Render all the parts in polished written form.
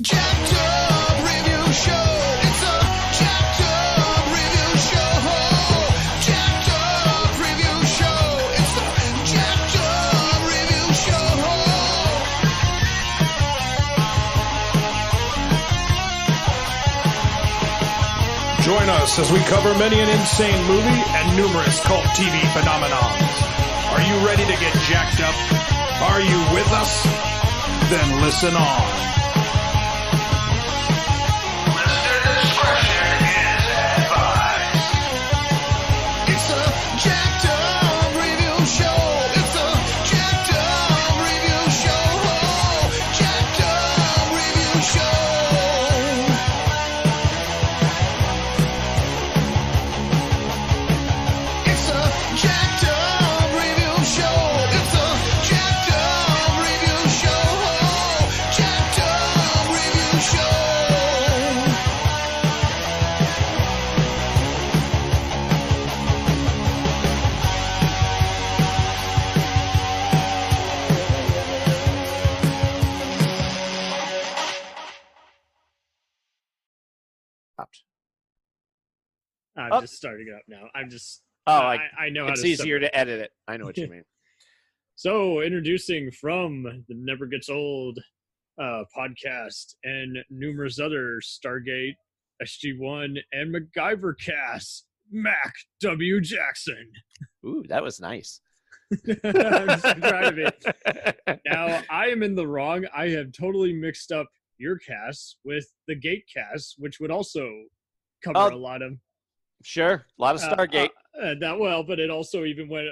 jacked up review show. It's a jacked up review show. Jacked up review show. It's a jacked up review show. Join us as we cover many an insane movie and numerous cult TV phenomenons. Are you ready to get jacked up? Are you with us? Then listen on. Listener discretion is advised. It's a jacked up review show. It's a jacked up review show. Jacked up review show. It's a jacked up review show. It's a jacked up review show. Jacked up review show. I'm just starting it up now. I'm just. Oh, I know how it's to. easier to edit it. I know what you mean. So, introducing from the Never Gets Old podcast and numerous other Stargate, SG1, and MacGyver casts, Mac W. Jackson. Ooh, that was nice. I'm describing it. Now, I am in the wrong. I have totally mixed up your cast with the Gate cast, which would also cover a lot of. Sure, a lot of Stargate. That well, but it also even went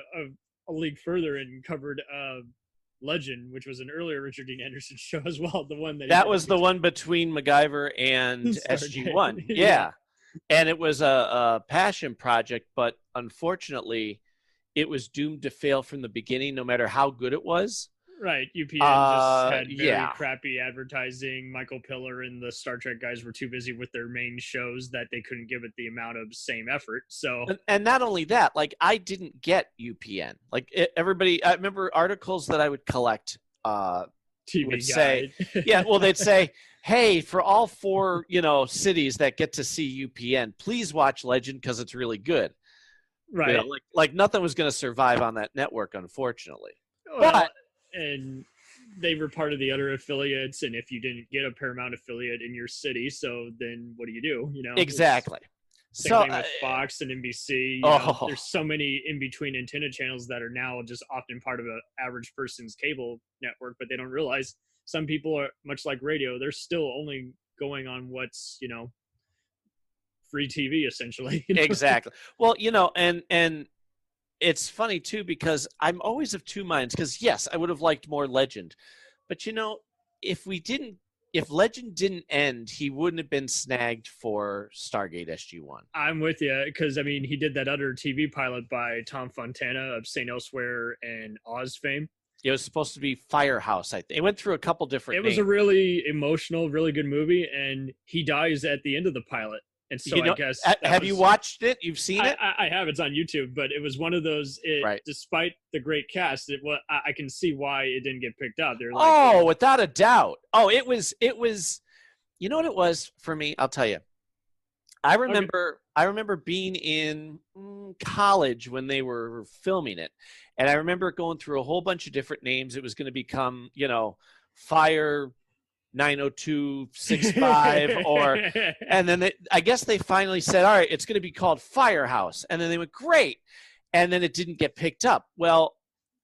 a league further and covered Legend, which was an earlier Richard Dean Anderson show as well. The one that was the one between MacGyver and SG1. Yeah. And it was a passion project, but unfortunately, it was doomed to fail from the beginning, no matter how good it was. Right. UPN just had very yeah. crappy advertising. Michael Piller and the Star Trek guys were too busy with their main shows that they couldn't give it the amount of same effort. So, and not only that, like I didn't get UPN. Like everybody, I remember articles that I would collect. TV would guide. say, yeah, well, they'd say, hey, for all 4, cities that get to see UPN, please watch Legend because it's really good. Right. Like nothing was going to survive on that network, unfortunately. Well, and they were part of the other affiliates, and if you didn't get a Paramount affiliate in your city, so then what do you do? Exactly. Same thing with Fox and NBC. There's so many in-between antenna channels that are now just often part of an average person's cable network, but they don't realize some people are, much like radio, they're still only going on what's, free TV, essentially. Exactly. Well, and it's funny, too, because I'm always of two minds, because, yes, I would have liked more Legend. But, if Legend didn't end, he wouldn't have been snagged for Stargate SG-1. I'm with you, because, he did that other TV pilot by Tom Fontana of St. Elsewhere and Oz fame. It was supposed to be Firehouse, I think. It went through a couple different names. It was a really emotional, really good movie, and he dies at the end of the pilot. And so I guess... Have you watched it? You've seen it? I have. It's on YouTube, but it was one of those... Right. Despite the great cast, I can see why it didn't get picked up. They're like, without a doubt. Oh, it was... You know what it was for me? I'll tell you. I remember being in college when they were filming it. And I remember going through a whole bunch of different names. It was going to become, Fire 90265 and then I guess they finally said, all right, it's going to be called Firehouse. And then they went, great. And then it didn't get picked up. Well,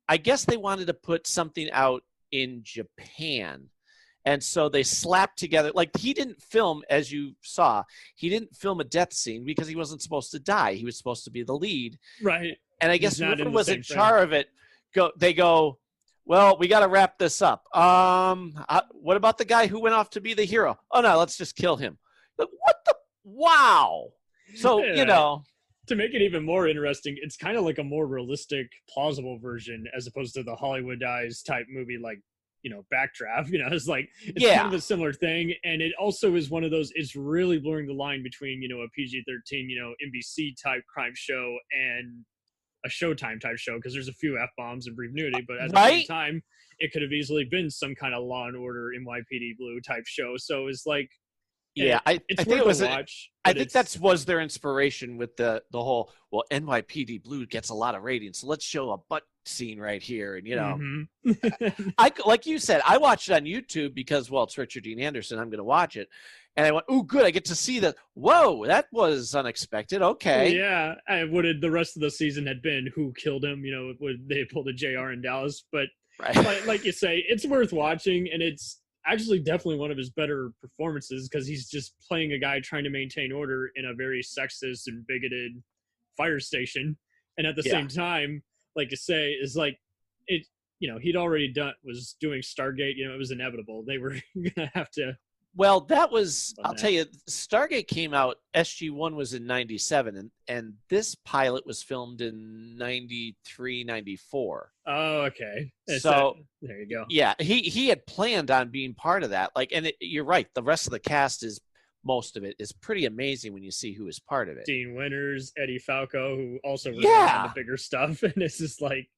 I guess they wanted to put something out in Japan. And so they slapped together, like he didn't film, as you saw, he didn't film a death scene because he wasn't supposed to die. He was supposed to be the lead. Right. And I guess whoever was in charge of it, they go, well, we got to wrap this up. What about the guy who went off to be the hero? Oh, no, let's just kill him. But what the? Wow. So, To make it even more interesting, it's kind of like a more realistic, plausible version as opposed to the Hollywoodized type movie like, Backdraft. It's kind of a similar thing. And it also is one of those, it's really blurring the line between, a PG-13, NBC type crime show and a Showtime type show, because there's a few F-bombs and brief nudity, but at the same time, it could have easily been some kind of Law and Order NYPD Blue type show. So it's like, yeah, I it's think worth it was a watch. I think that was their inspiration with the whole, well, NYPD Blue gets a lot of ratings, so let's show a butt scene right here. And, you know, I, like you said, I watched it on YouTube because, well, it's Richard Dean Anderson. I'm going to watch it. And I went, oh, good. I get to see that. Whoa, that was unexpected. Okay. Yeah. What did the rest of the season had been? Who killed him? You know, would they pulled a JR in Dallas? But Right. like you say, it's worth watching. And it's actually definitely one of his better performances because he's just playing a guy trying to maintain order in a very sexist and bigoted fire station. And at the same time, like you say, is like it, you know, he'd already was doing Stargate. You know, it was inevitable. They were going to have to. Well, that was, I'll tell you, Stargate came out, SG-1 was in 97, and this pilot was filmed in 93, 94. Oh, okay. So there you go. Yeah, he had planned on being part of that. Like, and you're right, the rest of the cast is, most of it is pretty amazing when you see who is part of it. Dean Winters, Eddie Falco, who also was on the bigger stuff. And it's just like,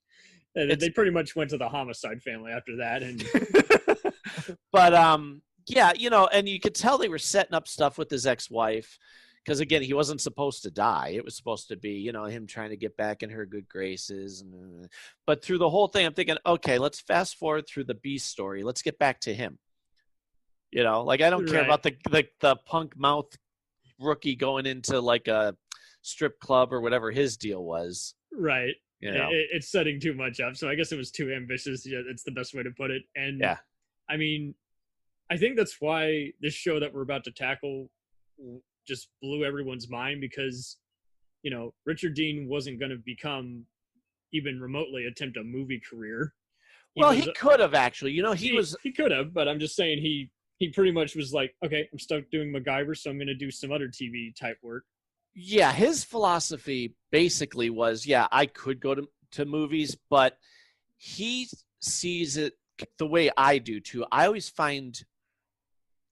they pretty much went to the Homicide family after that. And But, yeah, you know, and you could tell they were setting up stuff with his ex-wife because, again, he wasn't supposed to die. It was supposed to be, you know, him trying to get back in her good graces. But through the whole thing, I'm thinking, okay, let's fast forward through the Beast story. Let's get back to him. You know, like, I don't care about the punk mouth rookie going into like a strip club or whatever his deal was. Right. You know? It's setting too much up. So I guess it was too ambitious. Yeah, it's the best way to put it. And yeah, I mean, I think that's why this show that we're about to tackle just blew everyone's mind because, you know, Richard Dean wasn't going to become even remotely attempt a movie career. He could have actually, you know, he could have, but I'm just saying he pretty much was like, okay, I'm stuck doing MacGyver, so I'm going to do some other TV type work. Yeah, his philosophy basically was, yeah, I could go to movies, but he sees it the way I do too. I always find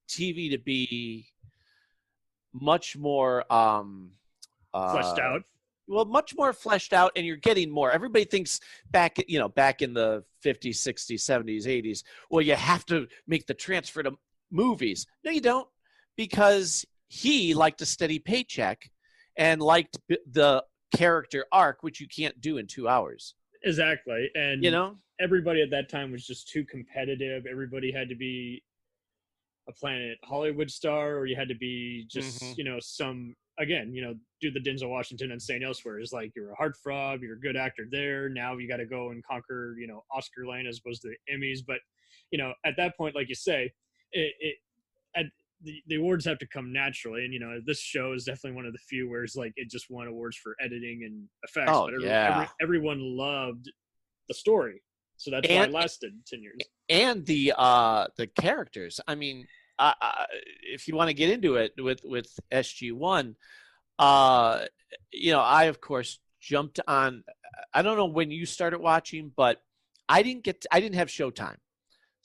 TV to be much more fleshed out. Well, much more fleshed out, and you're getting more. Everybody thinks back in the 50s, 60s, 70s, 80s, well, you have to make the transfer to movies. No, you don't, because he liked a steady paycheck and liked the character arc, which you can't do in 2 hours. Exactly. And, you know, everybody at that time was just too competitive. Everybody had to be a Planet Hollywood star, or you had to be just, you know, some, again, you know, do the Denzel Washington and St. Elsewhere is like, you're a heartthrob, you're a good actor there. Now you got to go and conquer, you know, Oscar lane as opposed to the Emmys. But, you know, at that point, like you say, the awards have to come naturally. And, you know, this show is definitely one of the few where it's like, it just won awards for editing and effects. Oh, but everyone loved the story. So that's why it lasted 10 years. And the characters. I mean, if you want to get into it with SG-1, you know, I of course jumped on. I don't know when you started watching, but I didn't have Showtime.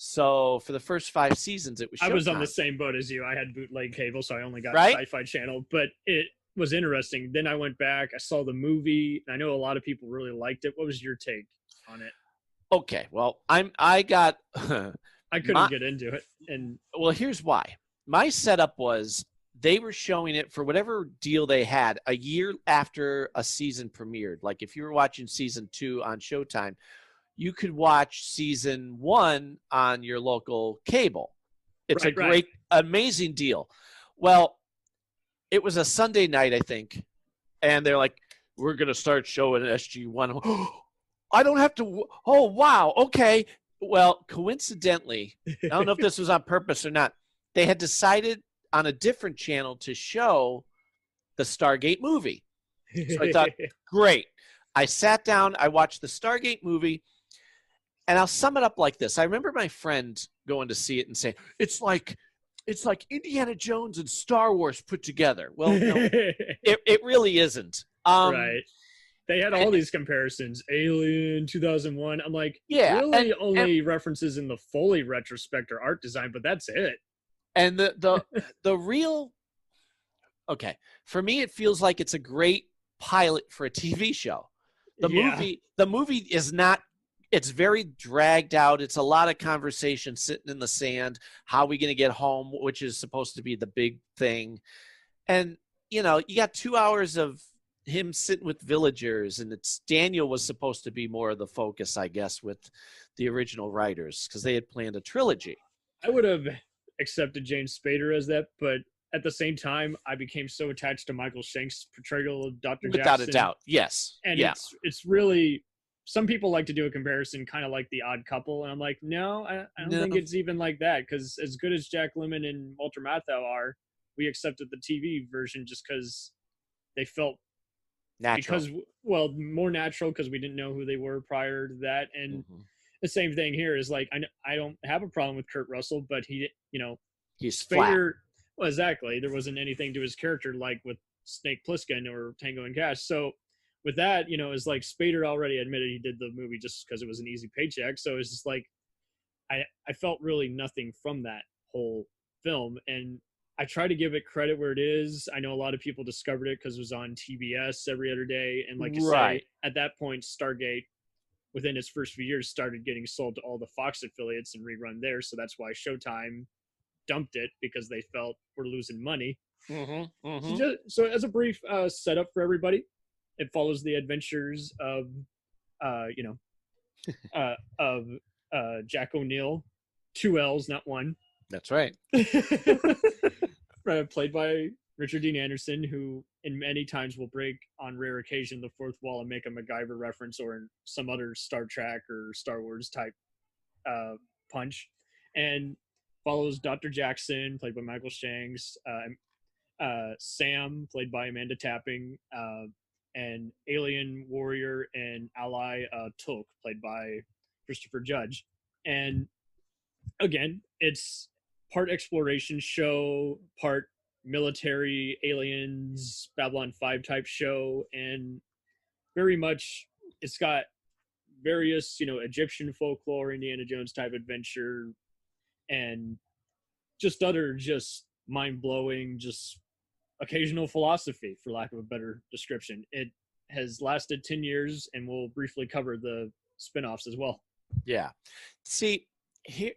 So for the first 5 seasons, it was Showtime. I was on the same boat as you. I had bootleg cable, so I only got Sci-Fi Channel. But it was interesting. Then I went back. I saw the movie. I know a lot of people really liked it. What was your take on it? Okay, well, I couldn't get into it. And well, here's why. My setup was they were showing it for whatever deal they had a year after a season premiered. Like if you were watching season 2 on Showtime, you could watch season 1 on your local cable. It's a great, amazing deal. Well, it was a Sunday night, I think, and they're like, we're going to start showing SG-1. I don't have to. Oh, wow. Okay. Well, coincidentally, I don't know if this was on purpose or not, they had decided on a different channel to show the Stargate movie. So I thought, great. I sat down, I watched the Stargate movie, and I'll sum it up like this. I remember my friend going to see it and saying, it's like Indiana Jones and Star Wars put together. Well, no, it really isn't. Right. They had all these comparisons. Alien, 2001. I'm like, yeah, really only references in the Foley retrospect or art design, but that's it. And the real, okay, for me, it feels like it's a great pilot for a TV show. The movie is not it's very dragged out. It's a lot of conversation sitting in the sand. How are we going to get home, which is supposed to be the big thing. And, you know, you got 2 hours of him sitting with villagers, and Daniel was supposed to be more of the focus, I guess, with the original writers, because they had planned a trilogy. I would have accepted James Spader as that, but at the same time, I became so attached to Michael Shank's portrayal of Dr. Jackson. Without a doubt, yes. And it's really, some people like to do a comparison, kind of like The Odd Couple, and I'm like, no, I don't think it's even like that, because as good as Jack Lemmon and Walter Matthau are, we accepted the TV version just because they felt natural. More natural, because we didn't know who they were prior to that. And the same thing here is like, I don't have a problem with Kurt Russell, but he, you know, he's Spader, flat. well, exactly. There wasn't anything to his character like with Snake Plissken or Tango and Cash. So with that, you know, it's like Spader already admitted he did the movie just because it was an easy paycheck. So it's just like, I felt really nothing from that whole film. And I try to give it credit where it is. I know a lot of people discovered it because it was on TBS every other day. And like you say, at that point, Stargate, within its first few years, started getting sold to all the Fox affiliates and rerun there. So that's why Showtime dumped it, because they felt we're losing money. So as a brief setup for everybody, it follows the adventures of, Jack O'Neill, 2 L's, not 1. That's right. Played by Richard Dean Anderson, who in many times will break, on rare occasion, the fourth wall and make a MacGyver reference or in some other Star Trek or Star Wars type punch, and follows Dr. Jackson, played by Michael Shanks, Sam, played by Amanda Tapping, and alien warrior and ally Tulk, played by Christopher Judge. And again, it's part exploration show, part military, aliens, Babylon 5 type show, and very much it's got various, you know, Egyptian folklore, Indiana Jones type adventure, and just other just mind-blowing, just occasional philosophy, for lack of a better description. It has lasted 10 years, and we'll briefly cover the spin-offs as well. Yeah. See, here,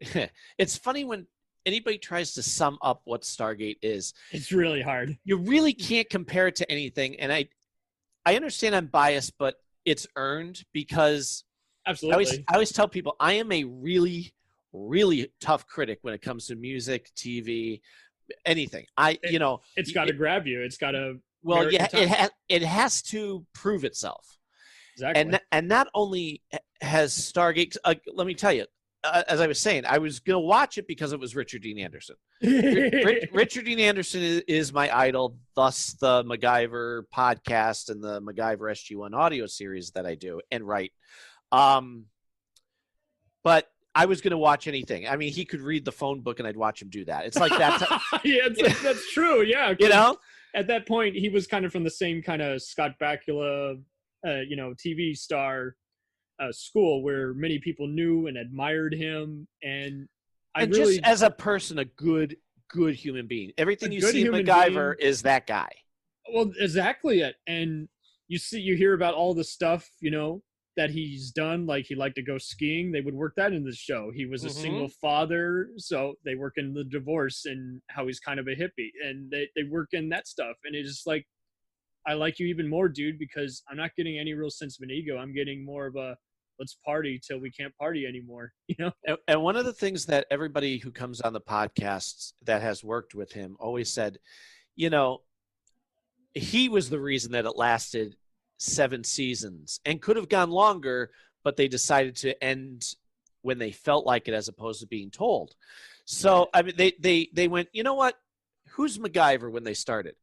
it's funny when anybody tries to sum up what Stargate is. It's really hard. You really can't compare it to anything. And I understand I'm biased, but it's earned, because absolutely. I always tell people I am a really, really tough critic when it comes to music, TV, anything. It's got to grab you. It's got to. Well, yeah, it has to prove itself. Exactly. And not only has Stargate, let me tell you, as I was saying, I was going to watch it because it was Richard Dean Anderson. Richard Dean Anderson is my idol, thus the MacGyver podcast and the MacGyver SG1 audio series that I do and write. But I was going to watch anything. I mean, he could read the phone book and I'd watch him do that. It's like that. Yeah, that's true. Yeah. You know? At that point, he was kind of from the same kind of Scott Bakula, TV star school, where many people knew and admired him. And just as a person, a good human being. Everything you see in MacGyver is that guy. Well, exactly it. And you hear about all the stuff, you know, that he's done. Like, he liked to go skiing. They would work that in the show. He was a single father, so they work in the divorce and how he's kind of a hippie, and they work in that stuff. And it's just like, I like you even more, dude, because I'm not getting any real sense of an ego. I'm getting more of a, let's party till we can't party anymore, you know? And one of the things that everybody who comes on the podcasts that has worked with him always said, you know, he was the reason that it lasted 7 seasons and could have gone longer, but they decided to end when they felt like it, as opposed to being told. So, I mean, they went, you know what? Who's MacGyver when they started?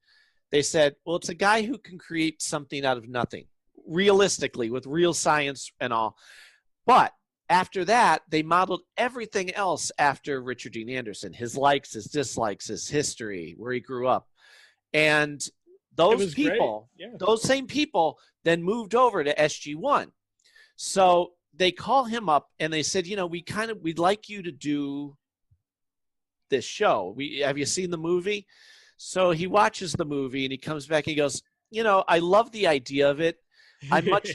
They said, well, it's a guy who can create something out of nothing, realistically, with real science and all. But after that, they modeled everything else after Richard Dean Anderson, his likes, his dislikes, his history, where he grew up. And those people, those same people then moved over to SG1. So they call him up and they said, you know, we'd like you to do this show. Have you seen the movie? So he watches the movie and he comes back and he goes, you know, I love the idea of it.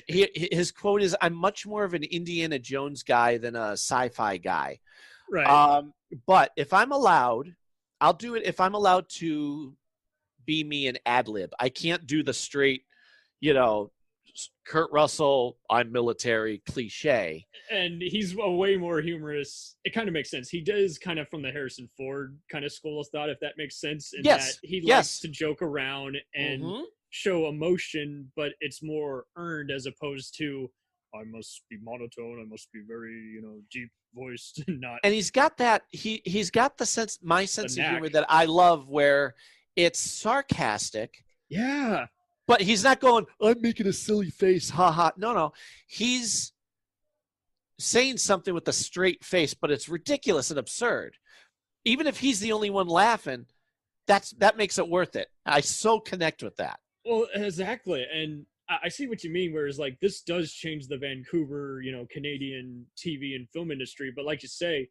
his quote is, "I'm much more of an Indiana Jones guy than a sci-fi guy." Right. But if I'm allowed, I'll do it if I'm allowed to be me and ad lib. I can't do the straight, you know, Kurt Russell, I'm military cliche. And he's a way more humorous. It kind of makes sense. He does kind of from the Harrison Ford kind of school of thought, if that makes sense. In that he likes to joke around and show emotion, but it's more earned as opposed to, I must be monotone, I must be very, deep voiced and not. And he's got that he's got my sense of humor that I love, where it's sarcastic. Yeah. But he's not going, I'm making a silly face, haha. No. He's saying something with a straight face, but it's ridiculous and absurd. Even if he's the only one laughing, that makes it worth it. I so connect with that. Well, exactly. And I see what you mean, whereas like this does change the Vancouver, Canadian TV and film industry. But like you say,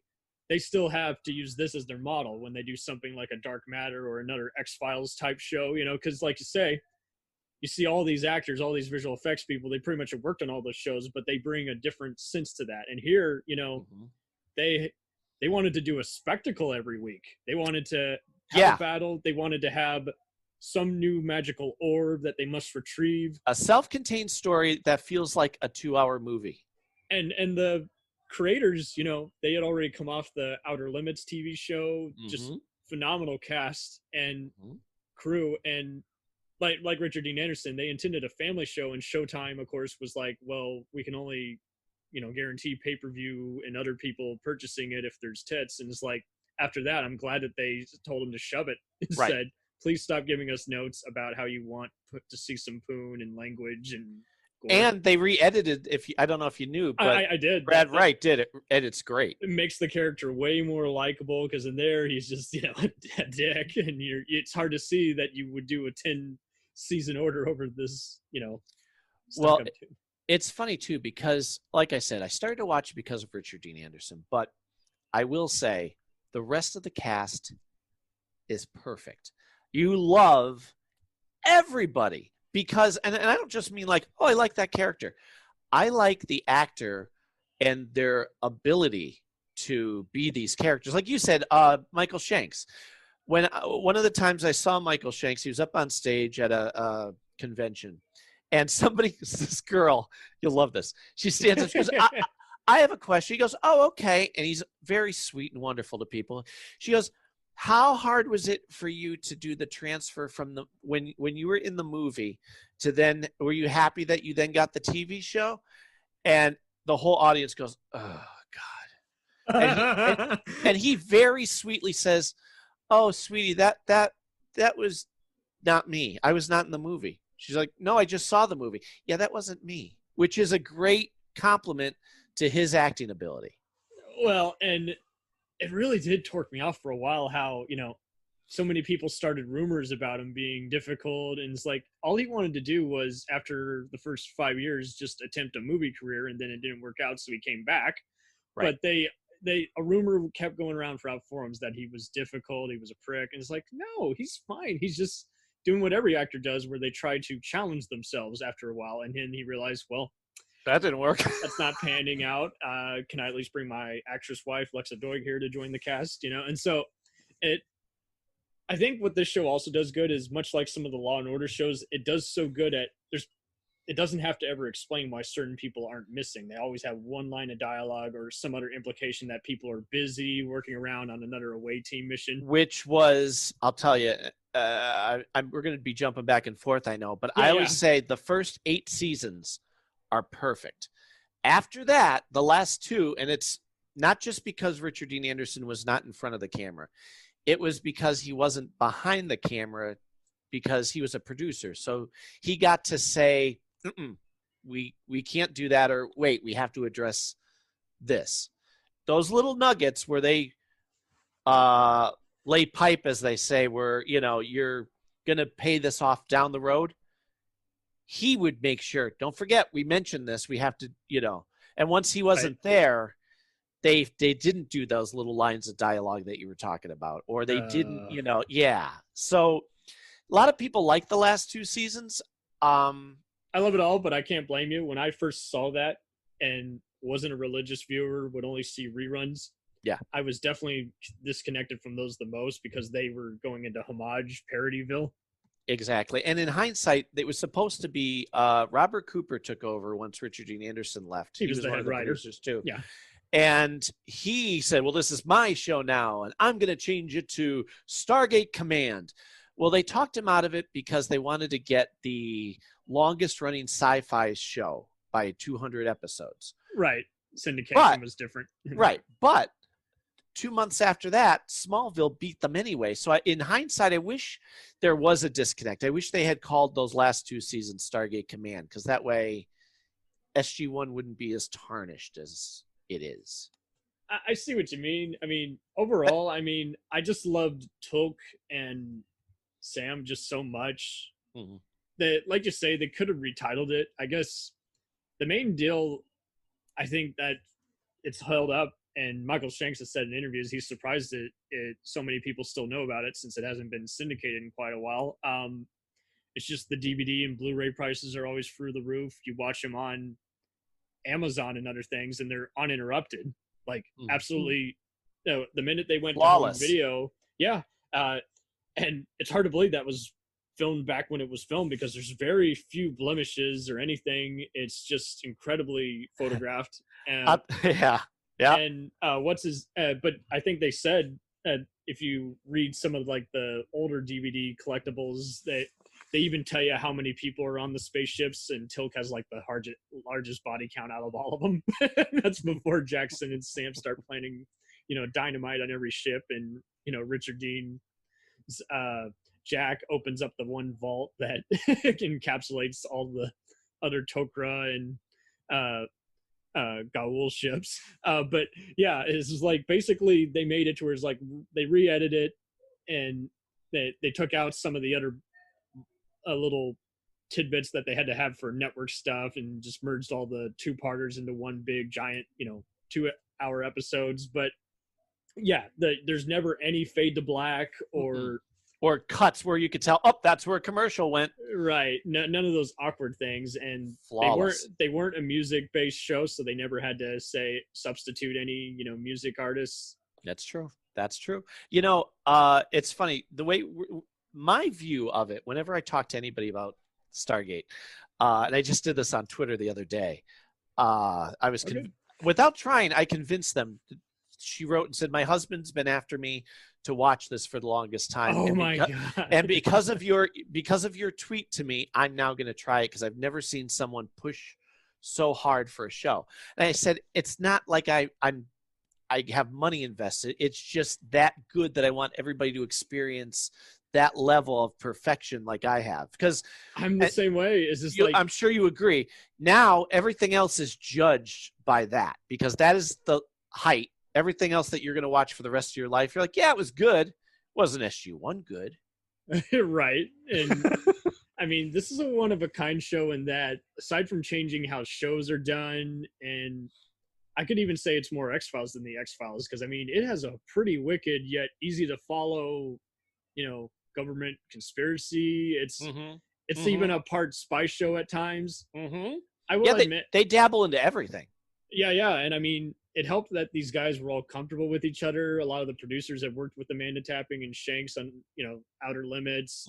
they still have to use this as their model when they do something like a Dark Matter or another X-Files type show, because like you say, you see all these actors, all these visual effects people, they pretty much have worked on all those shows, but they bring a different sense to that. And here, they wanted to do a spectacle every week. They wanted to have a battle. They wanted to have some new magical orb that they must retrieve. A self-contained story that feels like a 2-hour movie. And the creators, they had already come off the Outer Limits TV show, just phenomenal cast and crew. And like Richard Dean Anderson, they intended a family show, and Showtime, of course, was like, well, we can only, guarantee pay-per-view and other people purchasing it if there's tits. And it's like, after that, I'm glad that they told him to shove it and said, please stop giving us notes about how you want to see some poon and language and gore. And they re-edited, I don't know if you knew, but I did. Brad Wright did it, and it's great. It makes the character way more likable, because in there, he's just, a dick, and it's hard to see that you would do a 10-season order over this, Well, it's funny, too, because, like I said, I started to watch it because of Richard Dean Anderson, but I will say the rest of the cast is perfect. You love everybody because, and I don't just mean like, oh, I like that character. I like the actor and their ability to be these characters. Like you said, Michael Shanks. When one of the times I saw Michael Shanks, he was up on stage at a convention, and this girl, you'll love this. She stands up, she goes, I have a question. He goes, oh, okay. And he's very sweet and wonderful to people. She goes, how hard was it for you to do the transfer from when you were in the movie to then, were you happy that you then got the TV show? And the whole audience goes, oh, God. And he very sweetly says, oh, sweetie, that was not me. I was not in the movie. She's like, no, I just saw the movie. Yeah, that wasn't me, which is a great compliment to his acting ability. Well, and it really did torque me off for a while how, so many people started rumors about him being difficult. And it's like, all he wanted to do was, after the first 5 years, just attempt a movie career, and then it didn't work out, so he came back. Right. But a rumor kept going around throughout forums that he was difficult, he was a prick. And it's like, no, he's fine. He's just doing what every actor does, where they try to challenge themselves after a while. And then he realized, well, that didn't work. That's not panning out. Can I at least bring my actress wife, Lexa Doig, here to join the cast? And so I think what this show also does good is, much like some of the Law and Order shows, it does so good at, it doesn't have to ever explain why certain people aren't missing. They always have one line of dialogue or some other implication that people are busy working around on another away team mission. Which was, I'll tell you, we're going to be jumping back and forth, I know, but I always say the first 8 seasons are perfect. After that, the last 2, and it's not just because Richard Dean Anderson was not in front of the camera. It was because he wasn't behind the camera, because he was a producer. So he got to say, we can't do that, or wait, we have to address this. Those little nuggets where they lay pipe, as they say, where, you're going to pay this off down the road. He would make sure, don't forget, we mentioned this, we have to, and once he wasn't there, they didn't do those little lines of dialogue that you were talking about, or they didn't, So a lot of people like the last 2 seasons. I I love it all, but I can't blame you. When I first saw that and wasn't a religious viewer, would only see reruns. Yeah. I was definitely disconnected from those the most because they were going into homage parodyville. Exactly. And in hindsight, it was supposed to be Robert Cooper took over once Richard Dean Anderson left. He was the one head of the writer. producers too. Yeah. And he said, well, this is my show now, and I'm going to change it to Stargate Command. Well, they talked him out of it because they wanted to get the longest running sci-fi show by 200 episodes. Right. Syndication was different. Right. But 2 months after that, Smallville beat them anyway. So in hindsight, I wish there was a disconnect. I wish they had called those last 2 seasons Stargate Command, because that way SG-1 wouldn't be as tarnished as it is. I see what you mean. I mean, overall, I just loved Took and Sam just so much that, like you say, they could have retitled it. I guess the main deal, I think that it's held up, and Michael Shanks has said in interviews he's surprised that so many people still know about it since it hasn't been syndicated in quite a while. It's just the DVD and Blu-ray prices are always through the roof. You watch them on Amazon and other things, and they're uninterrupted. Like absolutely, the minute they went flawless to home video, yeah. And it's hard to believe that was filmed back when it was filmed, because there's very few blemishes or anything. It's just incredibly photographed. Yeah. And but I think they said if you read some of like the older DVD collectibles, that they even tell you how many people are on the spaceships, and Tilk has like the largest body count out of all of them. That's before Jackson and Sam start planning, dynamite on every ship, and Richard Dean. Jack opens up the one vault that encapsulates all the other Tok'ra and Gaul ships. But yeah, it's just like basically they made it to where it's like they re-edited it, and they took out some of the other little tidbits that they had to have for network stuff, and just merged all the 2-parters into one big giant 2-hour episodes. But yeah, there's never any fade to black or cuts where you could tell, that's where a commercial went. Right. None of those awkward things. And flawless. They weren't a music based show, so they never had to substitute any music artists. That's true. It's funny the way my view of it. Whenever I talk to anybody about Stargate, and I just did this on Twitter the other day, I was without trying, I convinced them. She wrote and said, my husband's been after me to watch this for the longest time. Oh my God. And because of your tweet to me, I'm now going to try it, because I've never seen someone push so hard for a show. And I said, it's not like I have money invested. It's just that good that I want everybody to experience that level of perfection like I have. Because I'm the same way. Is this I'm sure you agree. Now everything else is judged by that, because that is the height. Everything else that you're going to watch for the rest of your life, you're like, yeah, it was good. Wasn't SG-1 good? Right. And I mean, this is a one-of-a-kind show in that, aside from changing how shows are done, and I could even say it's more X-Files than the X-Files, because, I mean, it has a pretty wicked yet easy-to-follow, government conspiracy. It's even a part spy show at times. I will admit. They dabble into everything. Yeah. And, I mean, it helped that these guys were all comfortable with each other. A lot of the producers have worked with Amanda Tapping and Shanks on, Outer Limits.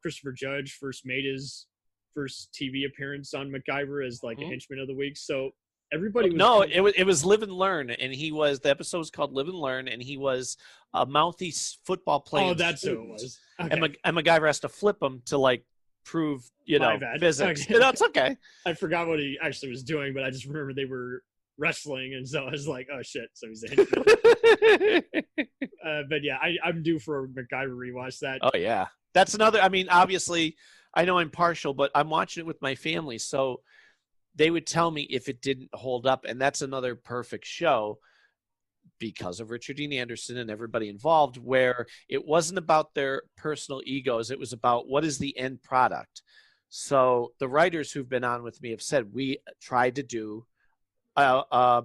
Christopher Judge first made his first TV appearance on MacGyver as like a henchman of the week. So everybody was it was Live and Learn, and the episode was called Live and Learn, and he was a mouthy football player. Oh, that's who it was. Okay. And MacGyver has to flip him to like prove physics. Okay. It's okay. I forgot what he actually was doing, but I just remember they were wrestling, and so I was like, oh shit, so he's a henchman. But yeah, I'm due for a MacGyver rewatch. That oh yeah, that's another. I mean, obviously I know I'm partial, but I'm watching it with my family, so they would tell me if it didn't hold up, and that's another perfect show because of Richard Dean Anderson and everybody involved, where it wasn't about their personal egos, it was about what is the end product. So the writers who've been on with me have said we tried to do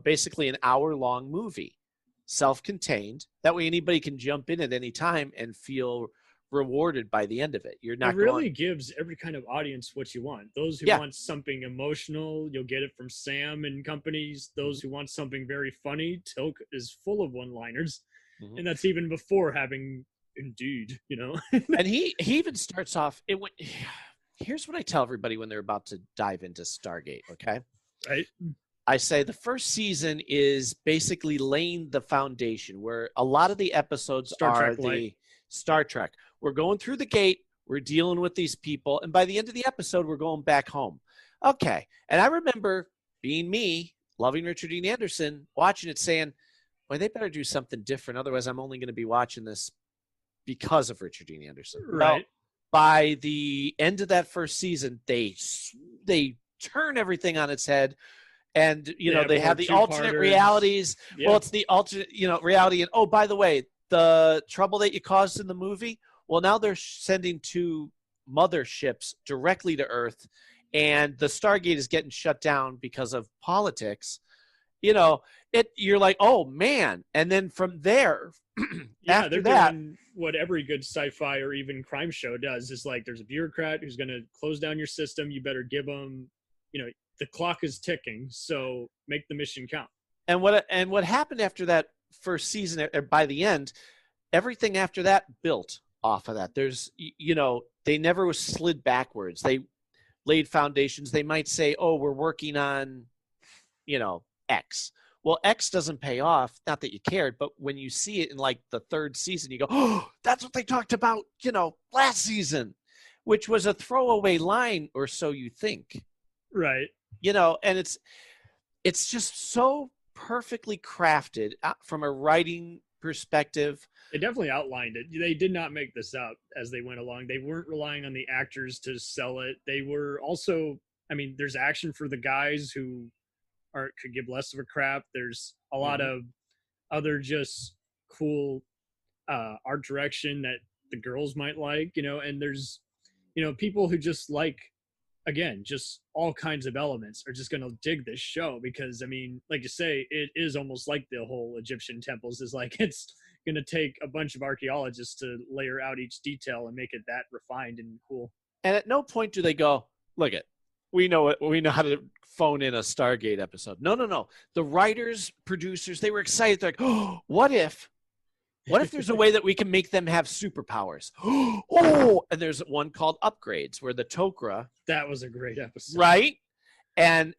basically an hour-long movie, self-contained. That way anybody can jump in at any time and feel rewarded by the end of it. You're not It really going, gives every kind of audience what you want. Those who Yeah. want something emotional, you'll get it from Sam and companies. Those who want something very funny, Tilk is full of one-liners. Mhm. And that's even before having Indeed, you know. and he even starts off. Here's what I tell everybody when they're about to dive into Stargate. Okay, Right? I say the first season is basically laying the foundation, where a lot of the episodes Star are Trek the light. Star Trek. We're going through the gate, we're dealing with these people, and by the end of the episode, we're going back home. Okay, and I remember being me, loving Richard Dean Anderson, watching it, saying, "Well, they better do something different. Otherwise, I'm only going to be watching this because of Richard Dean Anderson." Well, Right. by the end of that first season, they turn everything on its head, and they have the alternate two-parters. realities. Yeah. Well, it's the alternate reality, and oh, by the way, the trouble that you caused in the movie. Well, now they're sending 2 motherships directly to Earth, and the Stargate is getting shut down because of politics. You're like, oh man, and then from there, Yeah, after they're that. doing what every good sci-fi or even crime show does is like there's a bureaucrat who's going to close down your system. You better give them, the clock is ticking, so make the mission count. And what happened after that first season, by the end, everything after that built off of that. There's, they never slid backwards. They laid foundations. They might say, oh, we're working on, X. Well, X doesn't pay off. Not that you cared, but when you see it in like the 3rd season, you go, oh, that's what they talked about, last season, which was a throwaway line, or so you think. Right. And it's just so perfectly crafted from a writing perspective. They definitely outlined it. They did not make this up as they went along. They weren't relying on the actors to sell it. They were also, there's action for the guys who could give less of a crap. There's a lot of other just cool art direction that the girls might like, and there's, people who just like, again, just all kinds of elements are just going to dig this show because, like you say, it is almost like the whole Egyptian temples is like, it's going to take a bunch of archaeologists to layer out each detail and make it that refined and cool. And at no point do they go, look it, we know how to phone in a Stargate episode. No. The writers, producers, they were excited. They're like, oh, what if there's a way that we can make them have superpowers? Oh, and there's one called Upgrades where the Tok'ra. That was a great episode. Right? And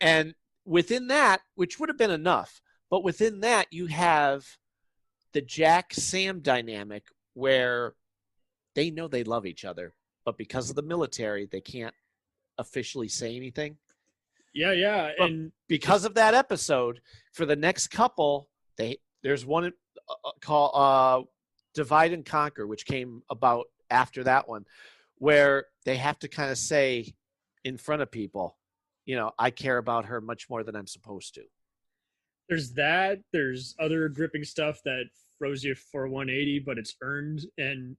within that, which would have been enough, but within that you have the Jack-Sam dynamic where they know they love each other, but because of the military, they can't officially say anything. Yeah. But and because of that episode, for the next couple, there's one called Divide and Conquer, which came about after that one, where they have to kind of say in front of people, I care about her much more than I'm supposed to. There's that. There's other gripping stuff that throws you for 180, but it's earned. And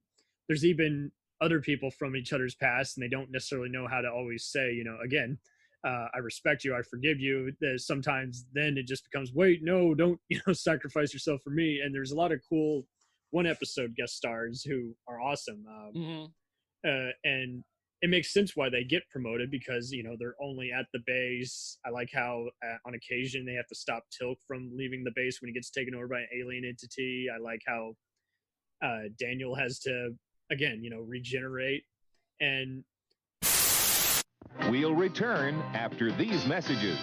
there's even other people from each other's past, and they don't necessarily know how to always say, again, I respect you, I forgive you. Sometimes then it just becomes, wait, no, don't, sacrifice yourself for me. And there's a lot of cool one episode guest stars who are awesome. And it makes sense why they get promoted because, they're only at the base. I like how on occasion they have to stop Tilk from leaving the base when he gets taken over by an alien entity. I like how Daniel has to, again, regenerate. And we'll return after these messages.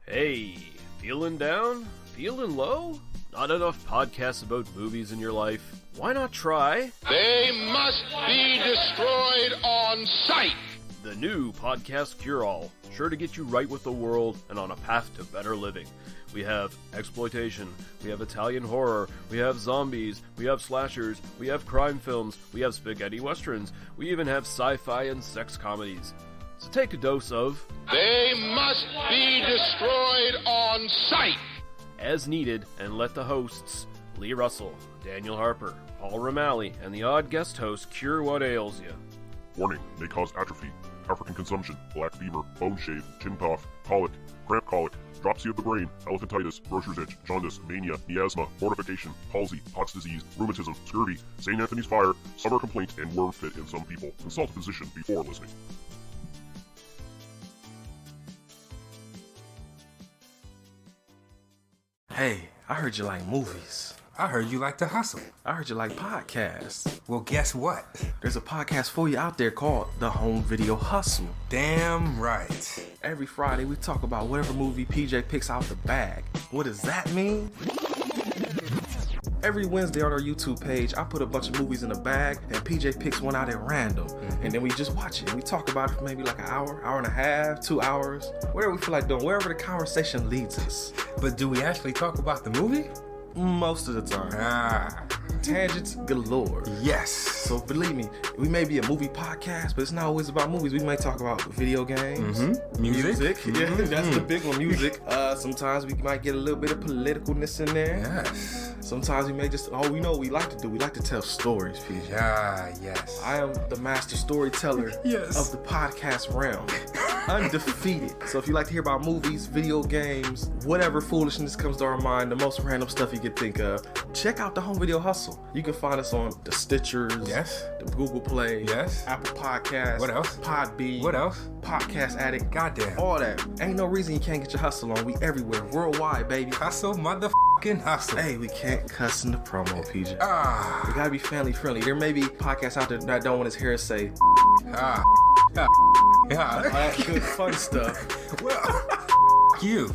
Hey, feeling down? Feeling low? Not enough podcasts about movies in your life? Why not try They must be destroyed on sight. the new Podcast Cure-All? Sure to get you right with the world and on a path to better living. We have exploitation, we have Italian horror, we have zombies, we have slashers, we have crime films, we have spaghetti westerns, we even have sci-fi and sex comedies. So take a dose of They must be destroyed on sight. as needed, and let the hosts, Lee Russell, Daniel Harper, Paul Romali, and the odd guest host cure what ails you. Warning, may cause atrophy, African consumption, black fever, bone shave, chin cough, colic, cramp colic, dropsy of the brain, elephantitis, grocer's itch, jaundice, mania, miasma, mortification, palsy, Pott's disease, rheumatism, scurvy, St. Anthony's fire, summer complaint, and worm fit in some people. Consult a physician before listening. Hey, I heard you like movies. I heard you like to hustle. I heard you like podcasts. Well, guess what? There's a podcast for you out there called The Home Video Hustle. Damn right. Every Friday, we talk about whatever movie PJ picks out the bag. What does that mean? Every Wednesday on our YouTube page, I put a bunch of movies in a bag, and PJ picks one out at random. And then we just watch it. We talk about it for maybe like an hour, hour and a half, 2 hours, whatever we feel like doing, wherever the conversation leads us. But do we actually talk about the movie? Most of the time. Tangents galore. Yes. So believe me, we may be a movie podcast, but it's not always about movies. We may talk about video games, music. Yeah, that's the big one, music. Sometimes we might get a little bit of politicalness in there. Yes. Sometimes we may just, we know what we like to do. We like to tell stories, PJ. Yes. I am the master storyteller of the podcast realm. Undefeated. So if you like to hear about movies, video games, whatever foolishness comes to our mind, the most random stuff you could think of, check out the Home Video Hustle. You can find us on the Stitchers, the Google Play, Apple Podcasts, what else? Podbean, what else? Podcast Addict, goddamn, all that. Ain't no reason you can't get your hustle on. We everywhere, worldwide, baby. Hustle, motherfucking hustle. Hey, we can't cuss in the promo, PJ. We gotta be family friendly. There may be podcasts out there that don't want his hair say all that good fun stuff. Well, you.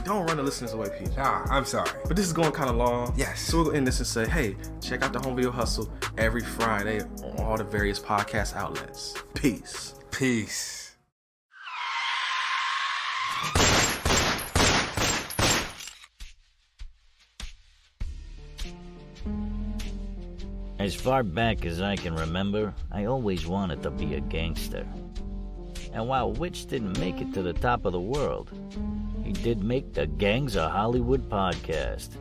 Don't run the listeners away, PJ. I'm sorry. But this is going kind of long. Yes. So we'll end this and say, hey, check out the Home Video Hustle every Friday on all the various podcast outlets. Peace. Peace. As far back as I can remember, I always wanted to be a gangster. And while Witch didn't make it to the top of the world, he did make the Gangs of Hollywood podcast.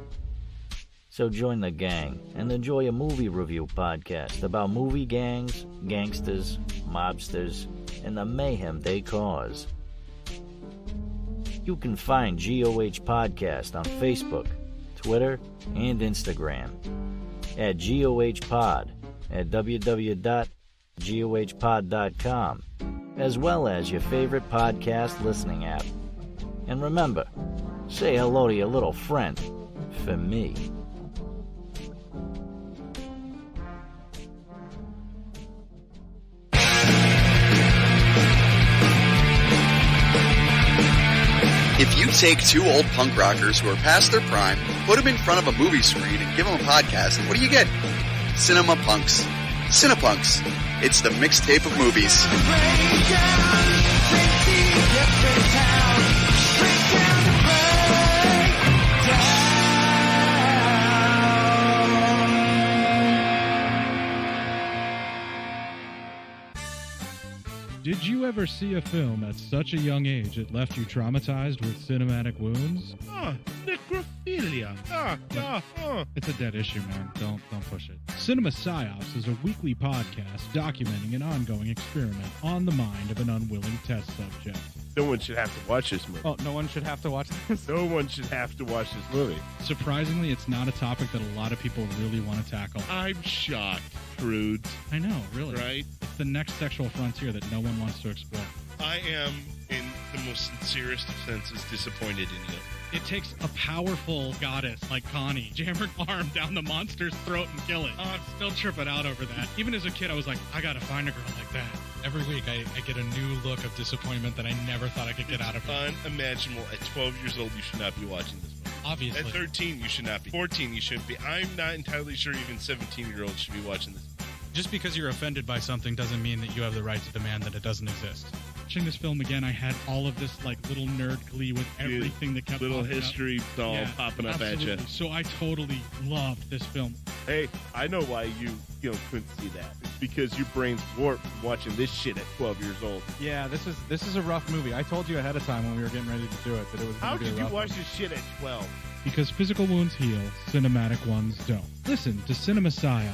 So join the gang and enjoy a movie review podcast about movie gangs, gangsters, mobsters, and the mayhem they cause. You can find GOH Podcast on Facebook, Twitter, and Instagram at GOH Pod at www.gohpod.com, as well as your favorite podcast listening app. And remember, say hello to your little friend for me. If you take two old punk rockers who are past their prime, put them in front of a movie screen, and give them a podcast, what do you get? Cinema Punks. Cinepunks. It's the mixtape of movies. Did you ever see a film at such a young age it left you traumatized with cinematic wounds? Necrophilia. It's a dead issue, man. Don't push it. Cinema Psyops is a weekly podcast documenting an ongoing experiment on the mind of an unwilling test subject. No one should have to watch this movie. Oh, no one should have to watch this? No one should have to watch this movie. Surprisingly, it's not a topic that a lot of people really want to tackle. I'm shocked, Prudes. I know, really. Right? It's the next sexual frontier that no one wants to explore. I am, in the most sincerest of senses, disappointed in you. It takes a powerful goddess like Connie, jam her arm down the monster's throat and kill it. Oh, I'm still tripping out over that. Even as a kid, I was like, I gotta find a girl like that. Every week, I get a new look of disappointment that I never thought I could get out of her. Unimaginable. At 12 years old, you should not be watching this movie. Obviously. At 13, you should not be. 14, you shouldn't be. I'm not entirely sure even 17-year-olds should be watching this. Just because you're offended by something doesn't mean that you have the right to demand that it doesn't exist. Watching this film again, I had all of this like little nerd glee with everything that kept little history doll popping up absolutely. at you. So I totally loved this film. Hey, I know why you couldn't see that. It's because your brain's warped from watching this shit at 12 years old. Yeah, this is a rough movie. I told you ahead of time when we were getting ready to do it that it was. How did you watch one. this shit at 12? Because physical wounds heal, cinematic ones don't. Listen to Cinema Psyops.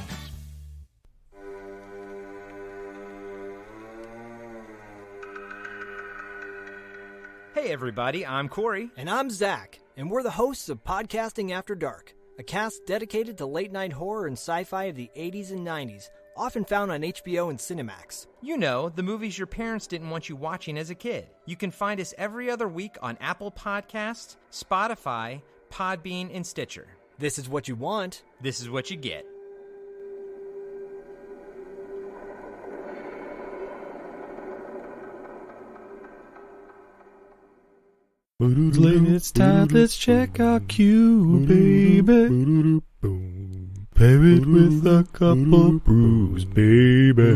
Hey everybody, I'm Corey. And I'm Zach, and we're the hosts of Podcasting After Dark, a cast dedicated to late-night horror and sci-fi of the 80s and 90s, often found on HBO and Cinemax. You know, the movies your parents didn't want you watching as a kid. You can find us every other week on Apple Podcasts, Spotify, Podbean, and Stitcher. This is what you want. This is what you get. It's time, let's check our cue, baby. Pair it with a couple brews, baby.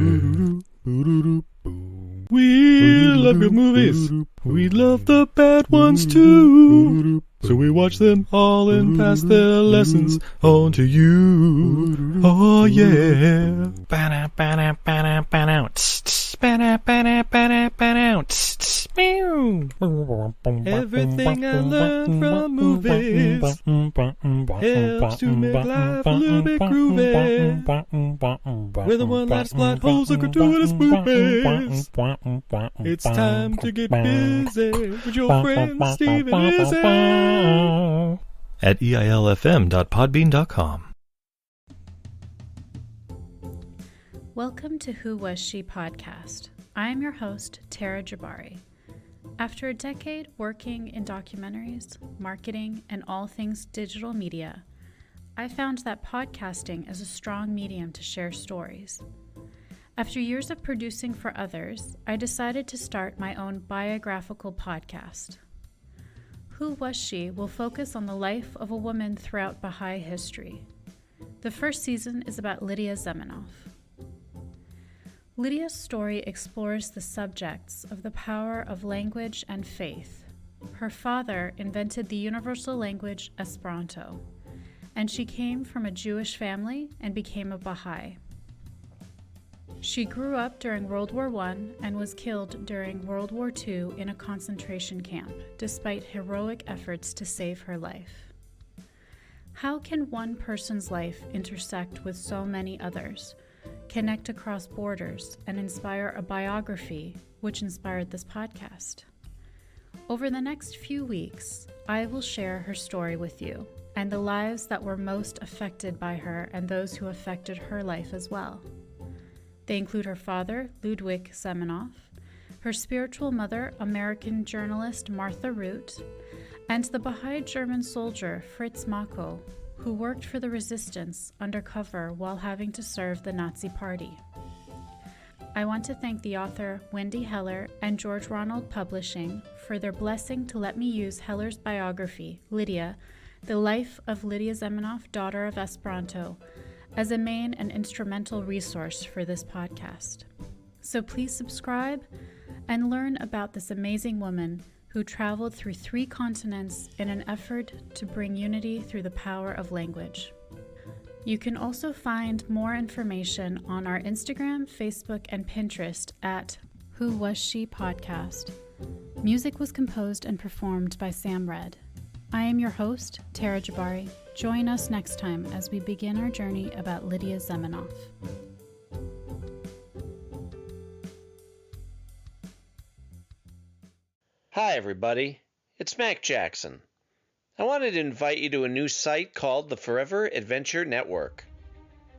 We love good movies. We love the bad ones too. So we watch them all and pass their lessons on to you. Oh yeah. Everything I learned from movies helps to make life a little bit groovy. Whether one last plot holes or gratuitous movies, it's time to get busy with your friend Steve and Izzy at eilfm.podbean.com. Welcome to Who Was She podcast. I am your host, Tara Jabari. After a decade working in documentaries, marketing, and all things digital media, I found that podcasting is a strong medium to share stories. After years of producing for others, I decided to start my own biographical podcast. Who Was She will focus on the life of a woman throughout Baha'i history. The first season is about Lydia Zamenhof. Lydia's story explores the subjects of the power of language and faith. Her father invented the universal language Esperanto, and she came from a Jewish family and became a Baha'i. She grew up during World War I and was killed during World War II in a concentration camp, despite heroic efforts to save her life. How can one person's life intersect with so many others, connect across borders, and inspire a biography which inspired this podcast? Over the next few weeks, I will share her story with you and the lives that were most affected by her and those who affected her life as well. They include her father, Ludwig Zamenhof, her spiritual mother, American journalist Martha Root, and the Baha'i German soldier Fritz Mako, who worked for the resistance undercover while having to serve the Nazi Party. I want to thank the author Wendy Heller and George Ronald Publishing for their blessing to let me use Heller's biography, Lydia, The Life of Lydia Zamenhof, Daughter of Esperanto, as a main and instrumental resource for this podcast. So please subscribe and learn about this amazing woman who traveled through 3 continents in an effort to bring unity through the power of language. You can also find more information on our Instagram, Facebook, and Pinterest at Who Was She Podcast. Music was composed and performed by Sam Red. I am your host, Tara Jabari. Join us next time as we begin our journey about Lydia Zamenhof. Hi, everybody. It's Mac Jackson. I wanted to invite you to a new site called the Forever Adventure Network.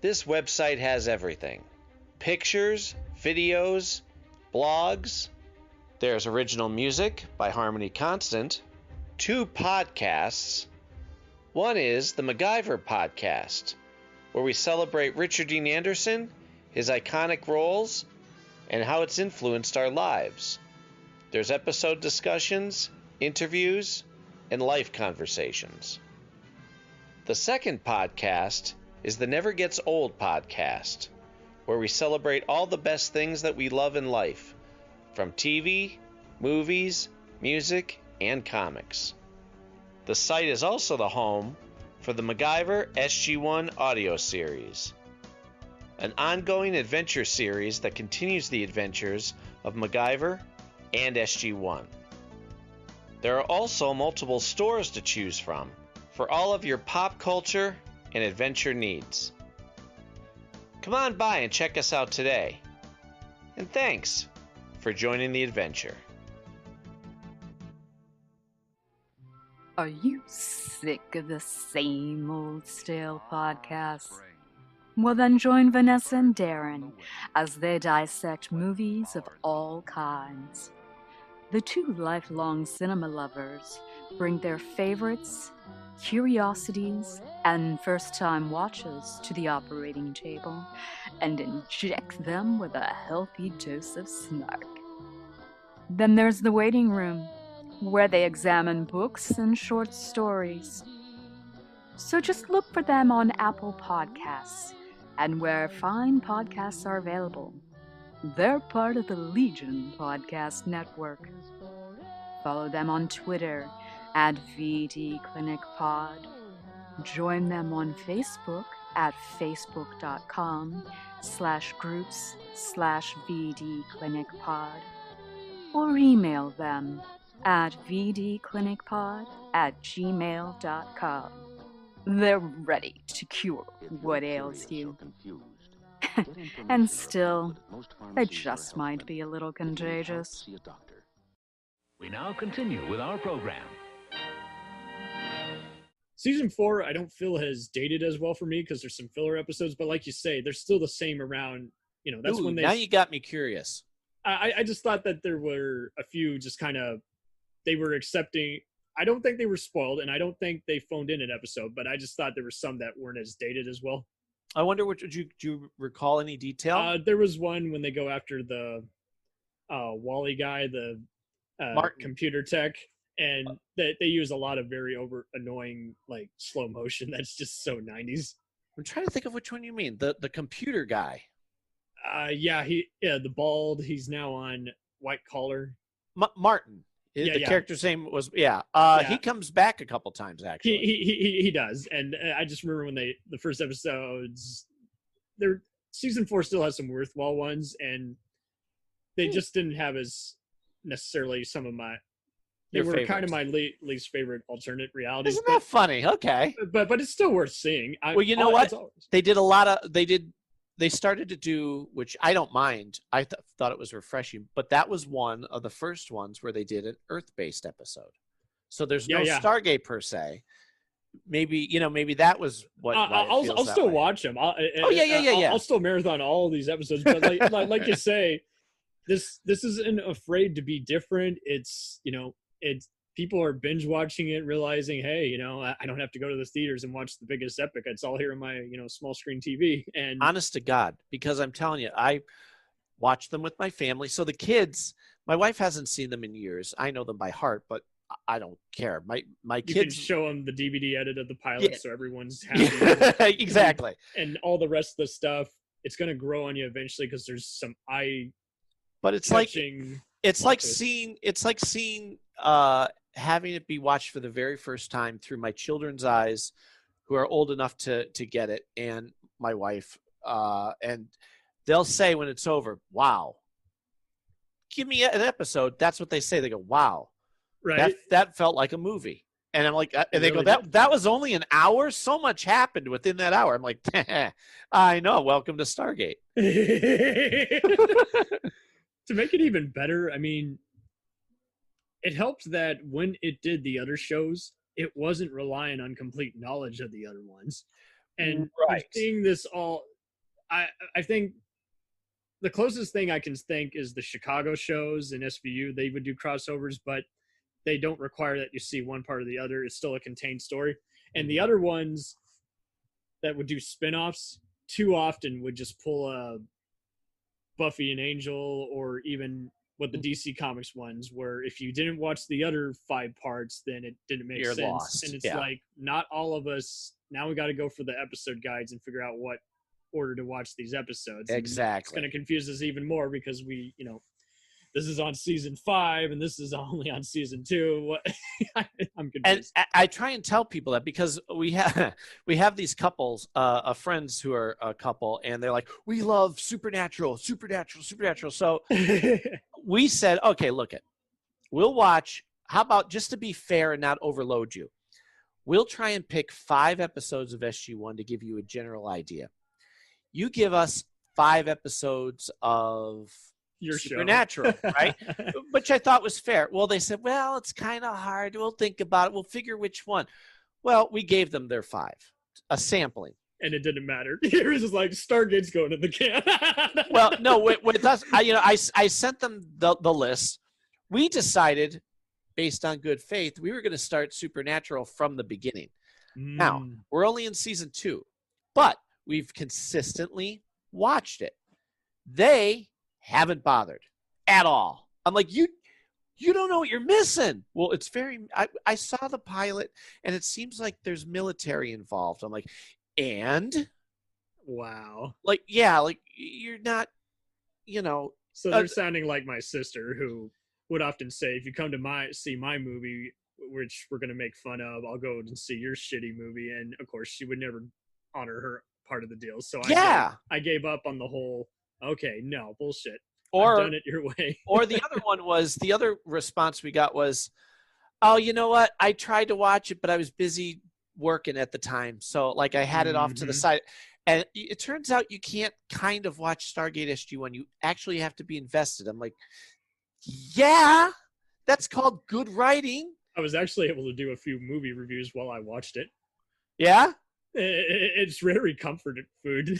This website has everything: pictures, videos, blogs. There's original music by Harmony Constant, 2 podcasts. One is the MacGyver podcast, where we celebrate Richard Dean Anderson, his iconic roles, and how it's influenced our lives. There's episode discussions, interviews, and life conversations. The second podcast is the Never Gets Old podcast, where we celebrate all the best things that we love in life, from TV, movies, music, and comics. The site is also the home for the MacGyver SG-1 audio series, an ongoing adventure series that continues the adventures of MacGyver and SG-1. There are also multiple stores to choose from for all of your pop culture and adventure needs. Come on by and check us out today. And thanks for joining the adventure. Are you sick of the same old stale podcasts? Well, then join Vanessa and Darren as they dissect movies of all kinds. The two lifelong cinema lovers bring their favorites, curiosities, and first-time watches to the operating table and inject them with a healthy dose of snark. Then there's the waiting room, where they examine books and short stories. So just look for them on Apple Podcasts and where fine podcasts are available. They're part of the Legion Podcast Network. Follow them on Twitter at VDClinicPod. Join them on Facebook at facebook.com/groups/VDClinicPod. Or email them at vdclinicpod@gmail.com. They're ready to cure what ails you. And still, they just might be a little contagious. We now continue with our program. Season 4, I don't feel has dated as well for me because there's some filler episodes, but like you say, they're still the same around, that's when they... Now you got me curious. I just thought that there were a few just kind of, they were accepting. I don't think they were spoiled, and I don't think they phoned in an episode, but I just thought there were some that weren't as dated as well. I wonder, do you recall any detail? There was one when they go after the Wally guy, the computer tech, and they use a lot of very annoying, like, slow motion that's just so 90s. I'm trying to think of which one you mean. The computer guy. The bald. He's now on White Collar. Martin. The character's name was he comes back a couple times actually. He does, and I just remember when the first episodes, season 4 still has some worthwhile ones, and they just didn't have as necessarily some of my. They were favorites. Kind of my least favorite alternate realities. Isn't that funny? Okay, but it's still worth seeing. Well, you know what? They did a lot of They started to do, which I don't mind. I thought it was refreshing, but that was one of the first ones where they did an Earth-based episode. So there's no Stargate per se. Maybe that was what. I'll still watch them. I'll still marathon all of these episodes. But like you say, this isn't afraid to be different. It's people are binge watching it, realizing, hey, I don't have to go to the theaters and watch the biggest epic. It's all here on my, small screen TV. And honest to God, because I'm telling you, I watch them with my family. So the kids, my wife hasn't seen them in years. I know them by heart, but I don't care. My kids, you can show them the DVD edit of the pilot, so everyone's happy. Exactly. And all the rest of the stuff, it's going to grow on you eventually because there's some But it's like seeing having it be watched for the very first time through my children's eyes, who are old enough to get it, and my wife, and they'll say when it's over, "Wow, give me an episode." That's what they say. They go, "Wow, right? That felt like a movie." And I'm like, and they go, "That was only an hour. So much happened within that hour." I'm like, "I know. Welcome to Stargate." To make it even better, I mean, it helped that when it did the other shows, it wasn't relying on complete knowledge of the other ones. And seeing this all, I think the closest thing I can think is the Chicago shows and SVU. They would do crossovers, but they don't require that you see one part or the other. It's still a contained story. And the other ones that would do spinoffs too often would just pull a Buffy and Angel, or even with the DC Comics ones, where if you didn't watch the other 5 parts, then it didn't make sense. Lost. And it's like, not all of us, now we got to go for the episode guides and figure out what order to watch these episodes. Exactly. And it's going to confuse us even more because we, this is on season 5 and this is only on season 2. I'm confused. And I try and tell people that because we have these couples, friends who are a couple, and they're like, "We love supernatural. So we said, okay, we'll watch. How about, just to be fair and not overload you, we'll try and pick 5 episodes of SG1 to give you a general idea. You give us 5 episodes of Your show. Supernatural, right? Which I thought was fair. Well, they said, well, it's kind of hard. We'll think about it. We'll figure which one. Well, we gave them their 5, a sampling. And it didn't matter. It was just like Stargate's going in the can. Well, no, with us, I sent them the list. We decided, based on good faith, we were going to start Supernatural from the beginning. Now, we're only in season 2, but we've consistently watched it. They haven't bothered at all. I'm like, you don't know what you're missing. Well, it's I saw the pilot, and it seems like there's military involved. I'm like, and? Wow. Like, yeah, like, you're not, So they're sounding like my sister, who would often say, if you come to see my movie, which we're going to make fun of, I'll go and see your shitty movie. And, of course, she would never honor her part of the deal. So I gave up on the whole, okay, no, bullshit. I've done it your way. Or the other one was, the other response we got was, oh, you know what? I tried to watch it, but I was busy working at the time. So, like, I had it off to the side. And it turns out you can't kind of watch Stargate SG-1. You actually have to be invested. I'm like, yeah, that's called good writing. I was actually able to do a few movie reviews while I watched it. Yeah? It's very comfort food.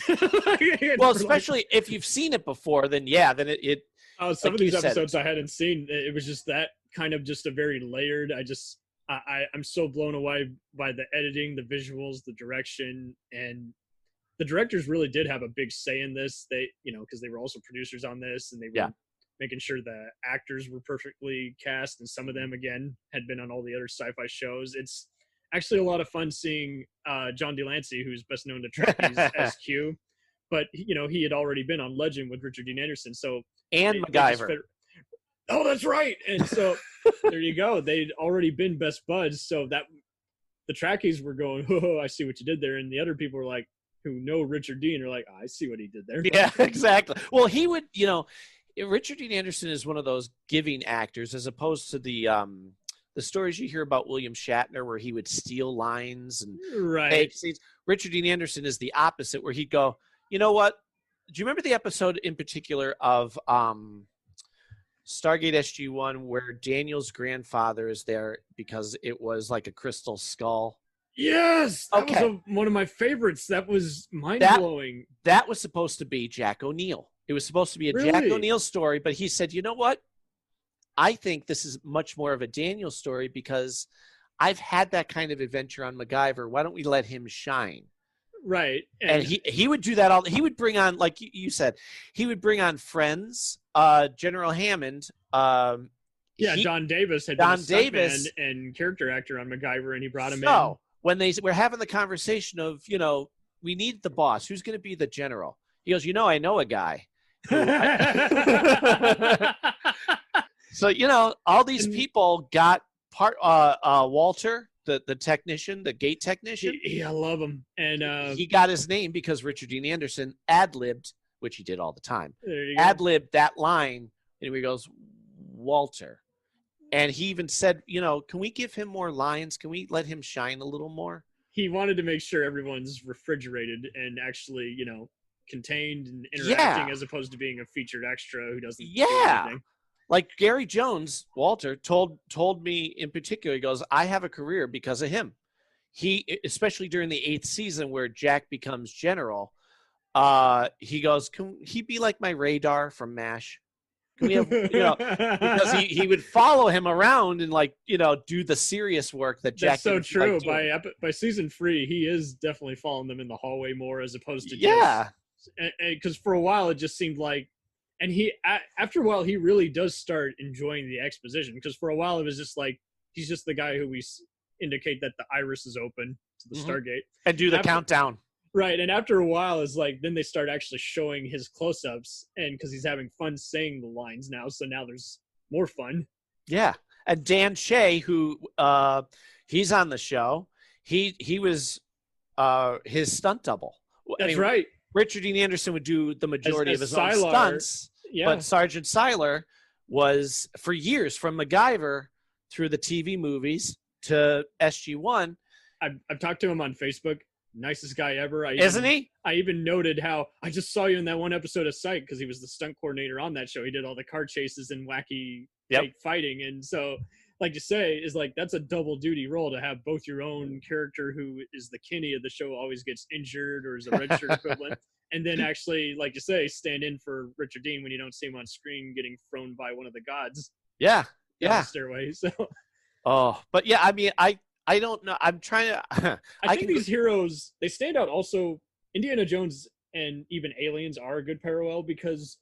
Well, especially if you've seen it before, then yeah, then it some like of these you said, episodes I hadn't seen. It was just that kind of just a very layered. I'm so blown away by the editing, the visuals, the direction, and the directors really did have a big say in this. They, because they were also producers on this, and they were making sure the actors were perfectly cast, and some of them, again, had been on all the other sci-fi shows. It's actually a lot of fun seeing John DeLancey, who's best known to Trekkies SQ, but he had already been on Legend with Richard Dean Anderson, and MacGyver. Oh, that's right. And so there you go. They'd already been best buds, so that the Trekkies were going, "Oh, I see what you did there," and the other people were like, who know Richard Dean, are like, "I see what he did there." Yeah, exactly. Well, he would, Richard Dean Anderson is one of those giving actors, as opposed to the stories you hear about William Shatner, where he would steal lines and fake scenes. Richard Dean Anderson is the opposite, where he'd go, you know what? Do you remember the episode in particular of Stargate SG-1 where Daniel's grandfather is there because it was like a crystal skull? Yes, that was one of my favorites. That was mind-blowing. That was supposed to be Jack O'Neill. It was supposed to be a Jack O'Neill story, but he said, you know what? I think this is much more of a Daniel story because I've had that kind of adventure on MacGyver. Why don't we let him shine? Right. And he would do that all. He would bring on, like you said, he would bring on friends, General Hammond. Don Davis had been a stuntman and character actor on MacGyver, and he brought him in. When they were having the conversation of, we need the boss. Who's going to be the general? He goes, I know a guy. So, all these people got Walter, the technician, the gate technician. I love him. And he got his name because Richard Dean Anderson ad-libbed, which he did all the time, there ad-libbed that line, and he goes, Walter. And he even said, can we give him more lines? Can we let him shine a little more? He wanted to make sure everyone's refrigerated and actually, contained and interacting as opposed to being a featured extra who doesn't do anything. Like Gary Jones, Walter, told me in particular, he goes, I have a career because of him. He, especially during the 8th season where Jack becomes general, he goes, can he be like my radar from MASH? Can we have, because he would follow him around and do the serious work that Jack. That's so true. By season 3, he is definitely following them in the hallway more as opposed to because for a while it just seemed like, and after a while he really does start enjoying the exposition, because for a while it was just like he's just the guy who we indicate that the iris is open to the Stargate and do the countdown. Right, and after a while, it's like then they start actually showing his close-ups, and because he's having fun saying the lines now, so now there's more fun. Yeah, and Dan Shea, who he's on the show, he was his stunt double. That's right. Richard Dean Anderson would do the majority of his own Sylar, stunts, but Sergeant Sylar was for years from MacGyver through the TV movies to SG-1. I've talked to him on Facebook. nicest guy ever. Isn't he? I even noted how I just saw you in that one episode of Psych because he was the stunt coordinator on that show. He did all the car chases and wacky fake fighting. And so, like you say, is like that's a double duty role to have both your own character who is the Kenny of the show always gets injured or is a redshirt equivalent. And then actually, like you say, stand in for Richard Dean when you don't see him on screen getting thrown by one of the gods. Yeah. Down the stairway. So. Oh, but yeah, I mean, I don't know. I'm trying to. I think these heroes, they stand out also. Indiana Jones and even Aliens are a good parallel because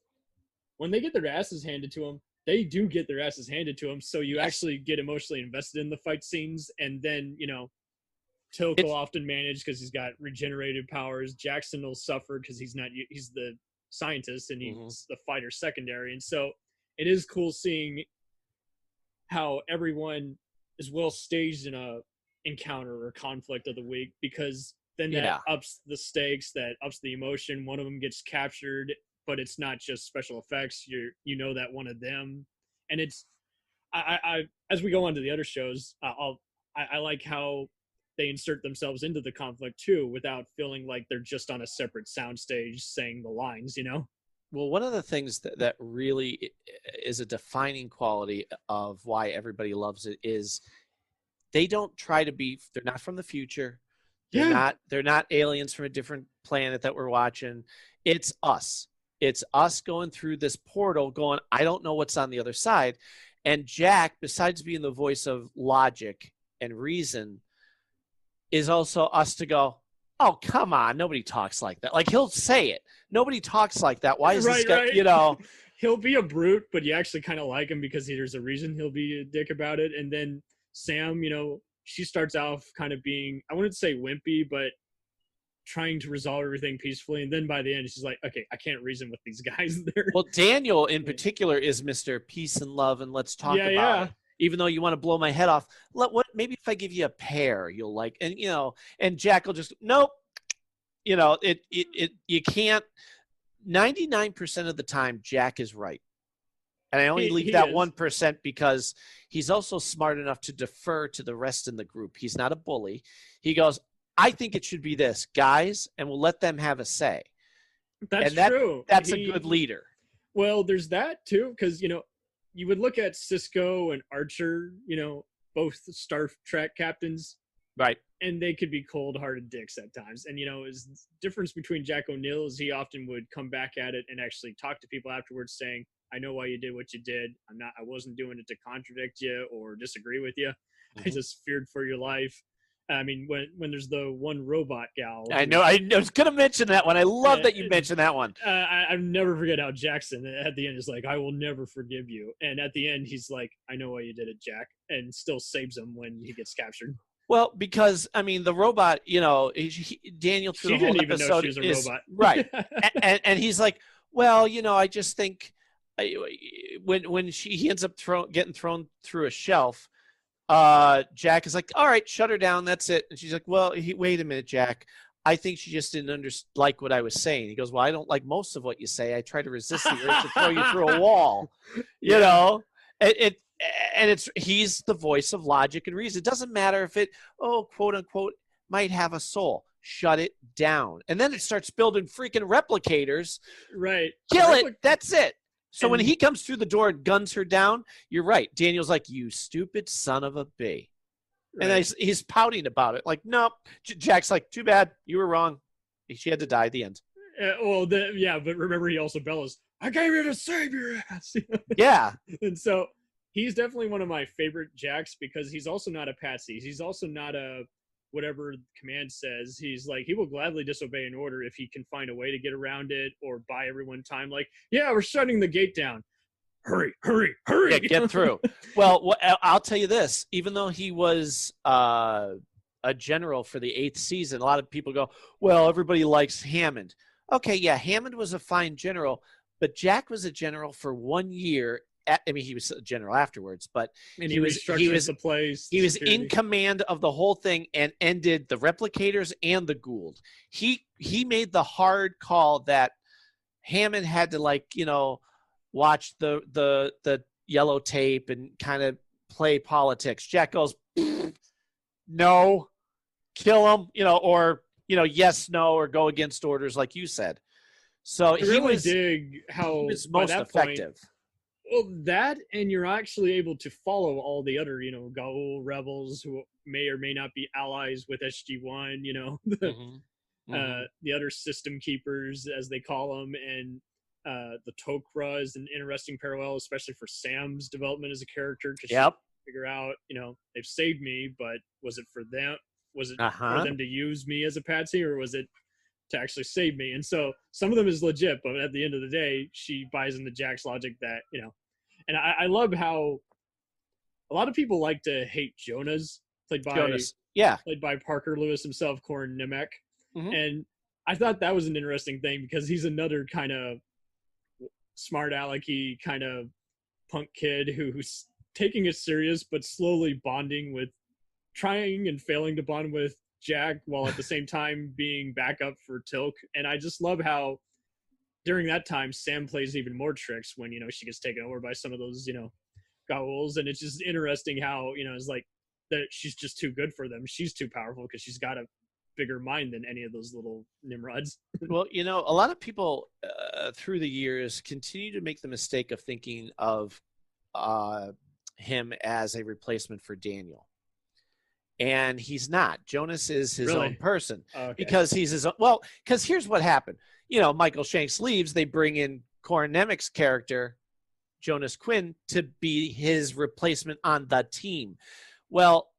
when they get their asses handed to them, they do get their asses handed to them. So you actually get emotionally invested in the fight scenes. And then, you know, Tilk will often manage because he's got regenerated powers. Jackson will suffer because he's the scientist and he's the fighter secondary. And so it is cool seeing how everyone is well staged in a encounter or conflict of the week, because then that ups the stakes, that ups the emotion. One of them gets captured, but it's not just special effects. You know that one of them, and it's I as we go on to the other shows, I like how they insert themselves into the conflict too, without feeling like they're just on a separate soundstage saying the lines. You know. Well, one of the things that really is a defining quality of why everybody loves it is they don't try to be. They're not from the future. They're not aliens from a different planet that we're watching. It's us. It's us going through this portal going, I don't know what's on the other side. And Jack, besides being the voice of logic and reason, is also us to go, oh, come on. Nobody talks like that. Like, he'll say it. Nobody talks like that. Why is this guy, you know? He'll be a brute, but you actually kind of like him because there's a reason he'll be a dick about it. And then Sam, you know, she starts off kind of being, I wouldn't say wimpy, but trying to resolve everything peacefully. And then by the end, she's like, okay, I can't reason with these guys. Well, Daniel in particular is Mr. Peace and Love, and let's talk about it. Even though you want to blow my head off, maybe if I give you a pear, you'll like, and you know, and Jack will just, nope. You know, you can't, 99% of the time, Jack is right. And I only leave that 1% because he's also smart enough to defer to the rest in the group. He's not a bully. He goes, I think it should be this, guys, and we'll let them have a say. That's true. That's a good leader. Well, there's that too, because, you know, you would look at Cisco and Archer, you know, both Star Trek captains. Right. And they could be cold-hearted dicks at times. And, you know, the difference between Jack O'Neill is he often would come back at it and actually talk to people afterwards saying, I know why you did what you did. I wasn't doing it to contradict you or disagree with you. I just feared for your life. I mean, when there's the one robot gal. I know. I was going to mention that one. I love that you mentioned that one. I never forget how Jackson at the end is like, I will never forgive you. And at the end, he's like, I know why you did it, Jack. And still saves him when he gets captured. Well, because, I mean, the robot, you know, Daniel through the whole episode even know she was a robot. Right. and he's like, well, you know, I just think when he ends up getting thrown through a shelf, Jack is like, all right, shut her down. That's it. And she's like, well, wait a minute, Jack. I think she just didn't like what I was saying. He goes, well, I don't like most of what you say. I try to resist the urge to throw you through a wall. You know, he's the voice of logic and reason. It doesn't matter if it, quote unquote, might have a soul. Shut it down. And then it starts building freaking replicators. Right. Kill it. That's it. So when he comes through the door and guns her down, you're right. Daniel's like, you stupid son of a b. Right. And he's pouting about it. Like, nope. Jack's like, too bad. You were wrong. She had to die at the end. But remember, he also bellows, I came here to save your ass. Yeah. And so he's definitely one of my favorite Jacks because he's also not a patsy. He's also not a whatever command says. He's like, he will gladly disobey an order if he can find a way to get around it or buy everyone time. Like, yeah, we're shutting the gate down. Hurry. Yeah, get through. Well, I'll tell you this. Even though he was a general for the 8th season, a lot of people go, well, everybody likes Hammond. Okay, yeah, Hammond was a fine general, but Jack was a general for 1 year. He was a general afterwards, but he was the place. He was in command of the whole thing and ended the replicators and the Gould. He made the hard call that Hammond had to, like, you know, watch the yellow tape and kind of play politics. Jack goes, no, kill him, you know, or yes, no, or go against orders, like you said. So I really dig how he was by most that effective. Point, well, that, and you're actually able to follow all the other, Gaul rebels who may or may not be allies with SG-1, the other system keepers, as they call them, and the Tok'ra is an interesting parallel, especially for Sam's development as a character. Yep. Figure out, they've saved me, but was it for them? Was it for them to use me as a patsy, or was it to actually save me? And so some of them is legit, but at the end of the day, she buys into Jack's logic that, and I love how a lot of people like to hate Jonas, played by Parker Lewis himself, Corin Nemec. And I thought that was an interesting thing because he's another kind of smart alecky kind of punk kid who's taking it serious, but slowly trying and failing to bond with Jack while at the same time being backup for Tilk. And I just love how during that time, Sam plays even more tricks when, she gets taken over by some of those, Gauls. And it's just interesting how, it's like that she's just too good for them. She's too powerful because she's got a bigger mind than any of those little Nimrods. Well, a lot of people through the years continue to make the mistake of thinking of him as a replacement for Daniel. And he's not. Jonas is his own person because he's his own. Well, because here's what happened. Michael Shanks leaves. They bring in Corin Nemec's character, Jonas Quinn, to be his replacement on the team. Well,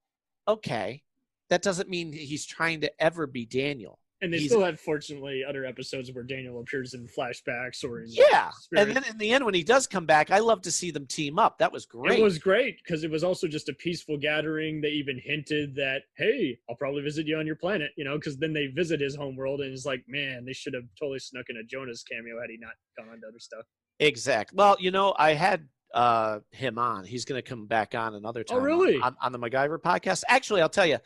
okay. That doesn't mean he's trying to ever be Daniel. And they still had, fortunately, other episodes where Daniel appears in flashbacks or in spirit. And then in the end, when he does come back, I love to see them team up. That was great. It was great because it was also just a peaceful gathering. They even hinted that, hey, I'll probably visit you on your planet, because then they visit his homeworld and it's like, man, they should have totally snuck in a Jonas cameo had he not gone on to other stuff. Exactly. Well, I had him on. He's going to come back on another time. Oh, really? On the MacGyver podcast. Actually, I'll tell you,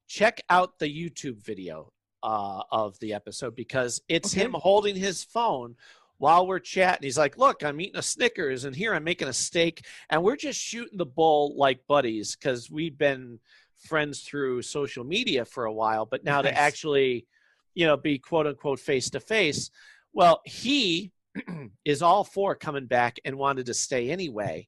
check out the YouTube video of the episode because it's him holding his phone while we're chatting. He's like, look, I'm eating a Snickers and here I'm making a steak and we're just shooting the bull like buddies because we've been friends through social media for a while, but now to actually, be quote unquote face to face. Well, he is all for coming back and wanted to stay anyway.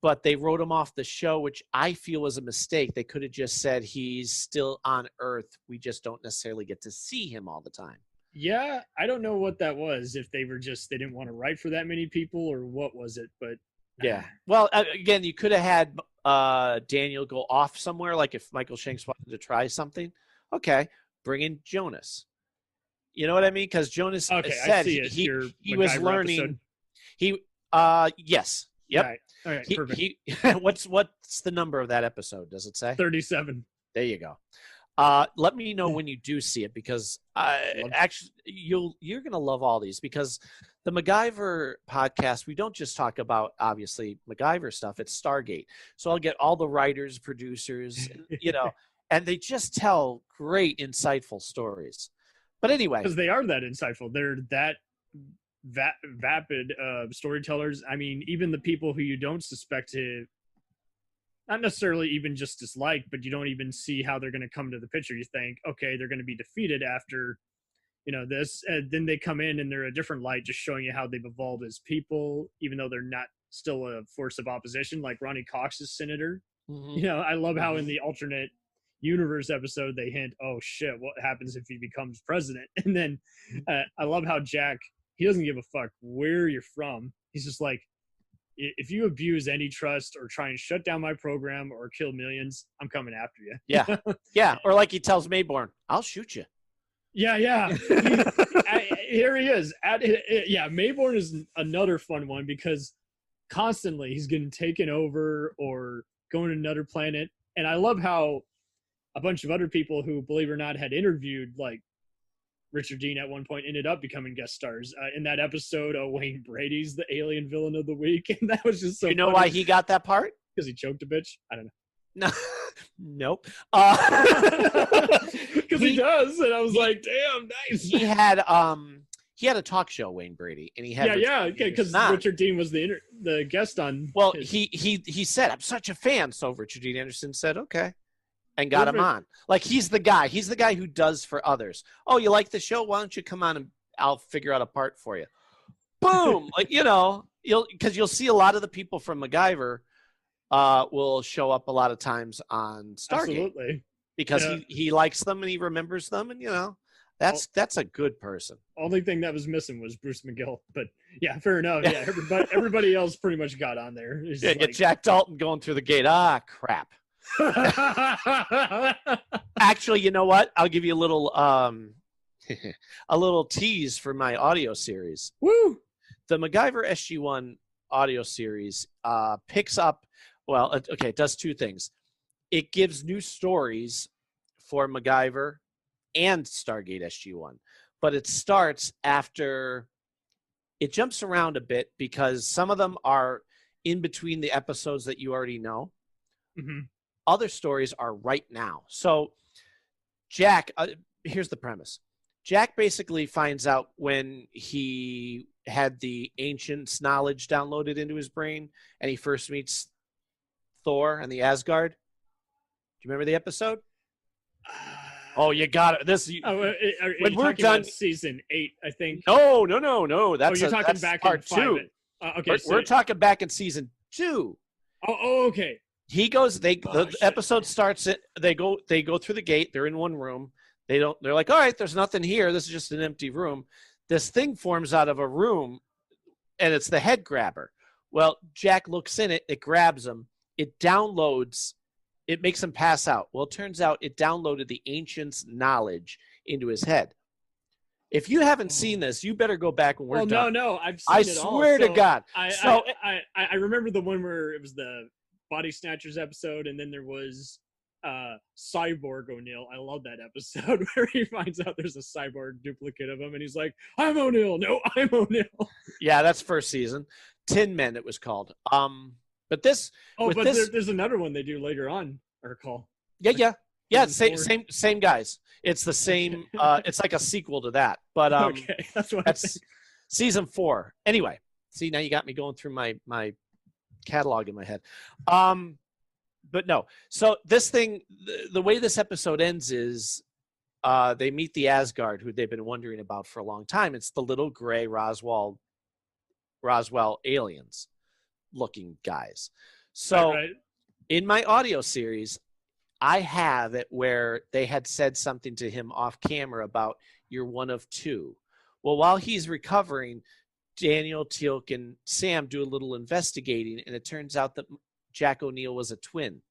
But they wrote him off the show, which I feel was a mistake. They could have just said he's still on Earth. We just don't necessarily get to see him all the time. Yeah, I don't know what that was. If they didn't want to write for that many people or what was it? But yeah. Well, again, you could have had Daniel go off somewhere. Like if Michael Shanks wanted to try something, okay, bring in Jonas. You know what I mean? Because Jonas said he was learning. Episode. Yes. Yep. Right. All right, perfect. What's the number of that episode? Does it say? 37. There you go. Let me know when you do see it because actually you're gonna love all these because the MacGyver podcast, we don't just talk about obviously MacGyver stuff. It's Stargate, so I'll get all the writers, producers, and they just tell great, insightful stories. But anyway, because they are that insightful, they're that vapid storytellers. I mean, even the people who you don't suspect to not necessarily even just dislike, but you don't even see how they're going to come to the picture. You think, okay, they're going to be defeated after this, and then they come in and they're a different light, just showing you how they've evolved as people, even though they're not still a force of opposition, like Ronnie Cox's senator. I love how in the alternate universe episode they hint, oh shit, what happens if he becomes president? And then I love how Jack, he doesn't give a fuck where you're from. He's just like, if you abuse any trust or try and shut down my program or kill millions, I'm coming after you. Yeah. Yeah. Or like he tells Mayborn, I'll shoot you. Yeah. Here he is. Mayborn is another fun one because constantly he's getting taken over or going to another planet. And I love how a bunch of other people who, believe it or not, had interviewed like Richard Dean at one point ended up becoming guest stars in that episode. Wayne Brady's the alien villain of the week, and that was just so. You know why he got that part? Because he choked a bitch. I don't know. No, nope. Because he does, and I was like, damn, nice. He had a talk show, Wayne Brady, and he had because Richard Dean was the guest on. Well, he said, I'm such a fan. So Richard Dean Anderson said, okay. and got him on. Like, he's the guy. He's the guy who does for others. Oh, you like the show? Why don't you come on and I'll figure out a part for you. Boom. Like, you'll see a lot of the people from MacGyver will show up a lot of times on Stargate. Absolutely. Because he likes them and he remembers them, and that's a good person. Only thing that was missing was Bruce McGill, but yeah, fair enough. Yeah, everybody else pretty much got on there. Yeah, get Jack Dalton going through the gate. Ah, crap. Actually, you know what? I'll give you a little a little tease for my audio series. Woo! The MacGyver SG1 audio series picks up. Well, okay, it does two things. It gives new stories for MacGyver and Stargate SG1, but it starts after. It jumps around a bit because some of them are in between the episodes that you already know. Mm-hmm. Other stories are right now. So Jack, here's the premise. Jack basically finds out when he had the Ancients' knowledge downloaded into his brain and he first meets Thor and the Asgard. Do you remember the episode? Oh, you got it. This when we're done, about season 8, I think. No. That's you're talking back part in 2. Okay, we're talking back in season 2. Oh, okay. He goes. The episode starts. They go through the gate. They're in one room. They're like, all right, there's nothing here. This is just an empty room. This thing forms out of a room, and it's the head grabber. Well, Jack looks in it. It grabs him. It downloads. It makes him pass out. Well, it turns out it downloaded the Ancients' knowledge into his head. If you haven't seen this, you better go back when we're done. No, I've seen it all. I swear to God. I remember the one where it was the Body Snatchers episode, and then there was Cyborg O'Neill. I love that episode where he finds out there's a cyborg duplicate of him, and he's like, "I'm O'Neill. No, I'm O'Neill." Yeah, that's first season. Tin Men, it was called. But this. There's another one they do later on. I recall. Yeah. Same guys. It's the same. It's like a sequel to that. But okay, that's season 4. Anyway, see, now you got me going through my catalog in my head. But no. So this thing, the way this episode ends is they meet the Asgard, who they've been wondering about for a long time. It's the little gray Roswell aliens looking guys. So in my audio series, I have it where they had said something to him off camera about you're one of two. Well, while he's recovering, Daniel, Teal'c, and Sam do a little investigating, and it turns out that Jack O'Neill was a twin.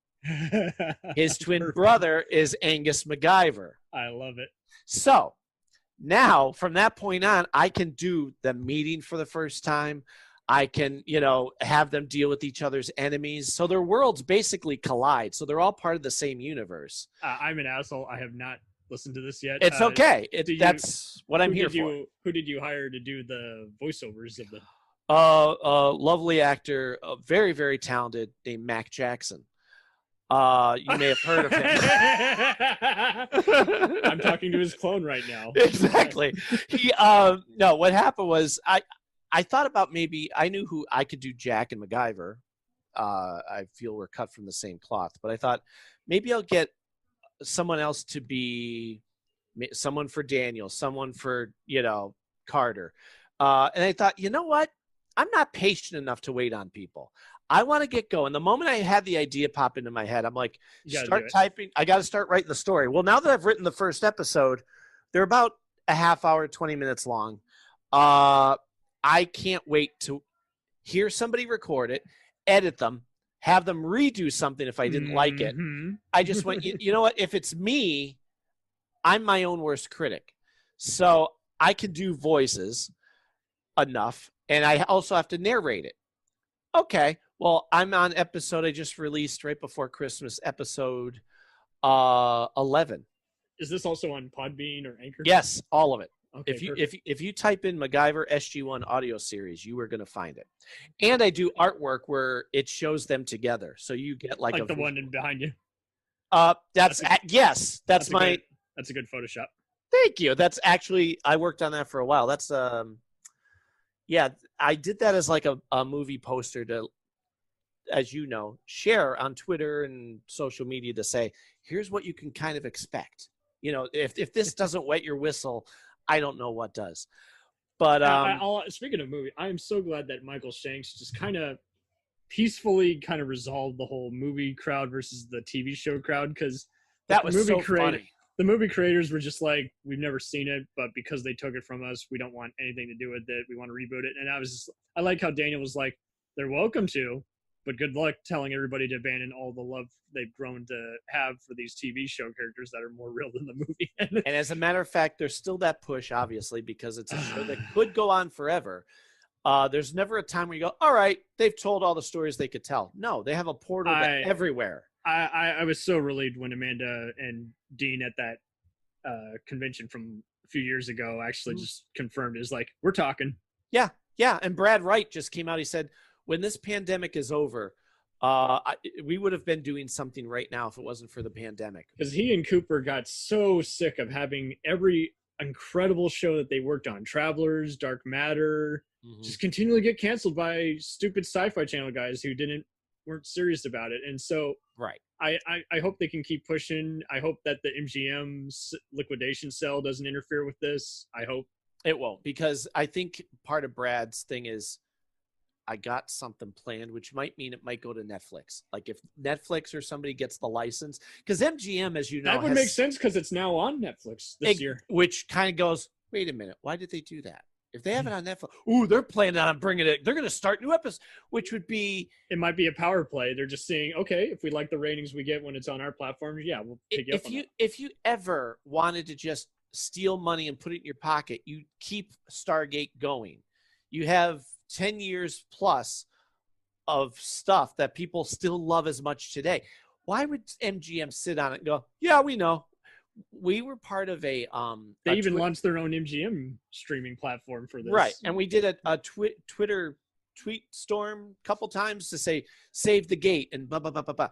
His twin brother is Angus MacGyver. I love it. So now, from that point on, I can do the meeting for the first time. I can, have them deal with each other's enemies. So their worlds basically collide. So they're all part of the same universe. I'm an asshole. I have not listened to this yet. It's okay. That's what I'm here for. Who did you hire to do the voiceovers of the? A lovely actor, very, very talented, named Mac Jackson. You may have heard of him. I'm talking to his clone right now. Exactly. No, what happened was I thought about maybe I knew who I could do Jack and MacGyver. I feel we're cut from the same cloth, but I thought maybe I'll get someone else to be someone for Daniel, someone for, Carter. And I thought, you know what? I'm not patient enough to wait on people. I want to get going. The moment I had the idea pop into my head, I'm like, start typing. I got to start writing the story. Well, now that I've written the first episode, they're about a half hour, 20 minutes long. I can't wait to hear somebody record it, edit them, have them redo something if I didn't like it. I just went, you know what? If it's me, I'm my own worst critic. So I can do voices enough, and I also have to narrate it. Okay, well, I'm on episode I just released right before Christmas, episode 11. Is this also on Podbean or Anchor? Yes, all of it. Okay, if you type in MacGyver SG1 audio series, you are going to find it. And I do artwork where it shows them together, so you get like the one in behind you. That's my. That's a good Photoshop. Thank you. That's actually I worked on that for a while. That's yeah, I did that as like a movie poster to, as you know, share on Twitter and social media to say, here's what you can kind of expect. If this doesn't wet your whistle, I don't know what does. But speaking of movie, I am so glad that Michael Shanks just kind of peacefully kind of resolved the whole movie crowd versus the TV show crowd, because that was so funny. The movie creators were just like, we've never seen it, but because they took it from us, we don't want anything to do with it. We want to reboot it. And I like how Daniel was like, they're welcome to, but good luck telling everybody to abandon all the love they've grown to have for these TV show characters that are more real than the movie. And as a matter of fact, there's still that push, obviously, because it's a show that could go on forever. There's never a time where you go, all right, they've told all the stories they could tell. No, they have a portal everywhere. I was so relieved when Amanda and Dean at that convention from a few years ago actually just confirmed, is like, we're talking. Yeah. And Brad Wright just came out. He said, when this pandemic is over, we would have been doing something right now if it wasn't for the pandemic. Because he and Cooper got so sick of having every incredible show that they worked on, Travelers, Dark Matter, just continually get canceled by stupid sci-fi channel guys who weren't serious about it. And so I hope they can keep pushing. I hope that the MGM liquidation sale doesn't interfere with this. I hope it won't, because I think part of Brad's thing is, I got something planned, which might mean it might go to Netflix. Like if Netflix or somebody gets the license, because MGM, as you know, that would make sense because it's now on Netflix this year. Which kind of goes, wait a minute, why did they do that? If they have it on Netflix, they're planning on bringing it. They're going to start new episodes, which would be. It might be a power play. They're just saying, okay, if we like the ratings we get when it's on our platform, we'll pick you up on that. If you ever wanted to just steal money and put it in your pocket, you keep Stargate going. You have 10 years plus of stuff that people still love as much today. Why would MGM sit on it and go, yeah, we know. We were part of they even launched their own MGM streaming platform for this. Right. And we did a Twitter tweet storm a couple times to say, save the gate and blah, blah, blah, blah, blah.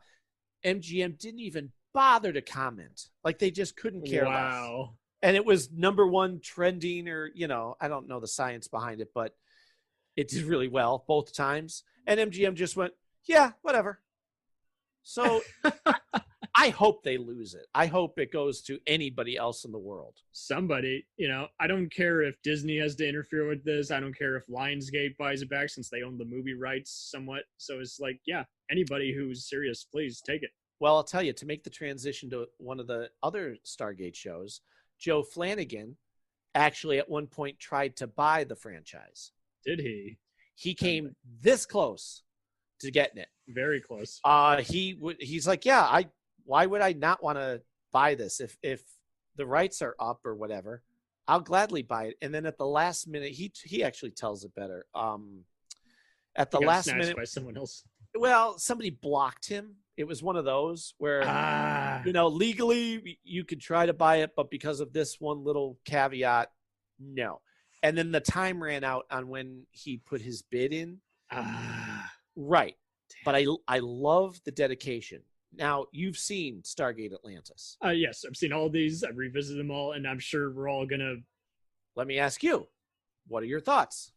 MGM didn't even bother to comment. Like they just couldn't care less. Wow. And it was #1 trending, or, I don't know the science behind it, but it did really well both times. And MGM just went, yeah, whatever. So I hope they lose it. I hope it goes to anybody else in the world. Somebody, I don't care if Disney has to interfere with this. I don't care if Lionsgate buys it back since they own the movie rights somewhat. So it's like, yeah, anybody who's serious, please take it. Well, I'll tell you, to make the transition to one of the other Stargate shows, Joe Flanagan actually at one point tried to buy the franchise. Did he? He came this close to getting it. Very close. He's like, yeah, why would I not want to buy this? If the rights are up or whatever, I'll gladly buy it. And then at the last minute, he actually tells it better. At the last minute, by someone else. Well, somebody blocked him. It was one of those where, legally you could try to buy it, but because of this one little caveat, no. And then the time ran out on when he put his bid in. Right. But I love the dedication. Now, you've seen Stargate Atlantis. Yes, I've seen all of these. I've revisited them all, and I'm sure we're all going to... Let me ask you, what are your thoughts?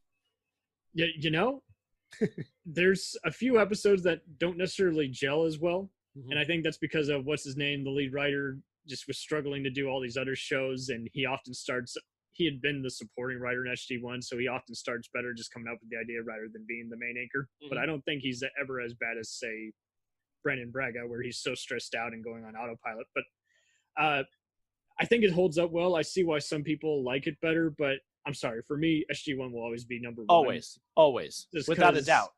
Yeah, there's a few episodes that don't necessarily gel as well. And I think that's because of, what's his name, the lead writer just was struggling to do all these other shows, and he had been the supporting writer in SG1, so he often starts better just coming up with the idea rather than being the main anchor. But I don't think he's ever as bad as, say, Brendan Braga, where he's so stressed out and going on autopilot. But I think it holds up well. I see why some people like it better, but I'm sorry. For me, SG1 will always be #1. Always. Without a doubt.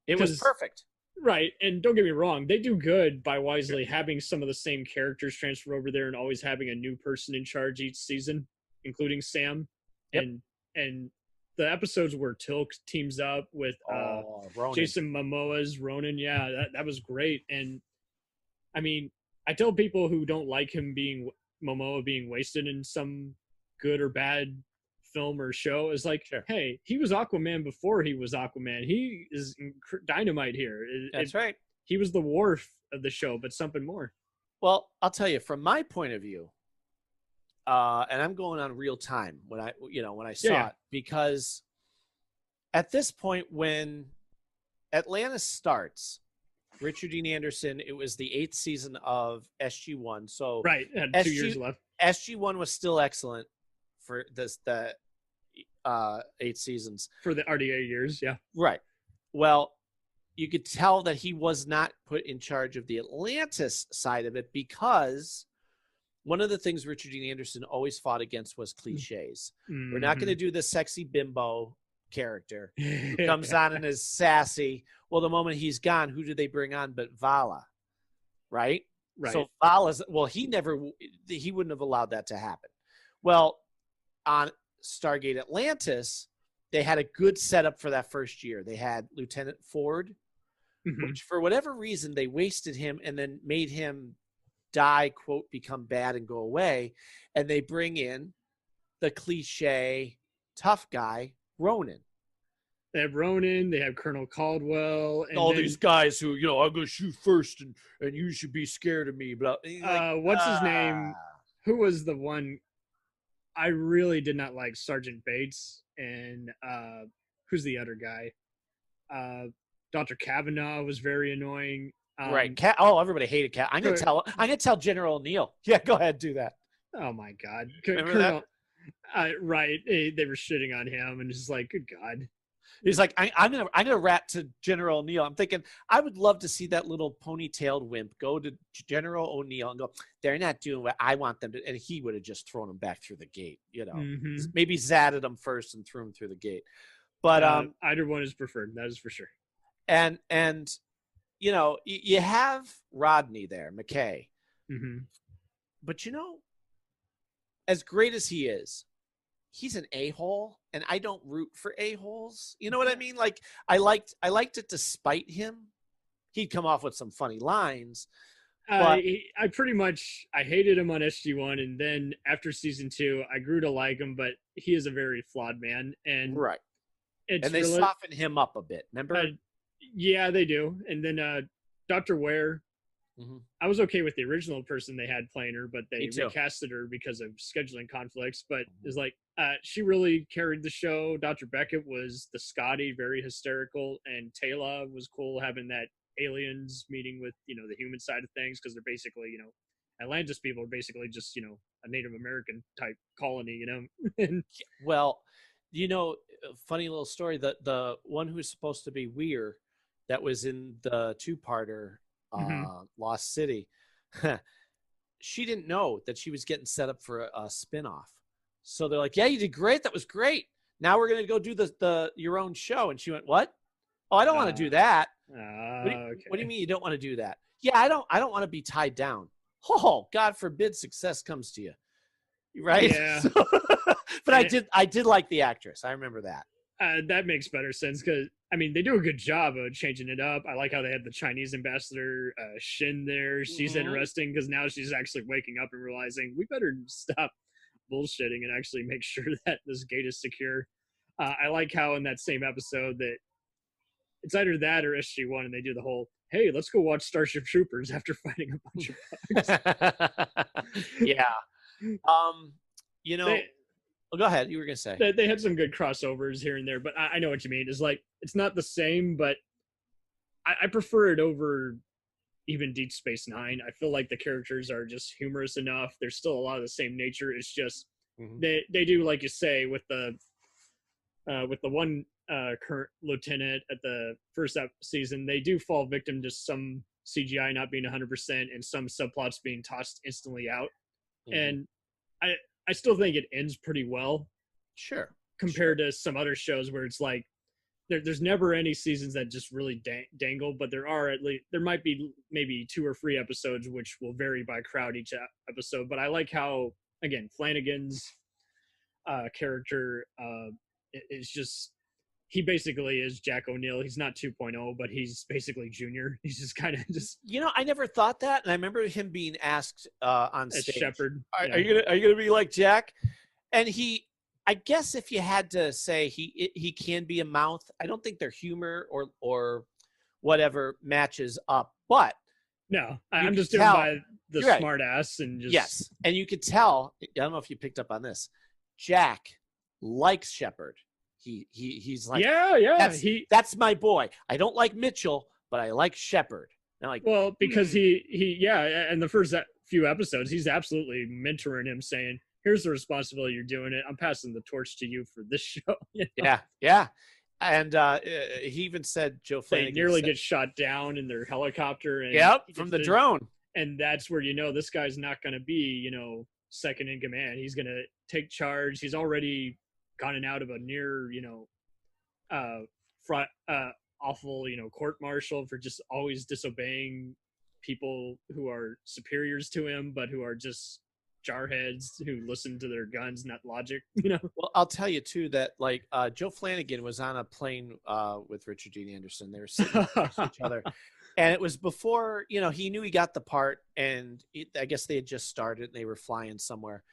It was perfect. Right. And don't get me wrong. They do good by wisely having some of the same characters transfer over there and always having a new person in charge each season, including Sam. Yep. And the episodes where Tilk teams up with Jason Momoa's Ronan. Yeah, that was great. And I mean, I tell people who don't like him Momoa being wasted in some good or bad film or show is like, hey, he was Aquaman before he was Aquaman. He is dynamite here. That's right. He was the Worf of the show, but something more. Well, I'll tell you, from my point of view, and I'm going on real time when I saw it, because at this point when Atlantis starts, Richard Dean Anderson. It was the 8th season of SG-1. So right, had 2 years left. SG-1 was still excellent for the 8 seasons for the RDA years. Yeah, right. Well, you could tell that he was not put in charge of the Atlantis side of it because one of the things Richard Dean Anderson always fought against was cliches. We're not going to do the sexy bimbo character who comes on and is sassy. Well, the moment he's gone, who do they bring on but Vala, right? Right. So Vala's, well, he wouldn't have allowed that to happen. Well, on Stargate Atlantis, they had a good setup for that first year. They had Lieutenant Ford, which for whatever reason, they wasted him and then made him die, quote, become bad and go away. And they bring in the cliche tough guy, Ronan. They have Ronan, they have Colonel Caldwell. And all these guys who, I'm going to shoot first and you should be scared of me. But what's his name? Who was the one? I really did not like Sergeant Bates. And who's the other guy? Dr. Kavanaugh was very annoying. Right. Everybody hated Cat. I'm gonna tell General O'Neill. Yeah, go ahead, do that. Oh my God. Remember Colonel, right. They were shitting on him and it's like, good God. He's like, I'm gonna rat to General O'Neill. I'm thinking I would love to see that little ponytailed wimp go to General O'Neill and go, they're not doing what I want them to, and he would have just thrown him back through the gate. Maybe zatted him first and threw him through the gate. But either one is preferred. That is for sure. And you have Rodney there, McKay. But as great as he is, he's an a-hole, and I don't root for a-holes. You know what I mean? Like I liked it despite him. He'd come off with some funny lines. But I hated him on SG-1, and then after season 2, I grew to like him. But he is a very flawed man, and right. And they soften him up a bit. Remember? Yeah, they do. And then Dr. Ware, I was okay with the original person they had playing her, but they recasted her because of scheduling conflicts. But it's like she really carried the show. Dr. Beckett was the Scotty, very hysterical, and Taylor was cool having that aliens meeting with the human side of things, because they're basically Atlantis people are basically just a Native American type colony. And well, funny little story. The one who's supposed to be Weir, that was in the 2-parter Lost City, she didn't know that she was getting set up for a spinoff. So they're like, yeah, you did great. That was great. Now we're going to go do your own show. And she went, what? Oh, I don't want to do that. What do you mean you don't want to do that? Yeah, I don't want to be tied down. Oh, God forbid success comes to you. Right? Yeah. But I did like the actress. I remember that. That makes better sense because, they do a good job of changing it up. I like how they had the Chinese ambassador, Shin, there. She's interesting because now she's actually waking up and realizing we better stop bullshitting and actually make sure that this gate is secure. I like how in that same episode that it's either that or SG-1 and they do the whole, hey, let's go watch Starship Troopers after fighting a bunch of bugs. Yeah. Go ahead. You were going to say. They had some good crossovers here and there, but I know what you mean. It's like, it's not the same, but I prefer it over even Deep Space Nine. I feel like the characters are just humorous enough. There's still a lot of the same nature. It's just, they do, like you say, with the one current lieutenant at the first season, they do fall victim to some CGI not being 100% and some subplots being tossed instantly out. And I still think it ends pretty well. Sure. Compared to some other shows where it's like, there's never any seasons that just really dangle, but there might be maybe 2 or 3 episodes, which will vary by crowd each episode. But I like how, again, Flanagan's character is just, he basically is Jack O'Neill. He's not 2.0, but he's basically Junior. He's just kind of just. I never thought that, and I remember him being asked on as stage, Shepard. Are you gonna be like Jack? And I guess if you had to say he can be a mouth, I don't think their humor or whatever matches up. But no, I'm just doing by the smart ass and just. Yes, and you could tell. I don't know if you picked up on this. Jack likes Shepard. He's like, yeah. That's my boy. I don't like Mitchell, but I like Shepard. And like, well, because and the first few episodes, he's absolutely mentoring him, saying, "Here's the responsibility. You're doing it. I'm passing the torch to you for this show." You know? Yeah. And he even said, Joe Flanagan nearly gets shot down in their helicopter. And from the drone. And that's where this guy's not going to be, second in command. He's going to take charge. He's already gotten out of a near, awful, court martial for just always disobeying people who are superiors to him, but who are just jarheads who listen to their guns, not logic. Well, I'll tell you too that like Joe Flanagan was on a plane with Richard Dean Anderson. They were sitting next to each other, and it was before he knew he got the part, and I guess they had just started and they were flying somewhere.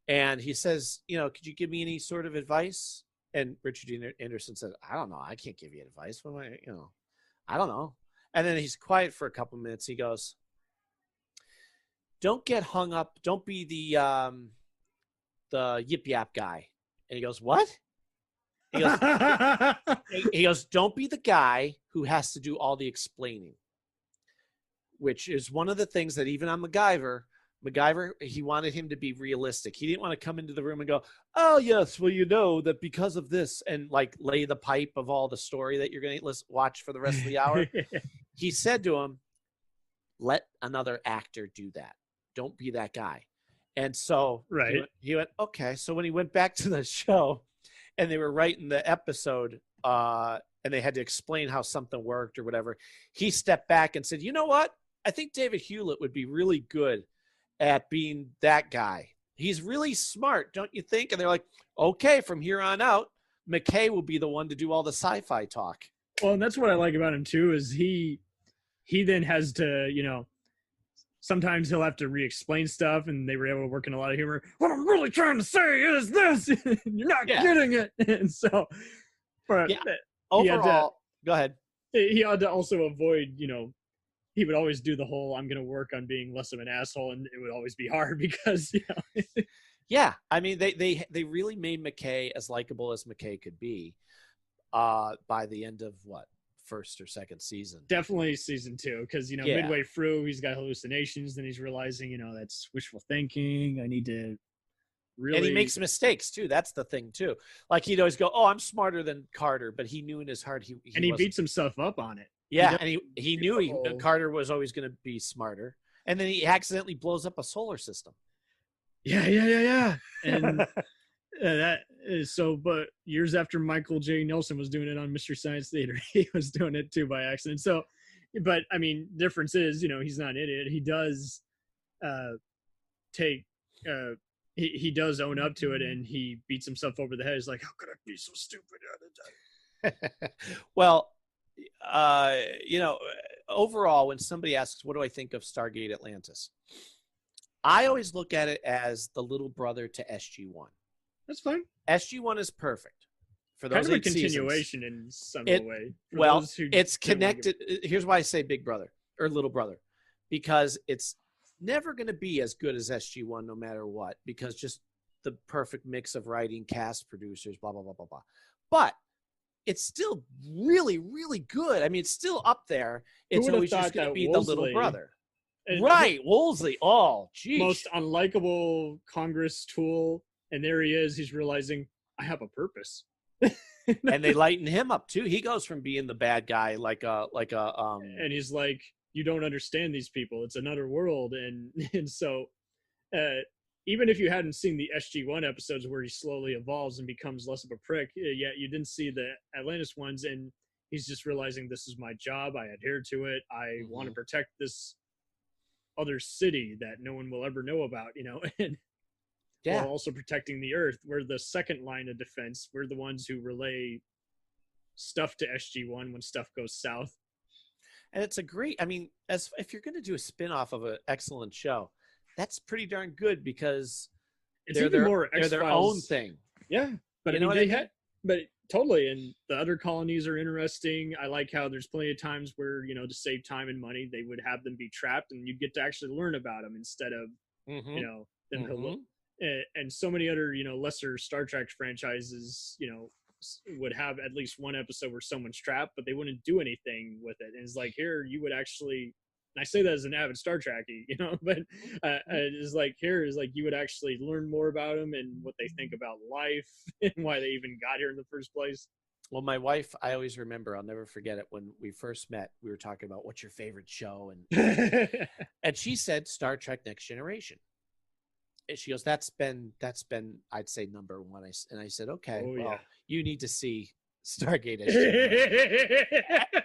And he says, could you give me any sort of advice? And Richard Dean Anderson said, I don't know. I can't give you advice. What am I don't know. And then he's quiet for a couple minutes. He goes, don't get hung up. Don't be the yip yap guy. And he goes, what? He goes, don't be the guy who has to do all the explaining, which is one of the things that even on MacGyver, he wanted him to be realistic. He didn't want to come into the room and go, oh, yes, well, that because of this, and like lay the pipe of all the story that you're going to watch for the rest of the hour. He said to him, let another actor do that. Don't be that guy. And so he went, okay. So when he went back to the show and they were writing the episode and they had to explain how something worked or whatever, he stepped back and said, you know what? I think David Hewlett would be really good at being that guy. He's really smart, don't you think? And they're like, okay, from here on out, McKay will be the one to do all the sci-fi talk. Well, and that's what I like about him too, is he then has to, sometimes he'll have to re-explain stuff, and they were able to work in a lot of humor. What I'm really trying to say is this. You're not getting it. And so, but overall, go ahead. He had to also avoid, he would always do the whole, I'm going to work on being less of an asshole, and it would always be hard because, Yeah, I mean, they really made McKay as likable as McKay could be by the end of first or second season. Definitely season 2, because midway through he's got hallucinations, then he's realizing that's wishful thinking. I need to really. And he makes mistakes too. That's the thing too. Like he'd always go, "Oh, I'm smarter than Carter," but he knew in his heart he beats himself up on it. Yeah, and he knew Carter was always going to be smarter, and then he accidentally blows up a solar system. Yeah. And but years after Michael J. Nelson was doing it on Mystery Science Theater, he was doing it too by accident. So, but I mean, difference is, he's not an idiot. He does he does own up to it, and he beats himself over the head. He's like, how could I be so stupid? Well, overall, when somebody asks, what do I think of Stargate Atlantis? I always look at it as the little brother to SG-1. That's fine. SG-1 is perfect for those kind of a 8 continuation seasons. in some way. Well, it's connected. Here's why I say big brother or little brother, because it's never going to be as good as SG-1 no matter what, because just the perfect mix of writing, cast, producers, blah, blah, blah, blah, blah. But it's still really, really good. I mean, it's still up there. It's always just going to be Woolsey, the little brother. Right, Woolsey. Oh, geez. Most unlikable Congress tool. And there he is. He's realizing, I have a purpose. And they lighten him up too. He goes from being the bad guy and he's like, you don't understand these people. It's another world. And so even if you hadn't seen the SG-1 episodes where he slowly evolves and becomes less of a prick, yet you didn't see the Atlantis ones, and he's just realizing, this is my job. I adhere to it. I want to protect this other city that no one will ever know about, and while also protecting the Earth. We're the second line of defense. We're the ones who relay stuff to SG-1 when stuff goes south. And it's if you're going to do a spin-off of an excellent show, that's pretty darn good, because they're their own thing. Yeah, but but totally. And the other colonies are interesting. I like how there's plenty of times where, to save time and money, they would have them be trapped, and you'd get to actually learn about them instead of, them. And so many other, lesser Star Trek franchises, would have at least one episode where someone's trapped, but they wouldn't do anything with it. And it's like, here, you would actually And I say that as an avid Star Trekkie, but it's like here is like you would actually learn more about them and what they think about life and why they even got here in the first place. Well, my wife, I always remember, I'll never forget it. When we first met, we were talking about what's your favorite show. And and she said Star Trek Next Generation. And she goes, that's been, I'd say number one. And I said, okay, you need to see Stargate SG-1.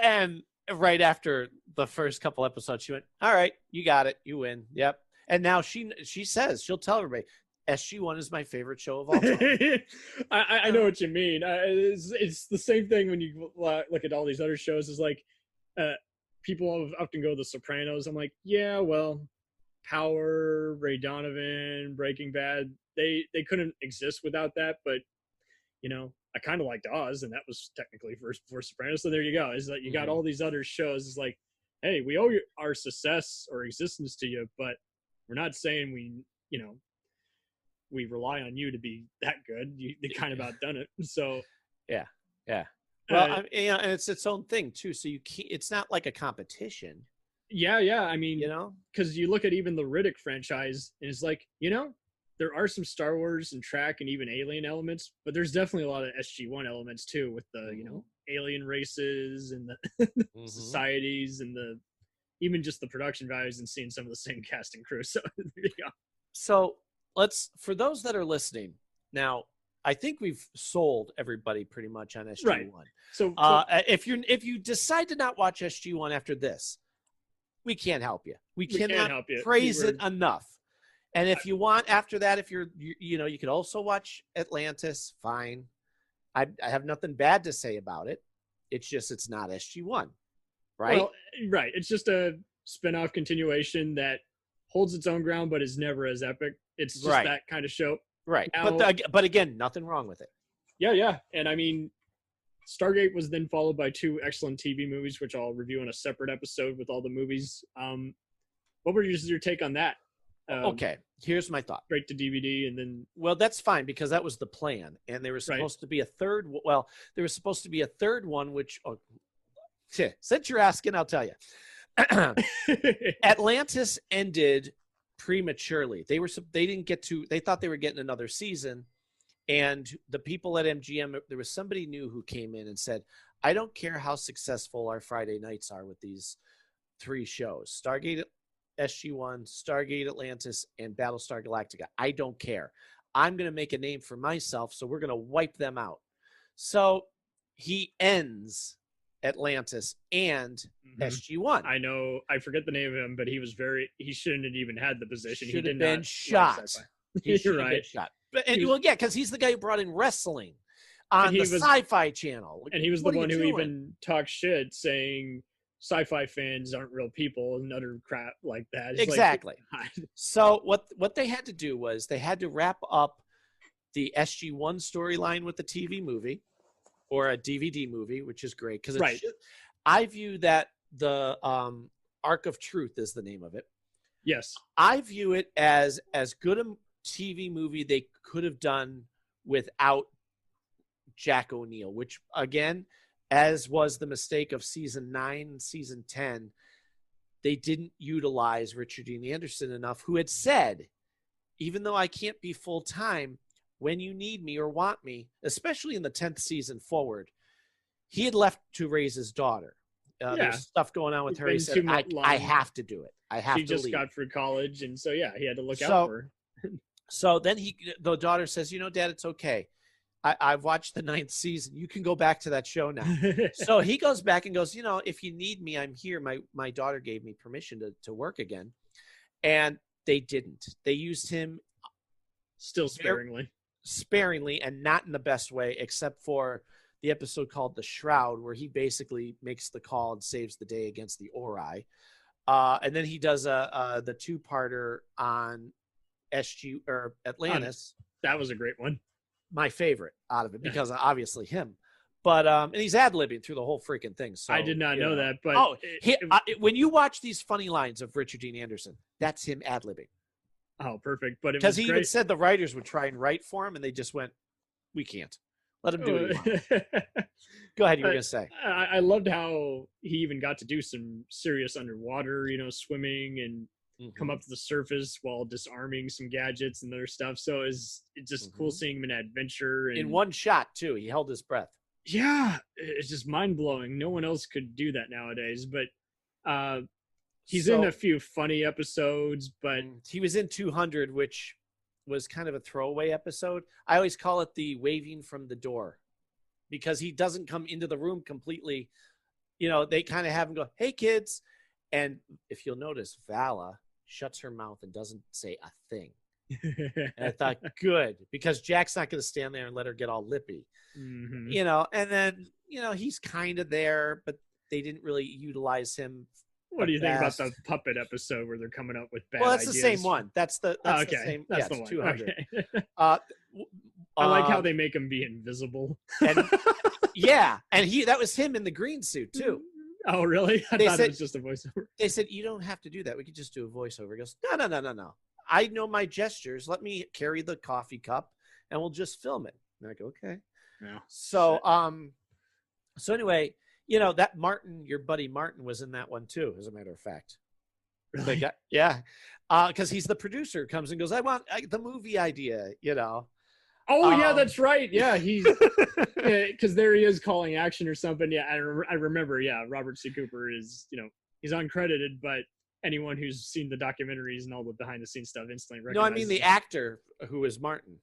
And right after the first couple episodes, she went, all right, you got it. You win. Yep. And now she says, she'll tell everybody, SG-1 is my favorite show of all time. I know what you mean. It's the same thing when you look at all these other shows. Is like people often go The Sopranos. I'm like, yeah, well, Power, Ray Donovan, Breaking Bad, they couldn't exist without that. But I kind of liked Oz, and that was technically first before Sopranos. So there you go. Is that you got all these other shows? It's like, hey, we owe our success or existence to you, but we're not saying we rely on you to be that good. They kind of outdone it. So yeah. Well, and it's its own thing too. So it's not like a competition. Yeah. I mean, because you look at even the Riddick franchise, and it's like, there are some Star Wars and Trek and even alien elements, but there's definitely a lot of SG-1 elements too, with the alien races and the societies and even just the production values and seeing some of the same cast and crew. So there you go. So for those that are listening now, I think we've sold everybody pretty much on SG-1. Right. So if you decide to not watch SG-1 after this, we can't help you. We cannot help you. praise it enough. And if you want after that, if you could also watch Atlantis. Fine. I have nothing bad to say about it. It's just it's not SG-1, right? Well, right. It's just a spin-off continuation that holds its own ground, but is never as epic. It's just that kind of show. Right. Now, but again, nothing wrong with it. Yeah. And I mean, Stargate was then followed by 2 excellent TV movies, which I'll review in a separate episode with all the movies. What were your take on that? Okay, here's my thought. Straight to DVD and then... Well, that's fine because that was the plan. And there was supposed to be a third... Well, there was supposed to be a third one, which... since you're asking, I'll tell you. Atlantis ended prematurely. They didn't get to... They thought they were getting another season. And the people at MGM, there was somebody new who came in and said, I don't care how successful our Friday nights are with these 3 shows. Stargate SG-1, Stargate Atlantis, and Battlestar Galactica. I don't care. I'm going to make a name for myself, so we're going to wipe them out. So he ends Atlantis and SG-1. I know. I forget the name of him, but he shouldn't have even had the position. Should have been shot. He should have been shot. Because he's the guy who brought in wrestling on the Sci-Fi Channel. And he was the one who even talked shit saying sci-fi fans aren't real people and utter crap like that. It's exactly. So what they had to do was they had to wrap up the SG-1 storyline with the TV movie or a DVD movie, which is great because I view that the Arc of Truth is the name of it. Yes. I view it as good a TV movie they could have done without Jack O'Neill, which again, as was the mistake of season 9 and season 10, they didn't utilize Richard Dean Anderson enough, who had said, even though I can't be full-time, when you need me or want me, especially in the 10th season forward, he had left to raise his daughter. There's stuff going on with her. He said, I have to do it. I have to leave. She just got through college, and so, he had to look out for her. So then the daughter says, Dad, it's okay. I've watched the 9th season. You can go back to that show now. So he goes back and goes, if you need me, I'm here. My daughter gave me permission to work again. And they didn't. They used him still sparingly and not in the best way, except for the episode called The Shroud, where he basically makes the call and saves the day against the Ori. And then he does the 2-parter on SG or Atlantis. That was a great one. My favorite out of it because obviously him, but and he's ad-libbing through the whole freaking thing. So I did not know that, but when you watch these funny lines of Richard Dean Anderson, that's him ad-libbing. Oh, perfect! But because he even said the writers would try and write for him, and they just went, "We can't. Let him do what he wants. Go ahead. You were going to say. I loved how he even got to do some serious underwater, swimming and come up to the surface while disarming some gadgets and other stuff. So it's just cool seeing him in adventure. And in one shot, too. He held his breath. Yeah, it's just mind-blowing. No one else could do that nowadays. But he's in a few funny episodes, but he was in 200, which was kind of a throwaway episode. I always call it the waving from the door, because he doesn't come into the room completely. They kind of have him go, "Hey, kids." And if you'll notice, Vala shuts her mouth and doesn't say a thing. And I thought, good, because Jack's not going to stand there and let her get all lippy. Mm-hmm. And then, he's kind of there, but they didn't really utilize him. What do you think about the puppet episode where they're coming up with bad Well, that's ideas? the same one. That's the same. That's the the one. 200. Okay. I like how they make him be invisible. And, yeah, and that was him in the green suit too. Oh, really? I thought it was just a voiceover. They said, you don't have to do that. We could just do a voiceover. He goes, no. I know my gestures. Let me carry the coffee cup and we'll just film it. And I go, okay. Yeah. So, so anyway, that Martin, your buddy Martin, was in that one too, as a matter of fact. Really? Yeah. Because he's the producer, comes and goes, I want the movie idea, Oh, yeah, that's right. Yeah, he's because there he is calling action or something. Yeah, I remember. Yeah, Robert C. Cooper is, he's uncredited, but anyone who's seen the documentaries and all the behind the scenes stuff instantly recognizes. No, I mean the actor who is Martin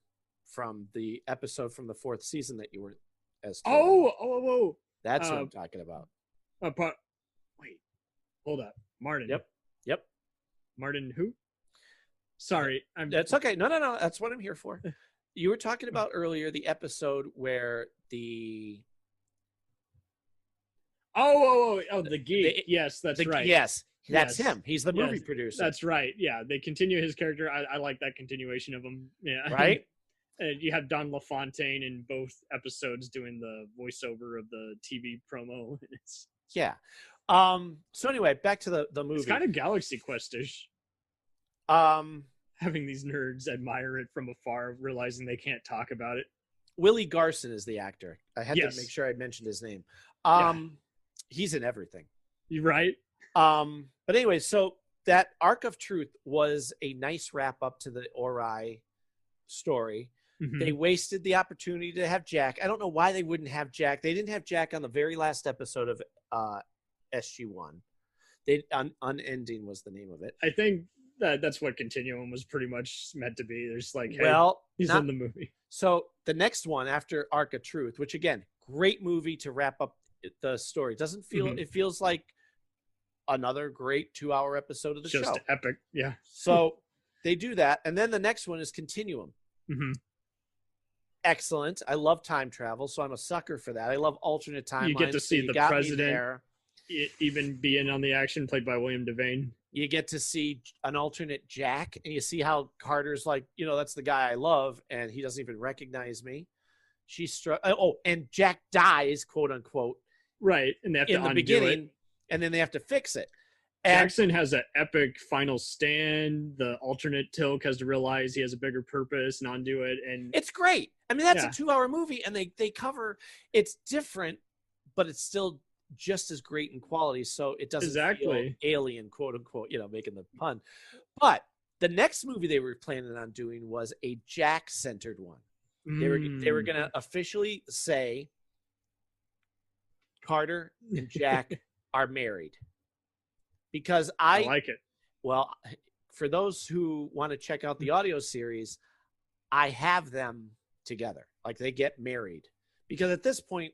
from the episode from the 4th season that you were as. Oh. That's what I'm talking about. Wait, hold up, Martin. Yep. Martin who? Sorry, That's okay. No. That's what I'm here for. You were talking about earlier the episode where the the geek. Yes, that's right. Yes, that's him. He's the movie producer. That's right. Yeah, they continue his character. I like that continuation of him. Yeah, right. And you have Don LaFontaine in both episodes doing the voiceover of the TV promo. Yeah. So anyway, back to the movie. It's kind of Galaxy Quest-ish. Having these nerds admire it from afar, realizing they can't talk about it. Willie Garson is the actor. I had to make sure I mentioned his name. He's in everything. You're right. But anyway, so that Arc of Truth was a nice wrap up to the Ori story. Mm-hmm. They wasted the opportunity to have Jack. I don't know why they wouldn't have Jack. They didn't have Jack on the very last episode of SG-1. Unending was the name of it. I think that's what Continuum was pretty much meant to be. There's like, hey, he's in the movie. So the next one after Arc of Truth, which again, great movie to wrap up the story. Doesn't feel it feels like another great 2-hour episode of the show. Just epic, yeah. So they do that, and then the next one is Continuum. Mm-hmm. Excellent. I love time travel, so I'm a sucker for that. I love alternate timelines. You get to see the president even being on the action, played by William Devane. You get to see an alternate Jack, and you see how Carter's like, that's the guy I love, and he doesn't even recognize me. And Jack dies, quote unquote, right? And they have to in the beginning, and then they have to fix it. And Jackson has an epic final stand. The alternate Tilk has to realize he has a bigger purpose and undo it, and it's great. I mean, that's a 2-hour movie, and they cover. It's different, but it's still just as great in quality, so it doesn't feel alien, quote unquote, making the pun. But the next movie they were planning on doing was a Jack-centered one. They were going to officially say Carter and Jack are married, because I like it. Well, for those who want to check out the audio series, I have them together, like they get married, because at this point,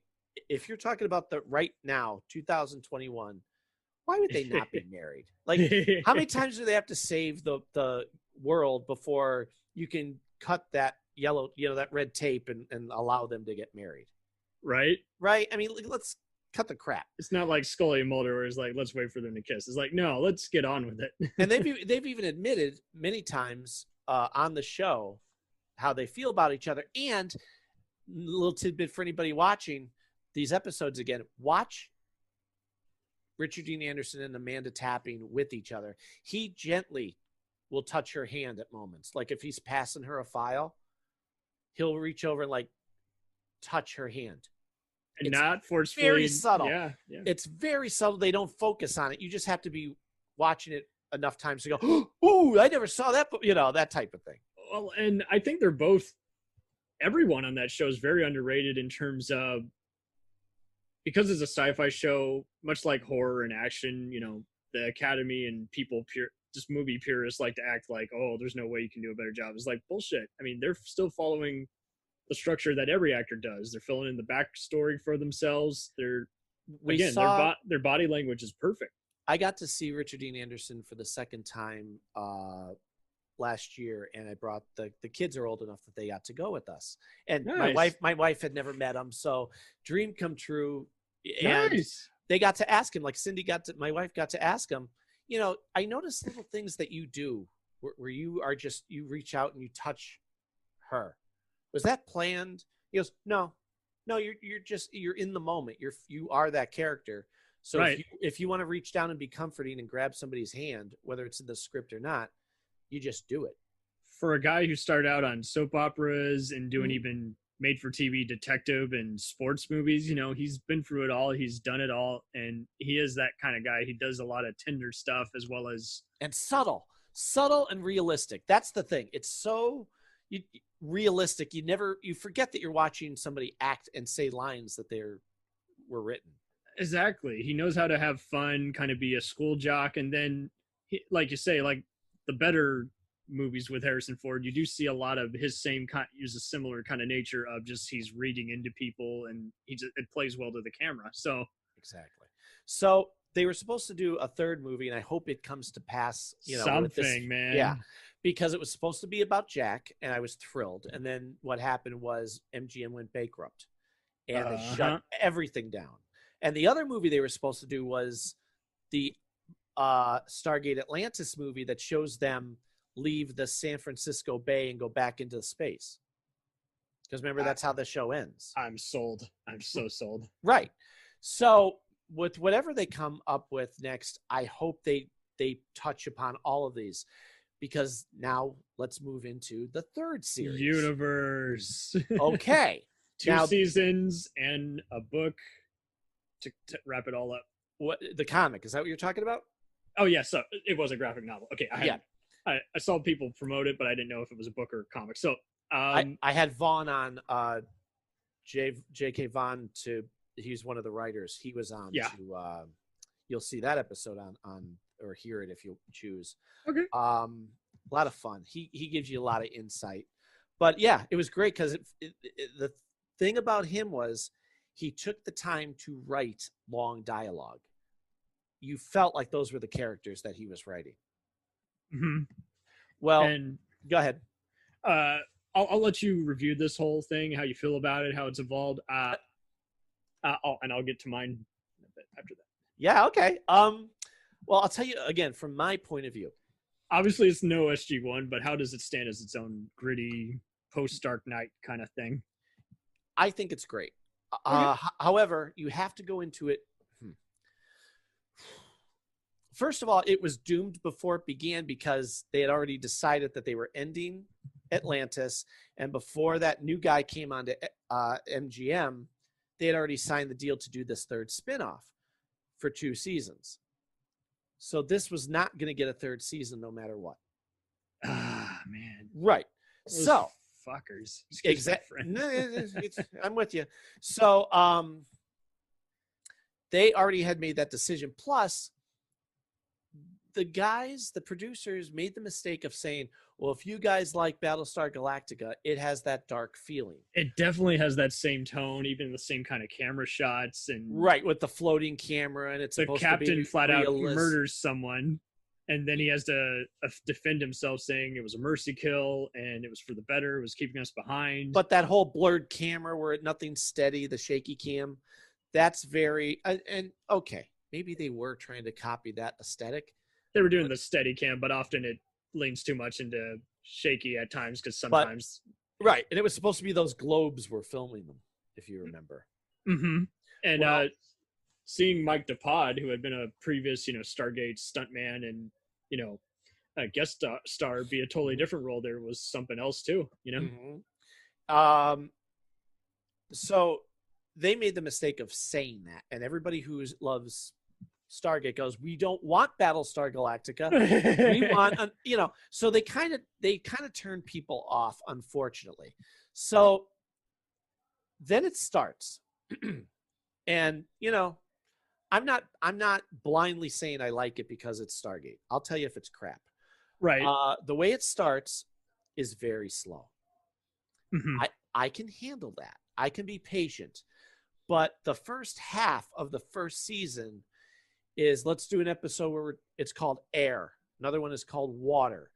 if you're talking about the right now, 2021, why would they not be married? Like, how many times do they have to save the world before you can cut that yellow, that red tape and allow them to get married? Right. I mean, let's cut the crap. It's not like Scully and Mulder, where it's like, let's wait for them to kiss. It's like, no, let's get on with it. And they've even admitted many times on the show how they feel about each other. And a little tidbit for anybody watching these episodes again, watch Richard Dean Anderson and Amanda Tapping with each other. He gently will touch her hand at moments. Like if he's passing her a file, he'll reach over and like touch her hand. And not forcefully. Very subtle. Yeah. It's very subtle. They don't focus on it. You just have to be watching it enough times to go, ooh, I never saw that, but that type of thing. Well, and I think they're both, everyone on that show is very underrated in terms of, because it's a sci-fi show, much like horror and action, the Academy and people, just movie purists like to act like, oh, there's no way you can do a better job. It's like bullshit. I mean, they're still following the structure that every actor does. They're filling in the backstory for themselves. Their body language is perfect. I got to see Richard Dean Anderson for the second time last year, and I brought the kids are old enough that they got to go with us. And Nice. my wife had never met him, so dream come true. And Nice. they got to ask him, like my wife got to ask him, I noticed little things that you do where you are just, you reach out and you touch her. Was that planned? He goes, no, you're in the moment. You are that character. So Right. if you want to reach down and be comforting and grab somebody's hand, whether it's in the script or not, you just do it. For a guy who started out on soap operas and doing Mhm. even made-for-TV detective and sports movies, he's been through it all. He's done it all, and he is that kind of guy. He does a lot of tender stuff as well as And subtle and realistic. That's the thing. It's so realistic. You forget that you're watching somebody act and say lines that were written. Exactly. He knows how to have fun, kind of be a school jock, and then, like you say, like the better movies with Harrison Ford, you do see a lot of his use a similar kind of nature of just he's reading into people, and it plays well to the camera. So Exactly. So they were supposed to do a third movie, and I hope it comes to pass. With this, man. Yeah, because it was supposed to be about Jack, and I was thrilled. And then what happened was MGM went bankrupt, and they shut everything down. And the other movie they were supposed to do was the Stargate Atlantis movie that shows them leave the San Francisco Bay and go back into space. Because remember, that's how the show ends. I'm sold. I'm so sold. Right. So with whatever they come up with next, I hope they touch upon all of these, because now let's move into the third series. Universe. Okay. 2 seasons and a book to wrap it all up. What, the comic, is that what you're talking about? Oh yeah, so it was a graphic novel. Okay, I saw people promote it, but I didn't know if it was a book or a comic. So I had Vaughn on, J.K. Vaughn, he's one of the writers. He was on to, you'll see that episode on or hear it if you choose. Okay. A lot of fun. He gives you a lot of insight. But yeah, it was great because the thing about him was he took the time to write long dialogue. You felt like those were the characters that he was writing. Mm-hmm. Well, and go ahead. I'll let you review this whole thing, how you feel about it, how it's evolved. And I'll get to mine a bit after that. Yeah. Okay. Well, I'll tell you again from my point of view. Obviously, it's no SG-1, but how does it stand as its own gritty post-Dark Knight kind of thing? I think it's great. Okay. However, you have to go into it. First of all, it was doomed before it began because they had already decided that they were ending Atlantis. And before that new guy came onto MGM, they had already signed the deal to do this third spinoff for 2 seasons. So this was not going to get a third season no matter what. Ah, man. Right. Those so fuckers. Exactly. I'm with you. So they already had made that decision. Plus, the producers made the mistake of saying, well, if you guys like Battlestar Galactica, it has that dark feeling. It definitely has that same tone, even the same kind of camera shots. And right, with the floating camera, and it's the supposed captain to be flat out realist. murders someone, and then he has to defend himself, saying it was a mercy kill and it was for the better. It was keeping us behind. But that whole blurred camera where nothing's steady, the shaky cam, that's very and okay, maybe they were trying to copy that aesthetic. They were doing the steady cam, but often it leans too much into shaky at times because sometimes. Right, and it was supposed to be those globes were filming them, if you remember. Mm-hmm. And seeing Mike DePod, who had been a previous, Stargate stuntman and, a guest star, be a totally different role there was something else too, Mm-hmm. So they made the mistake of saying that, and everybody who loves Stargate goes, "We don't want Battlestar Galactica. We want, So they kind of turn people off, unfortunately. So then it starts, and I'm not blindly saying I like it because it's Stargate. I'll tell you if it's crap. Right. The way it starts is very slow. Mhm. I can handle that. I can be patient. But the first half of the first season is, let's do an episode where it's called air. Another one is called water.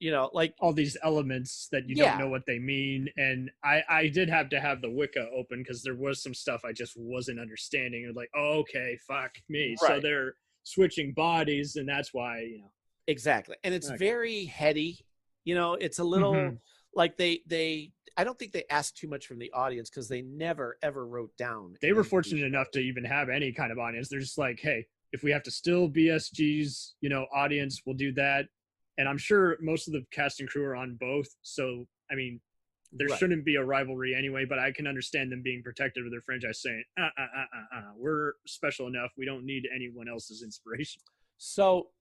Like all these elements that you don't know what they mean. And I did have to have the Wicca open because there was some stuff I just wasn't understanding. Like, oh, okay, fuck me. Right. So they're switching bodies, and that's why, Exactly. And it's Okay. very heady. It's a little Mhm. like I don't think they asked too much from the audience because they never, ever wrote down. They were fortunate enough to even have any kind of audience. They're just like, hey, if we have to still BSG's, audience, we'll do that. And I'm sure most of the cast and crew are on both. So, I mean, there Right. shouldn't be a rivalry anyway, but I can understand them being protective of their franchise saying, we're special enough. We don't need anyone else's inspiration. So,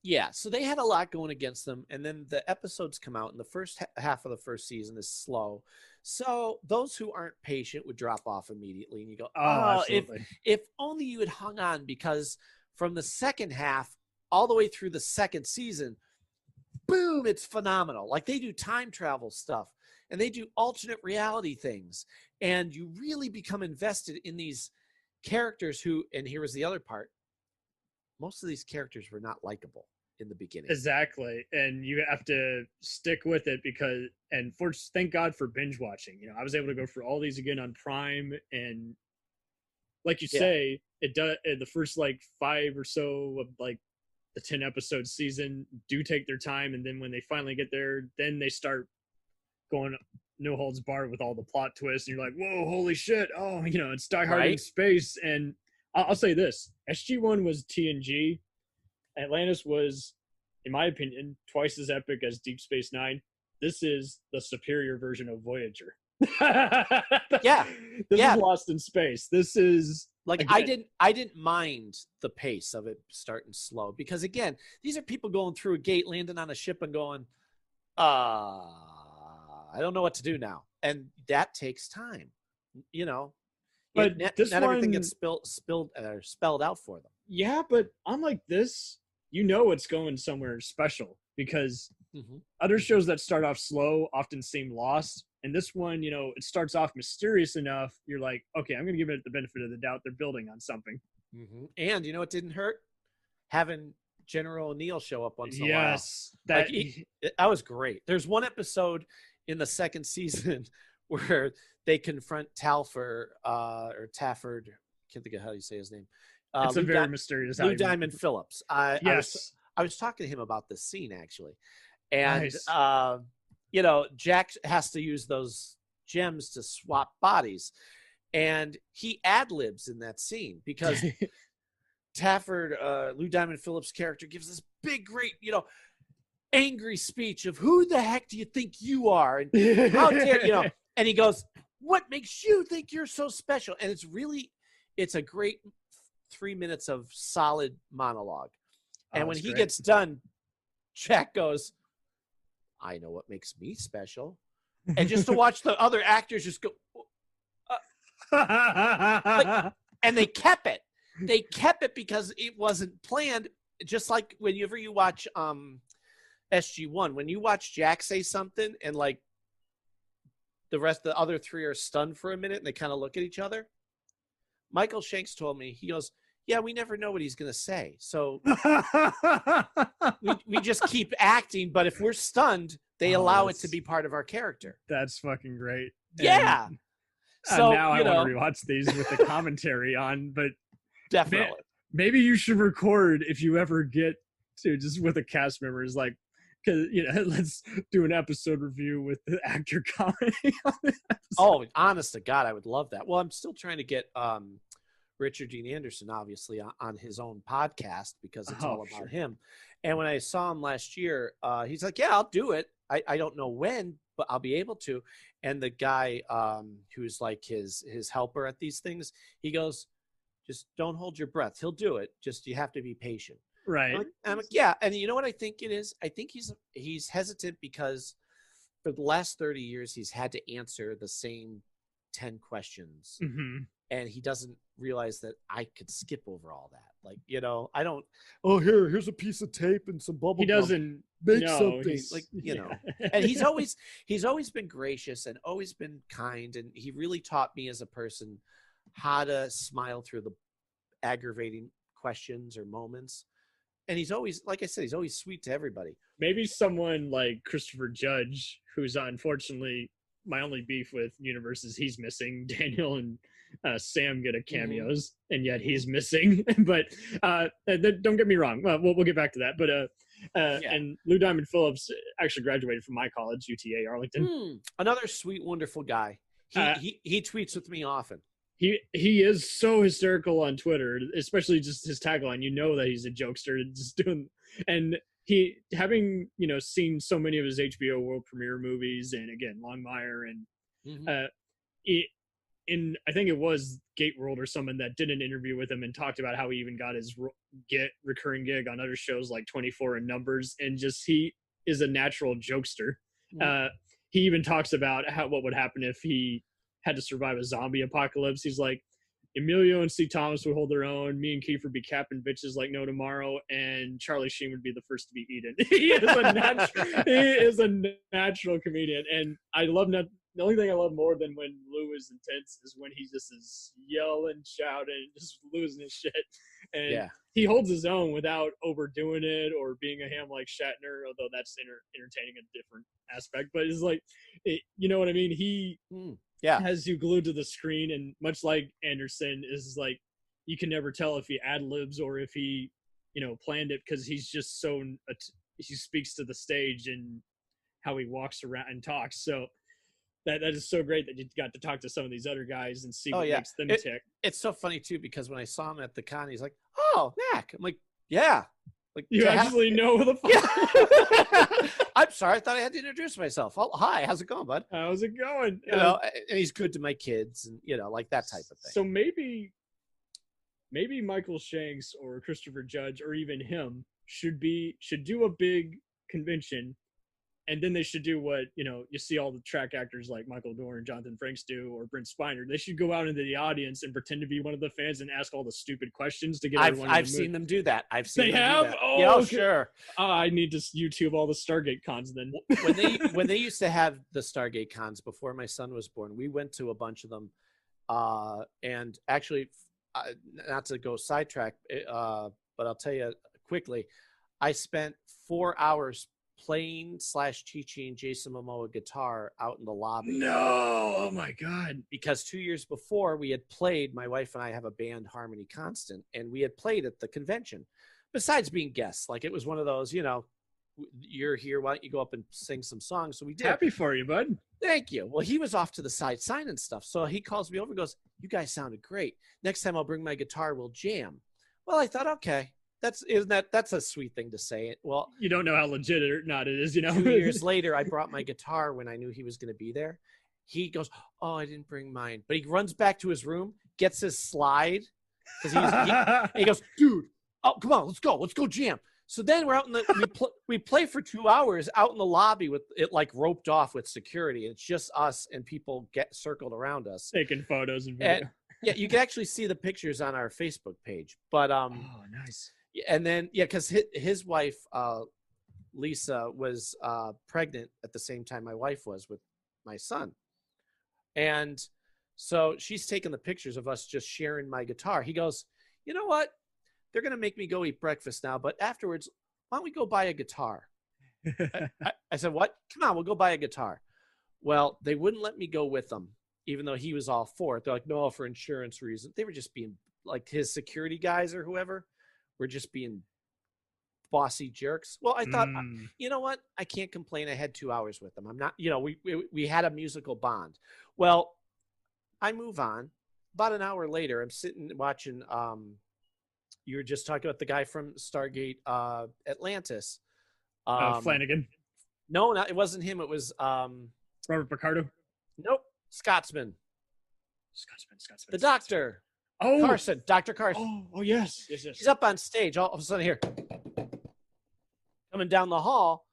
yeah, so they had a lot going against them, and then the episodes come out, and the first half of the first season is slow. So those who aren't patient would drop off immediately, and you go, absolutely. if only you had hung on, because from the second half all the way through the second season, boom, it's phenomenal. Like they do time travel stuff, and they do alternate reality things, and you really become invested in these characters who, and here was the other part, most of these characters were not likable in the beginning. Exactly. And you have to stick with it because, thank God for binge watching. I was able to go through all these again on Prime, and like you say, it does. The first like 5 or so of like the 10 episode season do take their time, and then when they finally get there, then they start going no holds barred with all the plot twists, and you're like, whoa, holy shit! Oh, it's Die Hard in Right? space. And I'll say this: SG-1 was TNG. Atlantis was, in my opinion, twice as epic as Deep Space Nine. This is the superior version of Voyager. Yeah. This is Lost in Space. This is like, again, I didn't mind the pace of it starting slow, because again, these are people going through a gate, landing on a ship, and going, I don't know what to do now, and that takes time. But not this everything one- gets spelled out for them. Yeah, but unlike this, it's going somewhere special, because other shows that start off slow often seem lost. And this one, it starts off mysterious enough. You're like, okay, I'm going to give it the benefit of the doubt. They're building on something. And it didn't hurt having General O'Neill show up once in a while. Yes, that was great. There's one episode in the second season where they confront Talford or Tafford. I can't think of how you say his name. It's a very mysterious. Lou Diamond Phillips. Yes. I was talking to him about this scene actually, and Nice. Jack has to use those gems to swap bodies, and he ad-libs in that scene because Tafford, Lou Diamond Phillips' character, gives this big, great, angry speech of "Who the heck do you think you are?" and "How dare and he goes, "What makes you think you're so special?" And it's a great 3 minutes of solid monologue. And when he gets done, Jack goes, "I know what makes me special." And just to watch the other actors just go, and they kept it. They kept it because it wasn't planned. Just like whenever you watch SG-1, when you watch Jack say something and like the other three are stunned for a minute and they kind of look at each other. Michael Shanks told me, he goes, "Yeah, we never know what he's going to say. So we just keep acting, but if we're stunned, they allow it to be part of our character." That's fucking great. Yeah. And, so now I want to rewatch these with the commentary on, but definitely. Maybe you should record if you ever get to, just with the cast members, like, because let's do an episode review with the actor commenting on the episode. Oh, honest to God, I would love that. Well, I'm still trying to get Richard Dean Anderson, obviously, on his own podcast because it's all about him. And when I saw him last year, he's like, "Yeah, I'll do it. I don't know when, but I'll be able to. And the guy who's like his helper at these things, he goes, just don't hold your breath. He'll do it. Just you have to be patient. Right. I'm like, yeah. And you know what I think it is? I think he's hesitant because for the last 30 years, he's had to answer the same 10 questions. Mm-hmm. And he doesn't realize that I could skip over all that. Like, you know, I don't, oh, here's a piece of tape and some bubble He gum. doesn't Make no, something. Like, you know. And he's always been gracious and always been kind. And he really taught me as a person how to smile through the aggravating questions or moments. And he's always, like I said, he's always sweet to everybody. Maybe someone like Christopher Judge, who's unfortunately my only beef with universe is he's missing. Daniel and Sam get a cameos, and yet he's missing. But don't get me wrong. We'll get back to that. But and Lou Diamond Phillips actually graduated from my college, UTA Arlington. Another sweet, wonderful guy. He tweets with me often. He is so hysterical on Twitter, especially just his tagline. You know that he's a jokester, just doing. And he, having seen so many of his HBO world premiere movies, and again Longmire, and I think it was Gate World or someone that did an interview with him and talked about how he even got his recurring gig on other shows like 24 and Numbers, and just he is a natural jokester. He even talks about what would happen if he had to survive a zombie apocalypse. He's like, Emilio and C. Thomas would hold their own. Me and Keith would be capping bitches like no tomorrow, and Charlie Sheen would be the first to be eaten. He is a natural comedian, and I love that. The only thing I love more than when Lou is intense is when he just is yelling, shouting, just losing his shit. And he holds his own without overdoing it or being a ham like Shatner, although that's entertaining a different aspect. But it's like, you know what I mean? He has you glued to the screen, and much like Anderson, is like you can never tell if he ad-libs or if he, planned it, because he's just so he speaks to the stage and how he walks around and talks. So that is so great that you got to talk to some of these other guys and see what makes them tick. It's so funny too, because when I saw him at the con, he's like, "Oh, Mac." I'm like, "Yeah." Like, you actually know who the fuck. I'm sorry, I thought I had to introduce myself. Oh, hi, how's it going, bud? How's it going? And he's good to my kids, and like that type of thing. So maybe Michael Shanks or Christopher Judge or even him should do a big convention. And then they should do what, you see all the track actors like Michael Dorn and Jonathan Frakes do, or Brent Spiner. They should go out into the audience and pretend to be one of the fans and ask all the stupid questions to get everyone. I've seen them do that. They have? Do that. Oh, yeah, okay. Sure. I need to YouTube all the Stargate cons then. when they used to have the Stargate cons before my son was born, we went to a bunch of them. And actually, not to go sidetrack, but I'll tell you quickly, I spent 4 hours playing / teaching Jason Momoa guitar out in the lobby. No, oh my God. Because 2 years before we had played, my wife and I have a band, Harmony Constant, and we had played at the convention. Besides being guests, like it was one of those, you're here, why don't you go up and sing some songs? So we did. Happy for you, bud. Thank you. Well, he was off to the side signing stuff. So he calls me over and goes, "You guys sounded great. Next time I'll bring my guitar, we'll jam." Well, I thought, okay. That's a sweet thing to say. Well, you don't know how legit or not it is, 2 years later, I brought my guitar when I knew he was going to be there. He goes, "Oh, I didn't bring mine," but he runs back to his room, gets his slide, because he goes, "Dude, oh come on, let's go jam." So then we're out in we play for 2 hours out in the lobby with it like roped off with security. It's just us and people get circled around us taking photos and video. Yeah, you can actually see the pictures on our Facebook page. But oh, nice. And then, because his wife, Lisa, was pregnant at the same time my wife was with my son. And so she's taking the pictures of us just sharing my guitar. He goes, "You know what? They're going to make me go eat breakfast now, but afterwards, why don't we go buy a guitar?" I said, "What? Come on, we'll go buy a guitar." Well, they wouldn't let me go with them, even though he was all for it. They're like, "No, for insurance reasons." They were just being, like, his security guys or whoever were just being bossy jerks. Well, I thought, you know what? I can't complain. I had 2 hours with them. I'm not, we had a musical bond. Well, I move on. About an hour later, I'm sitting watching, you were just talking about the guy from Stargate Atlantis. Flanagan. No, it wasn't him. It was Robert Picardo. Nope. Scotsman. Scotsman. The doctor. Oh, Carson. Dr. Carson. Oh, yes. Yes. He's up on stage. All of a sudden, here, coming down the hall,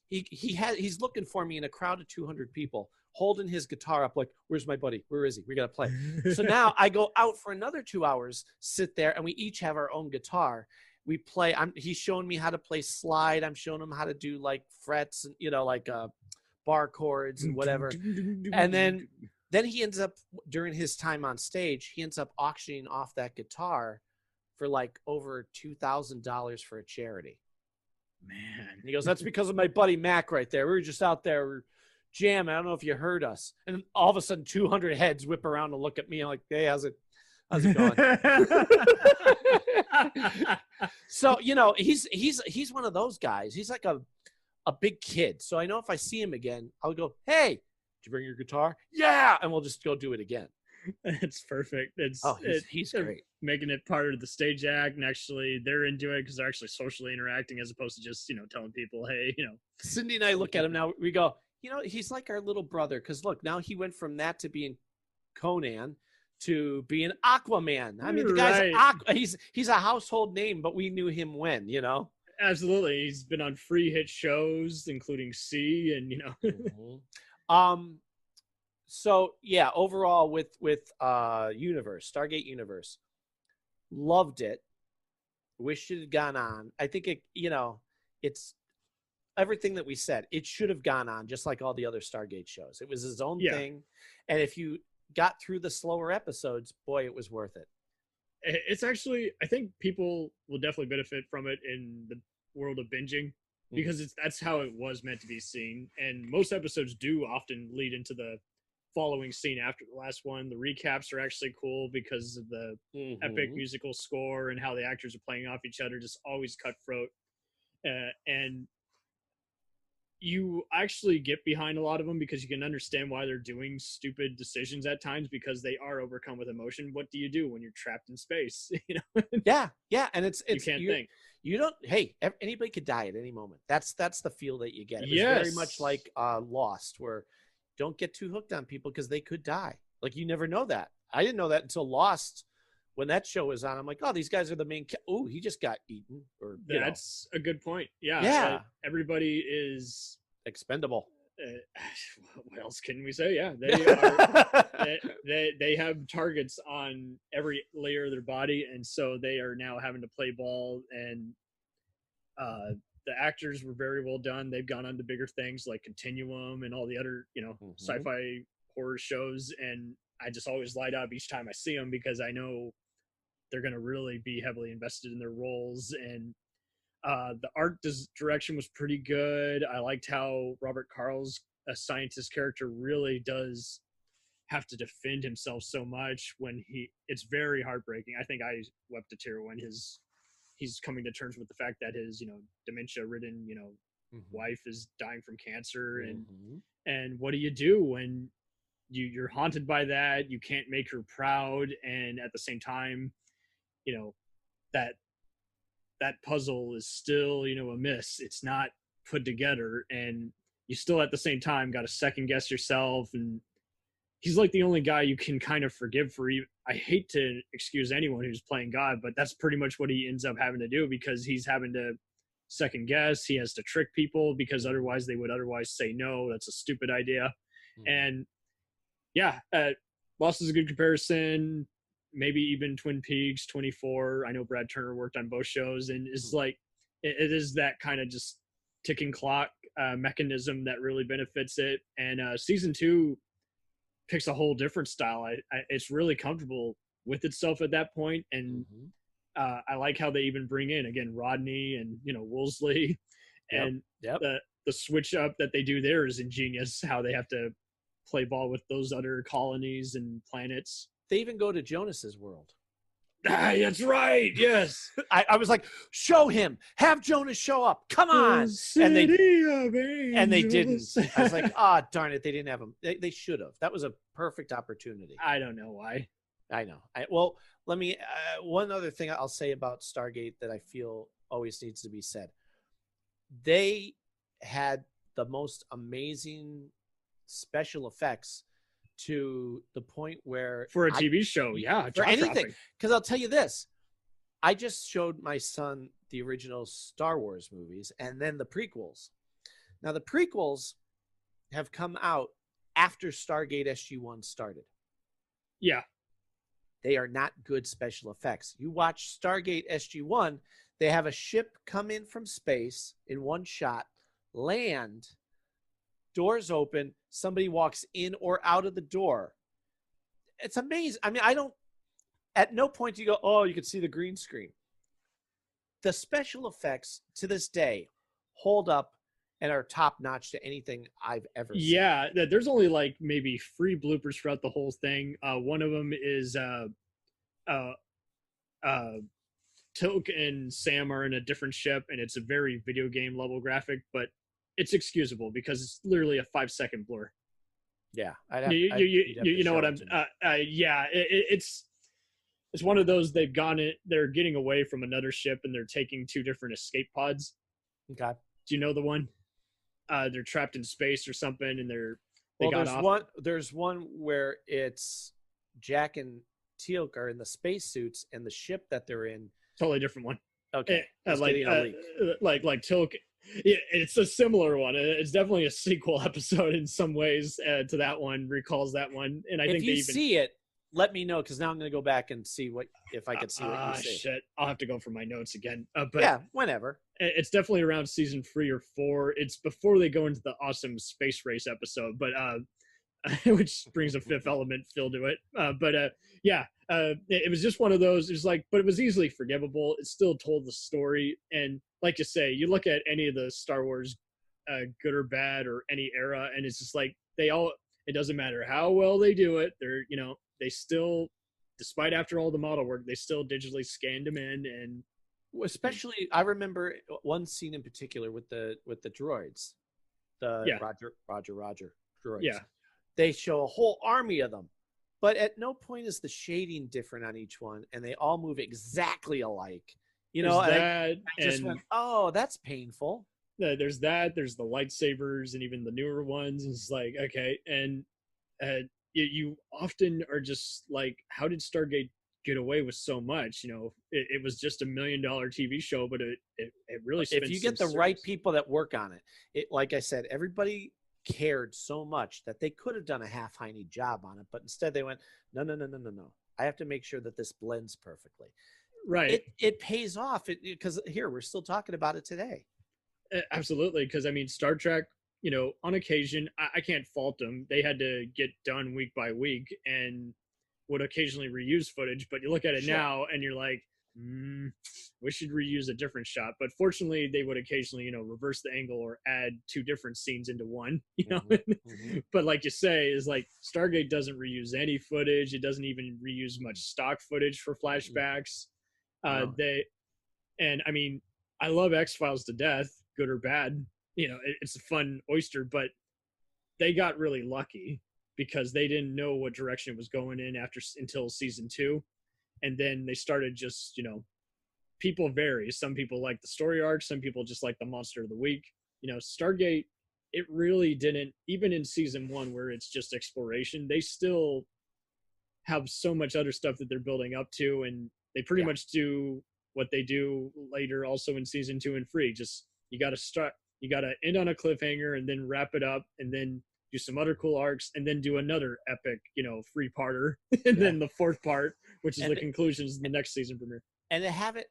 he's looking for me in a crowd of 200 people, holding his guitar up like, where's my buddy? Where is he? We got to play. So now I go out for another 2 hours, sit there, and we each have our own guitar. We play. He's showing me how to play slide. I'm showing him how to do like frets and, like bar chords and whatever. And then he ends up, during his time on stage, he ends up auctioning off that guitar for like over $2,000 for a charity. Man. And he goes, that's because of my buddy Mac right there. We were just out there, we're jamming. I don't know if you heard us. And all of a sudden, 200 heads whip around and look at me. I'm like, hey, how's it going? So, he's one of those guys. He's like a big kid. So I know if I see him again, I'll go, hey, did you bring your guitar? Yeah. And we'll just go do it again. It's perfect. He's great. Making it part of the stage act, and actually they're into it because they're actually socially interacting as opposed to just, telling people, hey, Cindy and I look at him now. We go, he's like our little brother. Because look, now he went from that to being Conan to being Aquaman. I mean, the guy's he's a household name, but we knew him when, Absolutely. He's been on free hit shows, including C, and So yeah, overall with Universe, Stargate Universe, loved it. Wish it had gone on. I think it's everything that we said. It should have gone on just like all the other Stargate shows. It was his own thing, and if you got through the slower episodes, boy, it was worth it. It's actually, I think people will definitely benefit from it in the world of binging because that's how it was meant to be seen. And most episodes do often lead into the following scene after the last one. The recaps are actually cool because of the epic musical score and how the actors are playing off each other, just always cutthroat. And you actually get behind a lot of them because you can understand why they're doing stupid decisions at times because they are overcome with emotion. What do you do when you're trapped in space? Yeah. And it's you can't think. You don't. Hey, anybody could die at any moment. That's the feel that you get. It was very much like Lost, where don't get too hooked on people because they could die. Like you never know that. I didn't know that until Lost. When that show was on, I'm like, oh, these guys are the main. Oh, he just got eaten. Or that's a good point. Yeah. Yeah. Everybody is expendable. What else can we say? Yeah, they are. they have targets on every layer of their body, and so they are now having to play ball. And the actors were very well done. They've gone on to bigger things like Continuum and all the other, sci-fi horror shows. And I just always light up each time I see them because I know they're going to really be heavily invested in their roles. And the art direction was pretty good. I liked how Robert Carl's a scientist character really does have to defend himself so much when it's very heartbreaking. I think I wept a tear when he's coming to terms with the fact that his, dementia ridden, wife is dying from cancer. And what do you do when you're haunted by that? You can't make her proud. And at the same time, that puzzle is still, a miss. It's not put together, and you still at the same time got to second guess yourself. And he's like the only guy you can kind of forgive for. I hate to excuse anyone who's playing God, but that's pretty much what he ends up having to do because he's having to second guess. He has to trick people because otherwise they would say no, that's a stupid idea. And yeah, Lost is a good comparison. Maybe even Twin Peaks, 24. I know Brad Turner worked on both shows, and it's like it is that kind of just ticking clock mechanism that really benefits it. And season 2 picks a whole different style. It's really comfortable with itself at that point, and I like how they even bring in again Rodney and Woolsey, and the switch up that they do there is ingenious. How they have to play ball with those other colonies and planets. They even go to Jonas's world. That's right. Yes. I was like, show him. Have Jonas show up. Come on. And they didn't. I was like, darn it. They didn't have him. They should have. That was a perfect opportunity. I don't know why. I know. Well, let me one other thing I'll say about Stargate that I feel always needs to be said. They had the most amazing special effects to the point where for a TV show, for anything. Because I'll tell you this, I just showed my son the original Star Wars movies and then the prequels. Now the prequels have come out after Stargate SG-1 started. Yeah. They are not good special effects. You watch Stargate SG-1, they have a ship come in from space in one shot, land, doors open, somebody walks in or out of the door. It's amazing. I mean, at no point do you go, oh, you can see the green screen. The special effects to this day hold up and are top notch to anything I've ever seen. Yeah, there's only like maybe 3 bloopers throughout the whole thing. One of them is Tilk and Sam are in a different ship, and it's a very video game level graphic, but it's excusable because it's literally a 5-second blur. Yeah, you know what I'm. Yeah, it's one of those they're getting away from another ship and they're taking 2 different escape pods. Okay. Do you know the one? They're trapped in space or something, and they got off. There's one where it's Jack and Teal'c are in the spacesuits, and the ship that they're in. Totally different one. Okay. Like Teal'c. Yeah, it's a similar one. It's definitely a sequel episode in some ways to that one. Recalls that one, and I think if you see it, let me know, because now I'm going to go back and see if I could see what you see. Shit, I'll have to go for my notes again. But yeah, whenever. It's definitely around season 3 or 4. It's before they go into the awesome space race episode, but which brings a Fifth Element feel to it. It was just one of those. It was like, but it was easily forgivable. It still told the story, and like you say, you look at any of the Star Wars, good or bad, or any era, and it's just like it doesn't matter how well they do it. They still, despite after all the model work, they still digitally scanned them in. And especially, I remember one scene in particular with the droids, Roger droids. Yeah, they show a whole army of them, but at no point is the shading different on each one, and they all move exactly alike. I just went, oh, that's painful. There's that. There's the lightsabers and even the newer ones. It's like, okay, and you often are just like, how did Stargate get away with so much? It was just $1 million TV show, but it really spins. If you get the right people that work on it, like I said, everybody cared so much that they could have done a half-hiney job on it, but instead they went, no. I have to make sure that this blends perfectly. Right. It pays off because here we're still talking about it today. Absolutely, because I mean, Star Trek, on occasion, I can't fault them. They had to get done week by week and would occasionally reuse footage. But you look at it now and you're like, we should reuse a different shot. But fortunately, they would occasionally, reverse the angle or add 2 different scenes into one. But like you say, is like Stargate doesn't reuse any footage. It doesn't even reuse much stock footage for flashbacks. I mean, I love X-Files to death, good or bad. It's a fun oyster, but they got really lucky because they didn't know what direction it was going in until season 2. And then they started just, people vary. Some people like the story arc. Some people just like the monster of the week. Stargate, it really didn't, even in season 1 where it's just exploration, they still have so much other stuff that they're building up to. And they pretty much do what they do later also in season 2 and 3. Just, you got to end on a cliffhanger and then wrap it up and then do some other cool arcs and then do another epic, 3-parter. And then the 4th part, which is the conclusion, is the next season premiere. And they have it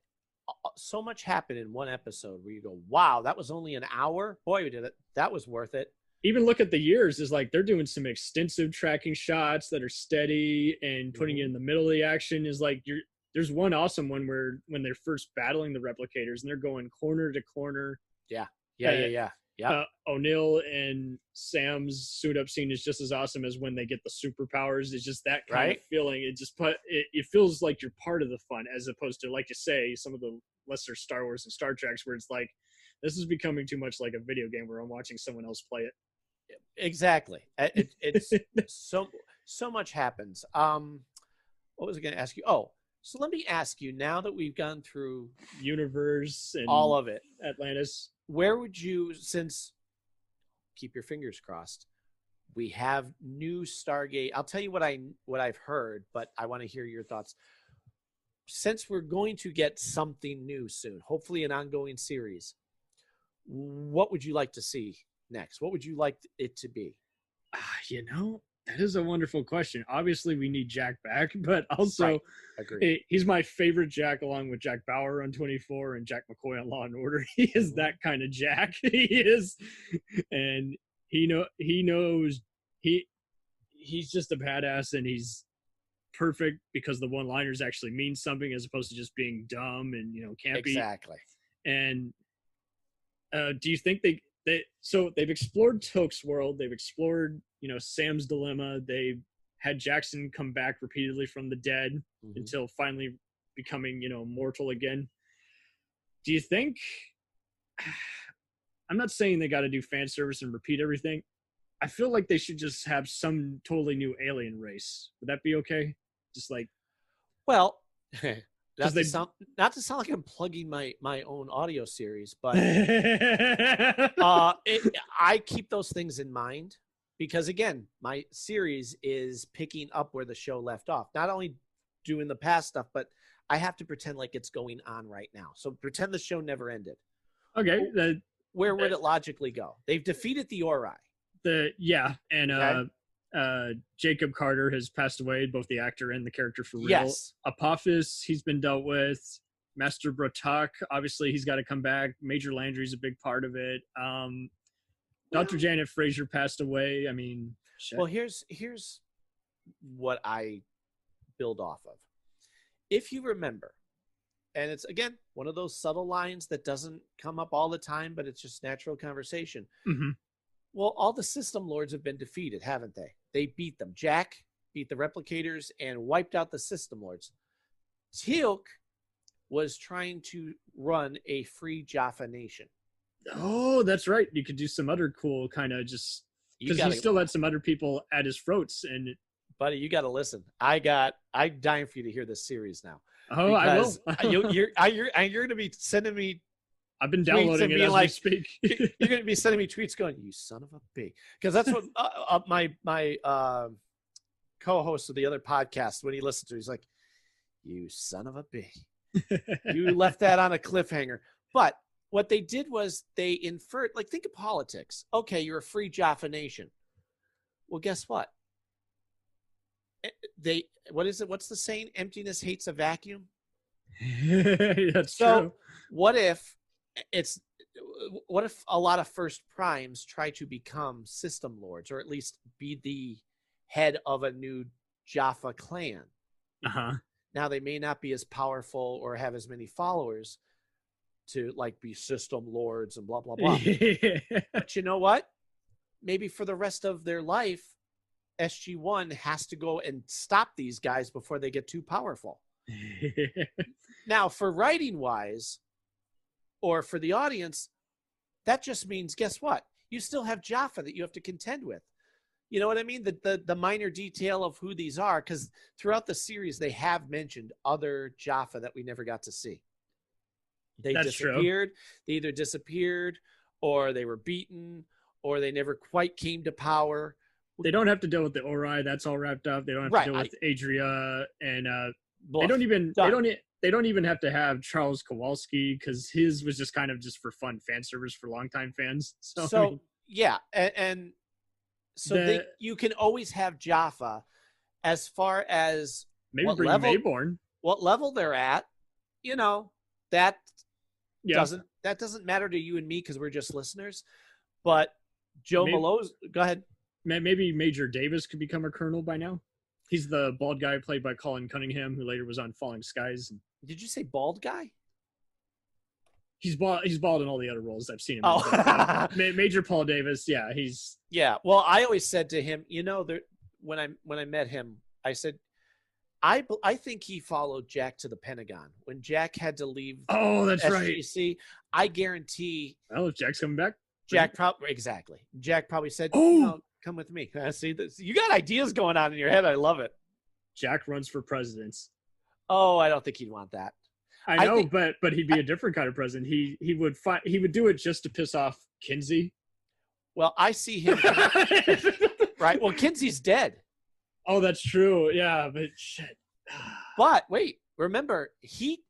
so much happen in one episode where you go, wow, that was only an hour. Boy, we did it. That was worth it. Even look at the years, is like they're doing some extensive tracking shots that are steady and putting it in the middle of the action. Is like there's one awesome one where when they're first battling the replicators and they're going corner to corner. Yeah. O'Neill and Sam's suit up scene is just as awesome as when they get the superpowers. It's just that kind of feeling. It feels like you're part of the fun, as opposed to, like you say, some of the lesser Star Wars and Star Treks where it's like, this is becoming too much like a video game where I'm watching someone else play it. Exactly. It's so much happens. What was I going to ask you? Oh, so let me ask you, now that we've gone through universe and all of it, Atlantis, where would you, since, keep your fingers crossed, We have new Stargate. I'll tell you what I've heard, but I want to hear your thoughts. Since we're going to get something new soon, hopefully an ongoing series, what would you like to see next? What would you like it to be? That is a wonderful question. Obviously, we need Jack back, but also Right. Agreed. he's my favorite Jack, along with Jack Bauer on 24 and Jack McCoy on Law and Order. He is that kind of Jack. He is, and he's just a badass, and he's perfect because the one-liners actually mean something as opposed to just being dumb and campy. Exactly. And do you think they've explored Toke's world, they've explored Sam's dilemma, they've had Jackson come back repeatedly from the dead until finally becoming mortal again. Do you think, I'm not saying they got to do fan service and repeat everything, I feel like they should just have some totally new alien race. Would that be okay? Just like, well, not to sound like I'm plugging my own audio series, but I keep those things in mind because, again, my series is picking up where the show left off. Not only doing the past stuff, but I have to pretend like it's going on right now. So pretend the show never ended. Okay. Where would it logically go? They've defeated the Ori. Jacob Carter has passed away, both the actor and the character for real. Yes. Apophis, he's been dealt with. Master Bratak, obviously he's got to come back. Major Landry's a big part of it. Dr. Janet Fraser passed away. I mean, shit. Well, here's what I build off of. If you remember, and it's, again, one of those subtle lines that doesn't come up all the time, but it's just natural conversation. Mm-hmm. Well, all the system lords have been defeated, haven't they? They beat them. Jack beat the replicators and wiped out the system lords. Teal'c was trying to run a free Jaffa nation. Oh, that's right. You could do some other cool kind of just because he still had some other people at his throats. And buddy, you got to listen. I'm dying for you to hear this series now. Oh, I will. you're going to be sending me. I've been downloading it as we speak. You're going to be sending me tweets going, "You son of a bitch," because that's what my co-host of the other podcast, when he listened to it, he's like, "You son of a bitch." You left that on a cliffhanger. But what they did was they inferred, like, think of politics. Okay, you're a free Jaffa nation. Well, guess what? What is it? What's the saying? Emptiness hates a vacuum. That's true. What if a lot of first primes try to become system lords, or at least be the head of a new Jaffa clan? Uh-huh. Now, they may not be as powerful or have as many followers to, like, be system lords and blah, blah, blah. But you know what? Maybe for the rest of their life, SG-1 has to go and stop these guys before they get too powerful. Now, for writing-wise, or for the audience, that just means, guess what? You still have Jaffa that you have to contend with. You know what I mean? The minor detail of who these are, because throughout the series, they have mentioned other Jaffa that we never got to see. That's disappeared. True. They either disappeared, or they were beaten, or they never quite came to power. They don't have to deal with the Ori. That's all wrapped up. They don't have to deal with Adria, and they don't even have to have Charles Kowalski, because his was just kind of just for fun fan service for longtime fans. So yeah, and so you can always have Jaffa. As far as maybe bring Mayborn, what level they're at, that doesn't matter to you and me because we're just listeners. But Joe Malone, go ahead. Maybe Major Davis could become a colonel by now. He's the bald guy played by Colin Cunningham, who later was on Falling Skies. Did you say bald guy? He's bald in all the other roles I've seen him in. Major Paul Davis, yeah. Well, I always said to him, when I met him, I said, I think he followed Jack to the Pentagon when Jack had to leave. Oh, that's SGC. right. I guarantee. Well, if Jack's coming back, Jack probably said, "Oh, come with me." See this? You got ideas going on in your head. I love it. Jack runs for president. Oh, I don't think he'd want that. I know, but he'd be a different kind of president. He would do it just to piss off Kinsey. Well, I see him. Right. Well, Kinsey's dead. Oh, that's true. Yeah, but shit. But wait, remember, he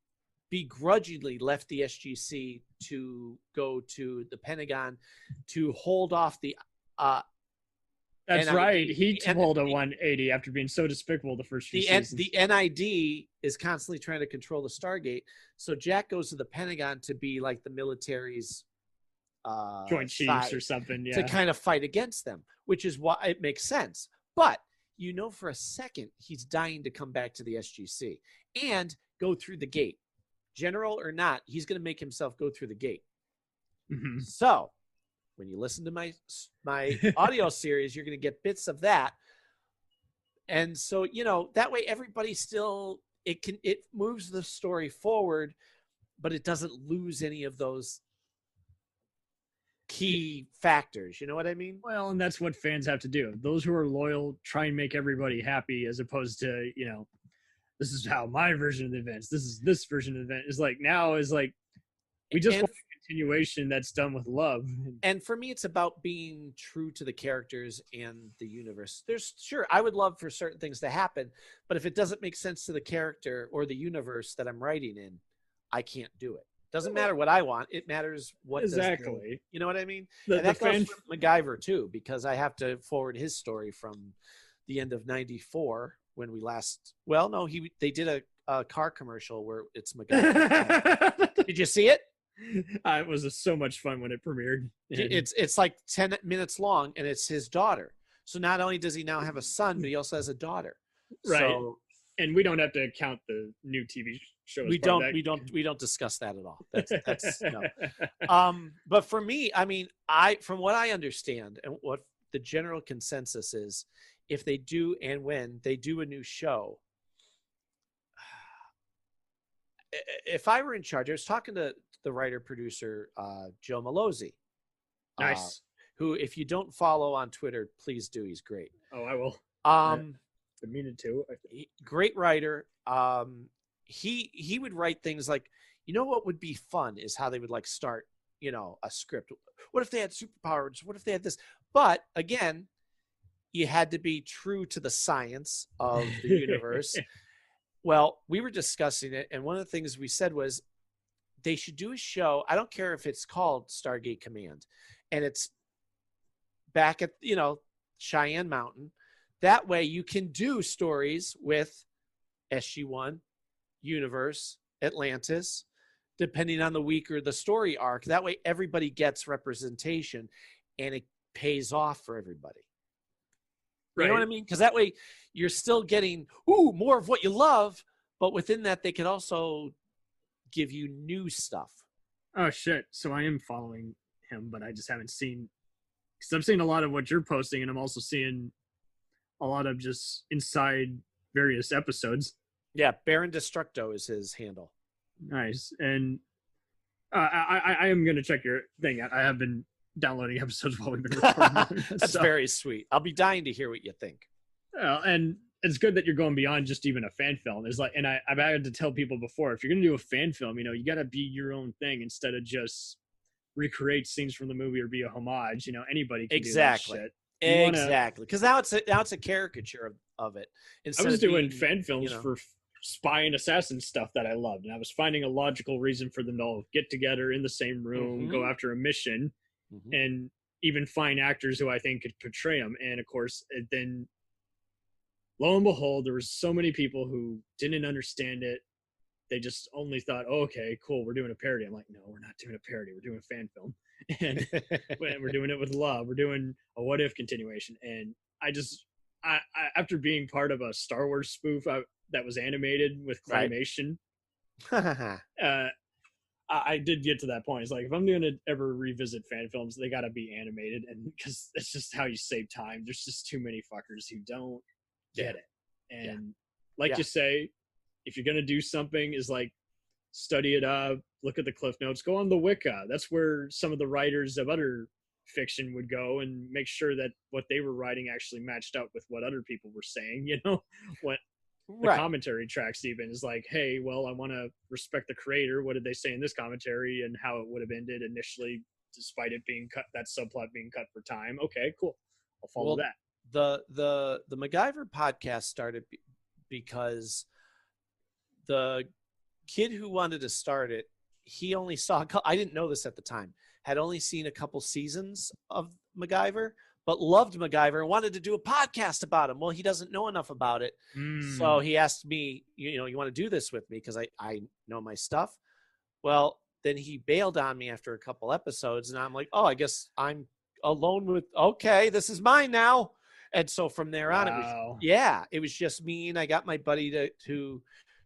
begrudgingly left the SGC to go to the Pentagon to hold off the That's NID. right. He pulled a 180 after being so despicable the first few seasons. The NID is constantly trying to control the Stargate. So Jack goes to the Pentagon to be like the military's Joint Chiefs or something, to kind of fight against them, which is why it makes sense. But you know, for a second, he's dying to come back to the SGC and go through the gate. General or not, he's going to make himself go through the gate. Mm-hmm. So when you listen to my audio series, you're going to get bits of that. And so, you know, that way everybody still, it moves the story forward, but it doesn't lose any of those key factors. You know what I mean? Well, and that's what fans have to do. Those who are loyal try and make everybody happy, as opposed to, you know, this is how my version of the events, this version of the event is like. Now is like, we just want a continuation that's done with love. And for me, it's about being true to the characters and the universe. I would love for certain things to happen, but if it doesn't make sense to the character or the universe that I'm writing in, I can't do it. Doesn't matter what I want. It matters what exactly. You know what I mean? And that goes for MacGyver too, because I have to forward his story from the end of '94 when we last. Well, no, they did a car commercial where it's MacGyver. Did you see it? It was so much fun when it premiered. It's like 10 minutes long, and it's his daughter. So not only does he now have a son, but he also has a daughter. Right. So, and we don't have to count the new TV show. We don't discuss that at all. That's no. But for me, I mean, from what I understand and what the general consensus is, if they do and when they do a new show, if I were in charge, I was talking to the writer producer Joe Malozzi. Nice. Who, if you don't follow on Twitter, please do. He's great. Oh, I will. I mean to. Great writer. He would write things like, you know what would be fun is how they would like start, you know, a script. What if they had superpowers? What if they had this? But again, you had to be true to the science of the universe. Well, we were discussing it, and one of the things we said was they should do a show. I don't care if it's called Stargate Command, and it's back at, you know, Cheyenne Mountain. That way you can do stories with SG-1, Universe, Atlantis, depending on the week or the story arc. That way everybody gets representation, and it pays off for everybody. You know what I mean? Because that way you're still getting, more of what you love, but within that they can also give you new stuff. Oh, shit. So I am following him, but I just haven't seen, because I'm seeing a lot of what you're posting, and I'm also seeing a lot of just inside various episodes. Yeah, Baron Destructo is his handle. Nice. And I am going to check your thing out. I have been downloading episodes while we've been recording. That's very sweet. I'll be dying to hear what you think. And it's good that you're going beyond just even a fan film. There's like, and I've had to tell people before, if you're going to do a fan film, you know, you got to be your own thing instead of just recreate scenes from the movie or be a homage. You know, anybody can do that shit. Exactly. Because now it's a caricature of it. I was doing fan films for spy and assassin stuff that I loved, and I was finding a logical reason for them to all get together in the same room, go after a mission, and even find actors who I think could portray them. And of course, then lo and behold, there was so many people who didn't understand it. They just only thought, oh, okay, cool, we're doing a parody. I'm like, no, we're not doing a parody. We're doing a fan film. And we're doing it with love. We're doing a what if continuation. And I after being part of a Star Wars spoof that was animated with claymation, I did get to that point. It's like, if I'm going to ever revisit fan films, they got to be animated, and because it's just how you save time. There's just too many fuckers who don't get it. And you say, if you're going to do something, is like, study it up, look at the cliff notes, go on the Wicca. That's where some of the writers of other fiction would go and make sure that what they were writing actually matched up with what other people were saying. You know, what the commentary tracks even is like, hey, well, I want to respect the creator. What did they say in this commentary and how it would have ended initially, despite it being cut, that subplot being cut for time. Okay, cool. I'll follow that. the MacGyver podcast started because the kid who wanted to start it, he only saw I didn't know this at the time, had only seen a couple seasons of MacGyver, but loved MacGyver and wanted to do a podcast about him. Well, he doesn't know enough about it. So he asked me, you want to do this with me? Because I know my stuff. Well, then he bailed on me after a couple episodes, and I'm like, oh, I guess I'm alone with, okay, this is mine now. And so from there on, it was just me, and I got my buddy who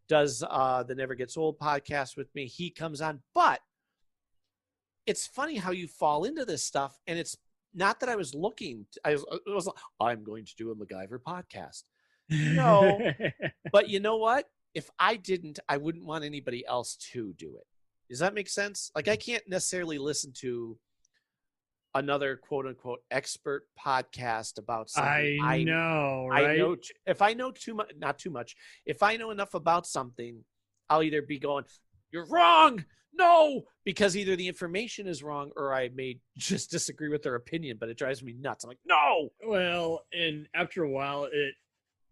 does the Never Gets Old podcast with me. He comes on, but it's funny how you fall into this stuff, and it's not that I was looking. It was like, I'm going to do a MacGyver podcast. No, but you know what? If I didn't, I wouldn't want anybody else to do it. Does that make sense? Like, I can't necessarily listen to another quote unquote expert podcast about something. I know, right? I know if I know too much, not too much. If I know enough about something, I'll either be going, "You're wrong." No, because either the information is wrong or I may just disagree with their opinion, but it drives me nuts. I'm like, no. Well, and after a while,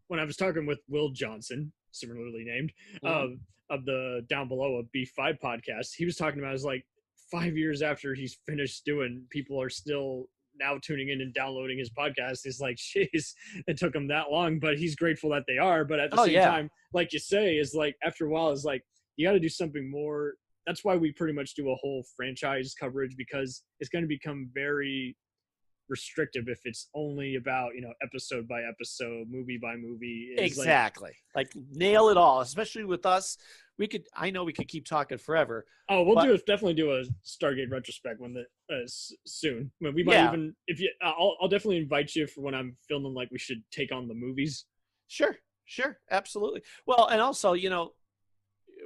when I was talking with Will Johnson, similarly named, of the Down Below a B5 podcast, he was talking about, is like 5 years after he's finished doing, people are still now tuning in and downloading his podcast. He's like, jeez, it took him that long, but he's grateful that they are. But at the same time, like you say, is like, after a while, is like, you got to do something more. That's why we pretty much do a whole franchise coverage, because it's going to become very restrictive if it's only about, episode by episode, movie by movie. Exactly. Like nail it all, especially with us. I know we could keep talking forever. Oh, we'll definitely do a Stargate retrospect soon. We might even, I'll definitely invite you for when I'm filming, like, we should take on the movies. Sure, absolutely. Well, and also,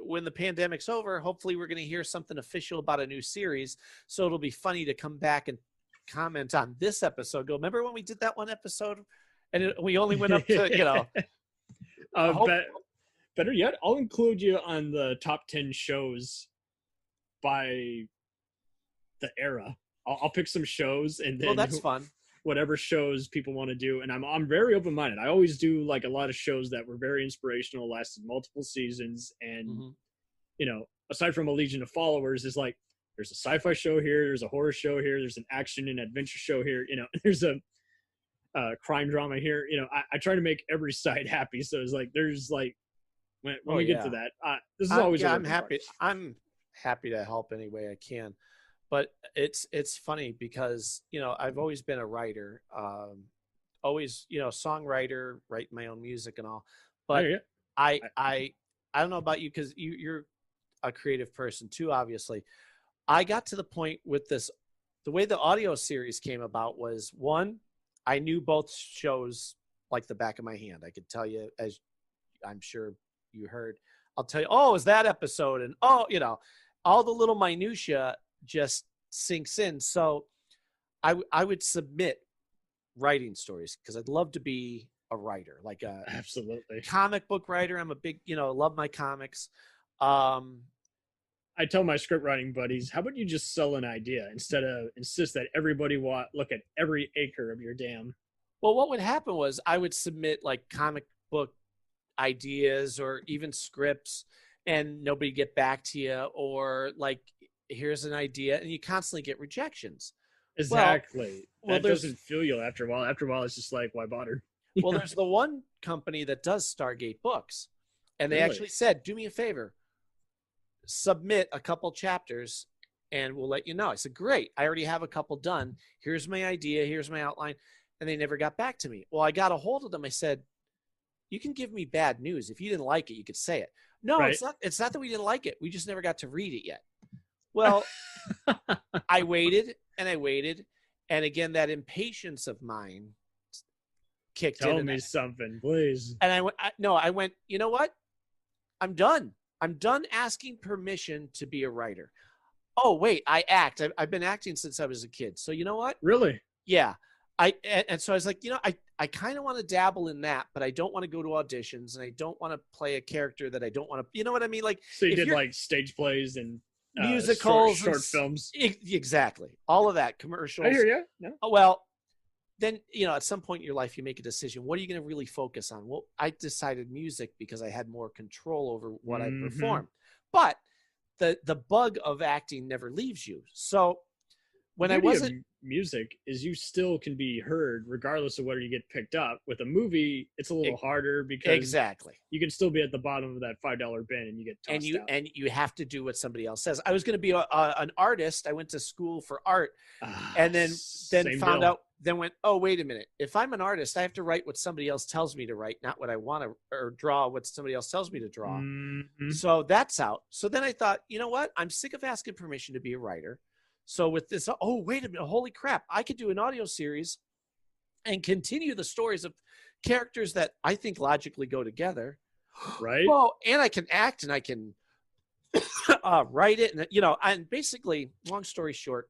when the pandemic's over, hopefully we're going to hear something official about a new series. So it'll be funny to come back and comment on this episode. Go, remember when we did that one episode and we only went up to, better yet, I'll include you on the top 10 shows by the era. I'll pick some shows, and then that's fun. Whatever shows people want to do, and I'm very open-minded. I always do like a lot of shows that were very inspirational, lasted multiple seasons, and aside from a legion of followers, is like, there's a sci-fi show here, there's a horror show here, there's an action and adventure show here, there's a crime drama here. I try to make every side happy, so it's like, there's like, when we get to that, this is always I'm happy. I'm happy to help any way I can. But it's funny because, I've always been a writer, always, songwriter, write my own music and all. But I don't know about you, because you're a creative person too, obviously. I got to the point with this, the way the audio series came about was, one, I knew both shows like the back of my hand. I could tell you, as I'm sure you heard, I'll tell you, oh, is that episode? And all the little minutia just sinks in. So I would submit writing stories, because I'd love to be a writer, like a absolutely comic book writer. I'm a big, love my comics. I tell my script writing buddies, how about you just sell an idea instead of insist that everybody look at every acre of your dam? Well, what would happen was I would submit like comic book ideas or even scripts, and nobody get back to you, or like, here's an idea, and you constantly get rejections. Exactly. Well, that doesn't feel you after a while. After a while, it's just like, why bother? Well, there's the one company that does Stargate books, and they actually said, do me a favor, submit a couple chapters and we'll let you know. I said, great. I already have a couple done. Here's my idea. Here's my outline. And they never got back to me. Well, I got a hold of them. I said, you can give me bad news. If you didn't like it, you could say it. No, right. It's not that we didn't like it. We just never got to read it yet. Well, I waited and I waited. And again, that impatience of mine kicked in. Tell me something, please. And I went, you know what? I'm done. I'm done asking permission to be a writer. Oh, wait, I act. I've been acting since I was a kid. So you know what? Really? Yeah. And so I was like, I kind of want to dabble in that, but I don't want to go to auditions, and I don't want to play a character that I don't want to, you know what I mean? Like, so you did like stage plays and musicals, short films. Exactly. All of that, commercials. I hear you. Yeah. Well, then, at some point in your life, you make a decision. What are you going to really focus on? Well, I decided music because I had more control over what I performed. But the bug of acting never leaves you. So when I wasn't music is you still can be heard regardless of whether you get picked up. With a movie, it's a little harder because you can still be at the bottom of that $5 bin and you get tossed out. And you have to do what somebody else says. I was going to be an artist. I went to school for art, and then found out. Then went, oh, wait a minute. If I'm an artist, I have to write what somebody else tells me to write, not what I want to, or draw what somebody else tells me to draw. So that's out. So then I thought, you know what? I'm sick of asking permission to be a writer. So with this, oh, wait a minute. Holy crap. I could do an audio series and continue the stories of characters that I think logically go together. Right. Well, and I can act and I can write it. And, and basically, long story short,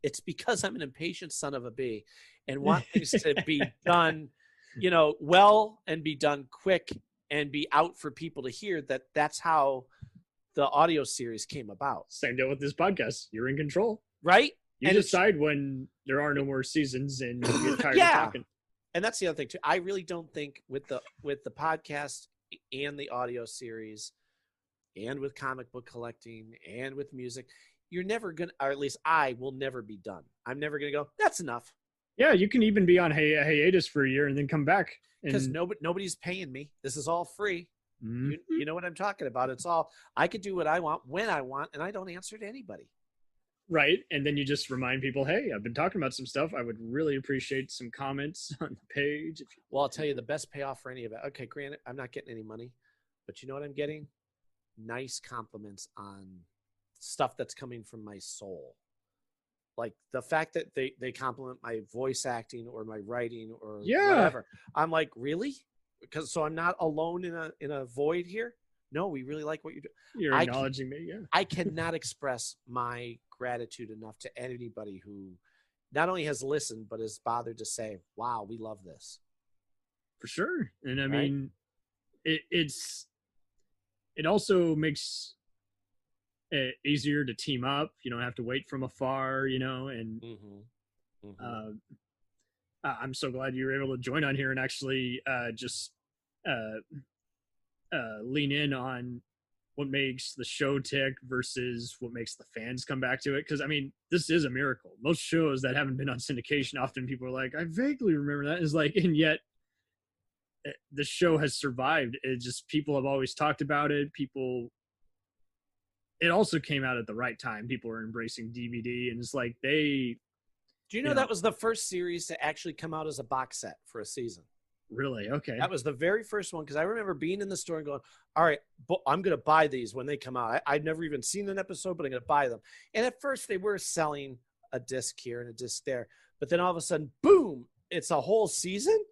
it's because I'm an impatient son of a bee and want things to be done, well and be done quick and be out for people to hear. That's how the audio series came about. Same deal with this podcast. You're in control, right? You decide when there are no more seasons and you get tired of talking. And that's the other thing too. I really don't think with the podcast and the audio series and with comic book collecting and with music, you're never going to, or at least I will never be done. I'm never going to go, that's enough. Yeah, you can even be on hiatus for a year and then come back. Because nobody's paying me. This is all free. You know what I'm talking about. It's all, I could do what I want when I want, and I don't answer to anybody. Right. And then you just remind people, hey, I've been talking about some stuff. I would really appreciate some comments on the page. Well, I'll tell you the best payoff for any of it. Okay, granted, I'm not getting any money, but you know what I'm getting? Nice compliments on stuff that's coming from my soul. Like the fact that they compliment my voice acting or my writing or whatever. I'm like, really? So I'm not alone in a void here? No, we really like what you're doing. You're acknowledging me, yeah. I cannot express my gratitude enough to anybody who not only has listened, but has bothered to say, wow, we love this. For sure. And I mean, it also makes easier to team up. You don't have to wait from afar, and I'm so glad you were able to join on here and actually just lean in on what makes the show tick versus what makes the fans come back to it. Because, I mean, this is a miracle. Most shows that haven't been on syndication, often people are like, I vaguely remember that. It's like, and yet the show has survived. It just, people have always talked about it. It also came out at the right time. People are embracing DVD, and it's like do you know that was the first series to actually come out as a box set for a season? Really? Okay. That was the very first one, because I remember being in the store and going, all right, I'm going to buy these when they come out. I'd never even seen an episode, but I'm going to buy them. And at first they were selling a disc here and a disc there. But then all of a sudden, boom, it's a whole season.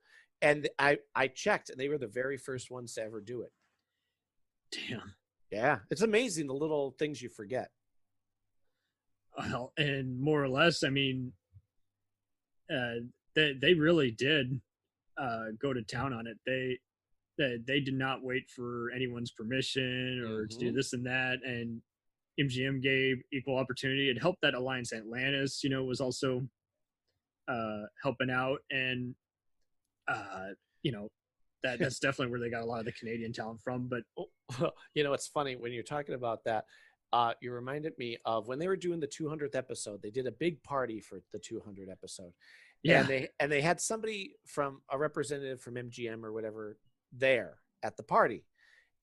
And I checked, and they were the very first ones to ever do it. Damn. Yeah. It's amazing the little things you forget. Well, and more or less, I mean, they really did go to town on it. They did not wait for anyone's permission or to do this and that. And MGM gave equal opportunity. It helped that Alliance Atlantis, was also helping out. And, that's definitely where they got a lot of the Canadian talent from. But, it's funny when you're talking about that. You reminded me of when they were doing the 200th episode. They did a big party for the 200th episode. Yeah. And they had somebody from a representative from MGM or whatever there at the party.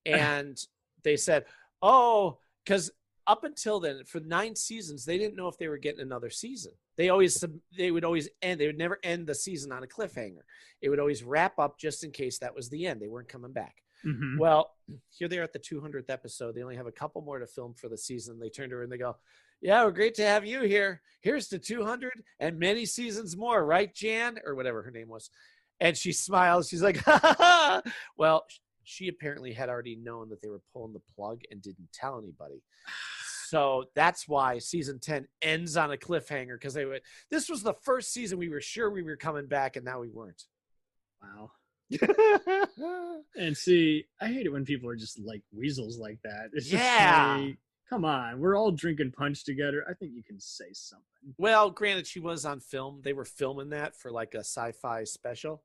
And they said, because up until then, for 9 seasons, they didn't know if they were getting another season. They would never end the season on a cliffhanger. It would always wrap up just in case that was the end. They weren't coming back. Mm-hmm. Well, here they are at the 200th episode. They only have a couple more to film for the season. They turned to her and they go, yeah, we're great to have you here. Here's to 200 and many seasons more, right, Jan? Or whatever her name was. And she smiles. She's like, ha, ha, ha. Well, she apparently had already known that they were pulling the plug and didn't tell anybody. So that's why season 10 ends on a cliffhanger, because this was the first season we were sure we were coming back, and now we weren't. Wow. And see, I hate it when people are just like weasels like that. It's just like, come on, we're all drinking punch together. I think you can say something. Well, granted, she was on film. They were filming that for like a sci-fi special.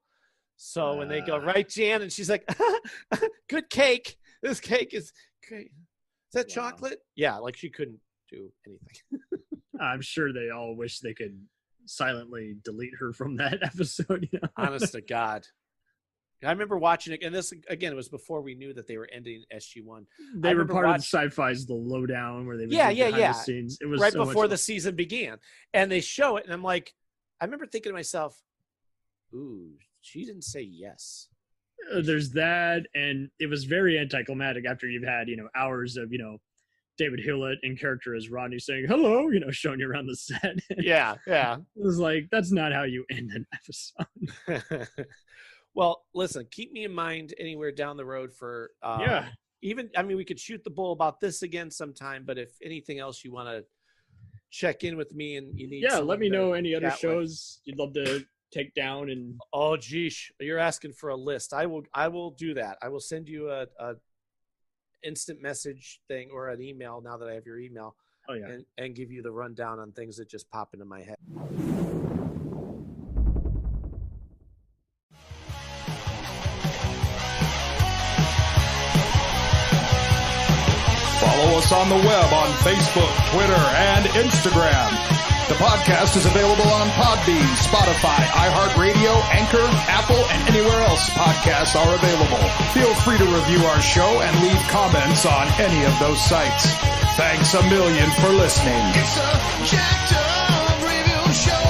So when they go, right, Jan? And she's like, good cake. This cake is great. Is that chocolate? Yeah, like she couldn't do anything. I'm sure they all wish they could silently delete her from that episode. You know? Honest to God. I remember watching it, and this, again, it was before we knew that they were ending SG-1. They were part of Sci-Fi's The Lowdown, where they would do behind the scenes. It was right so before much the season began. And they show it, and I'm like, I remember thinking to myself, ooh, she didn't say yes. There's that, and it was very anticlimactic after you've had, hours of, David Hewlett in character as Rodney saying, hello, showing you around the set. Yeah. It was like, that's not how you end an episode. Well, listen, keep me in mind anywhere down the road for even, we could shoot the bull about this again sometime, but if anything else you want to check in with me and you need let me know any other shows you'd love to take down. And oh geesh, you're asking for a list. I will do that. I will send you a instant message thing or an email now that I have your email. Oh yeah. And give you the rundown on things that just pop into my head. Follow us on the web on Facebook, Twitter, and Instagram. The podcast is available on Podbean, Spotify, iHeartRadio, Anchor, Apple, and anywhere else podcasts are available. Feel free to review our show and leave comments on any of those sites. Thanks a million for listening. It's a jacked up review show.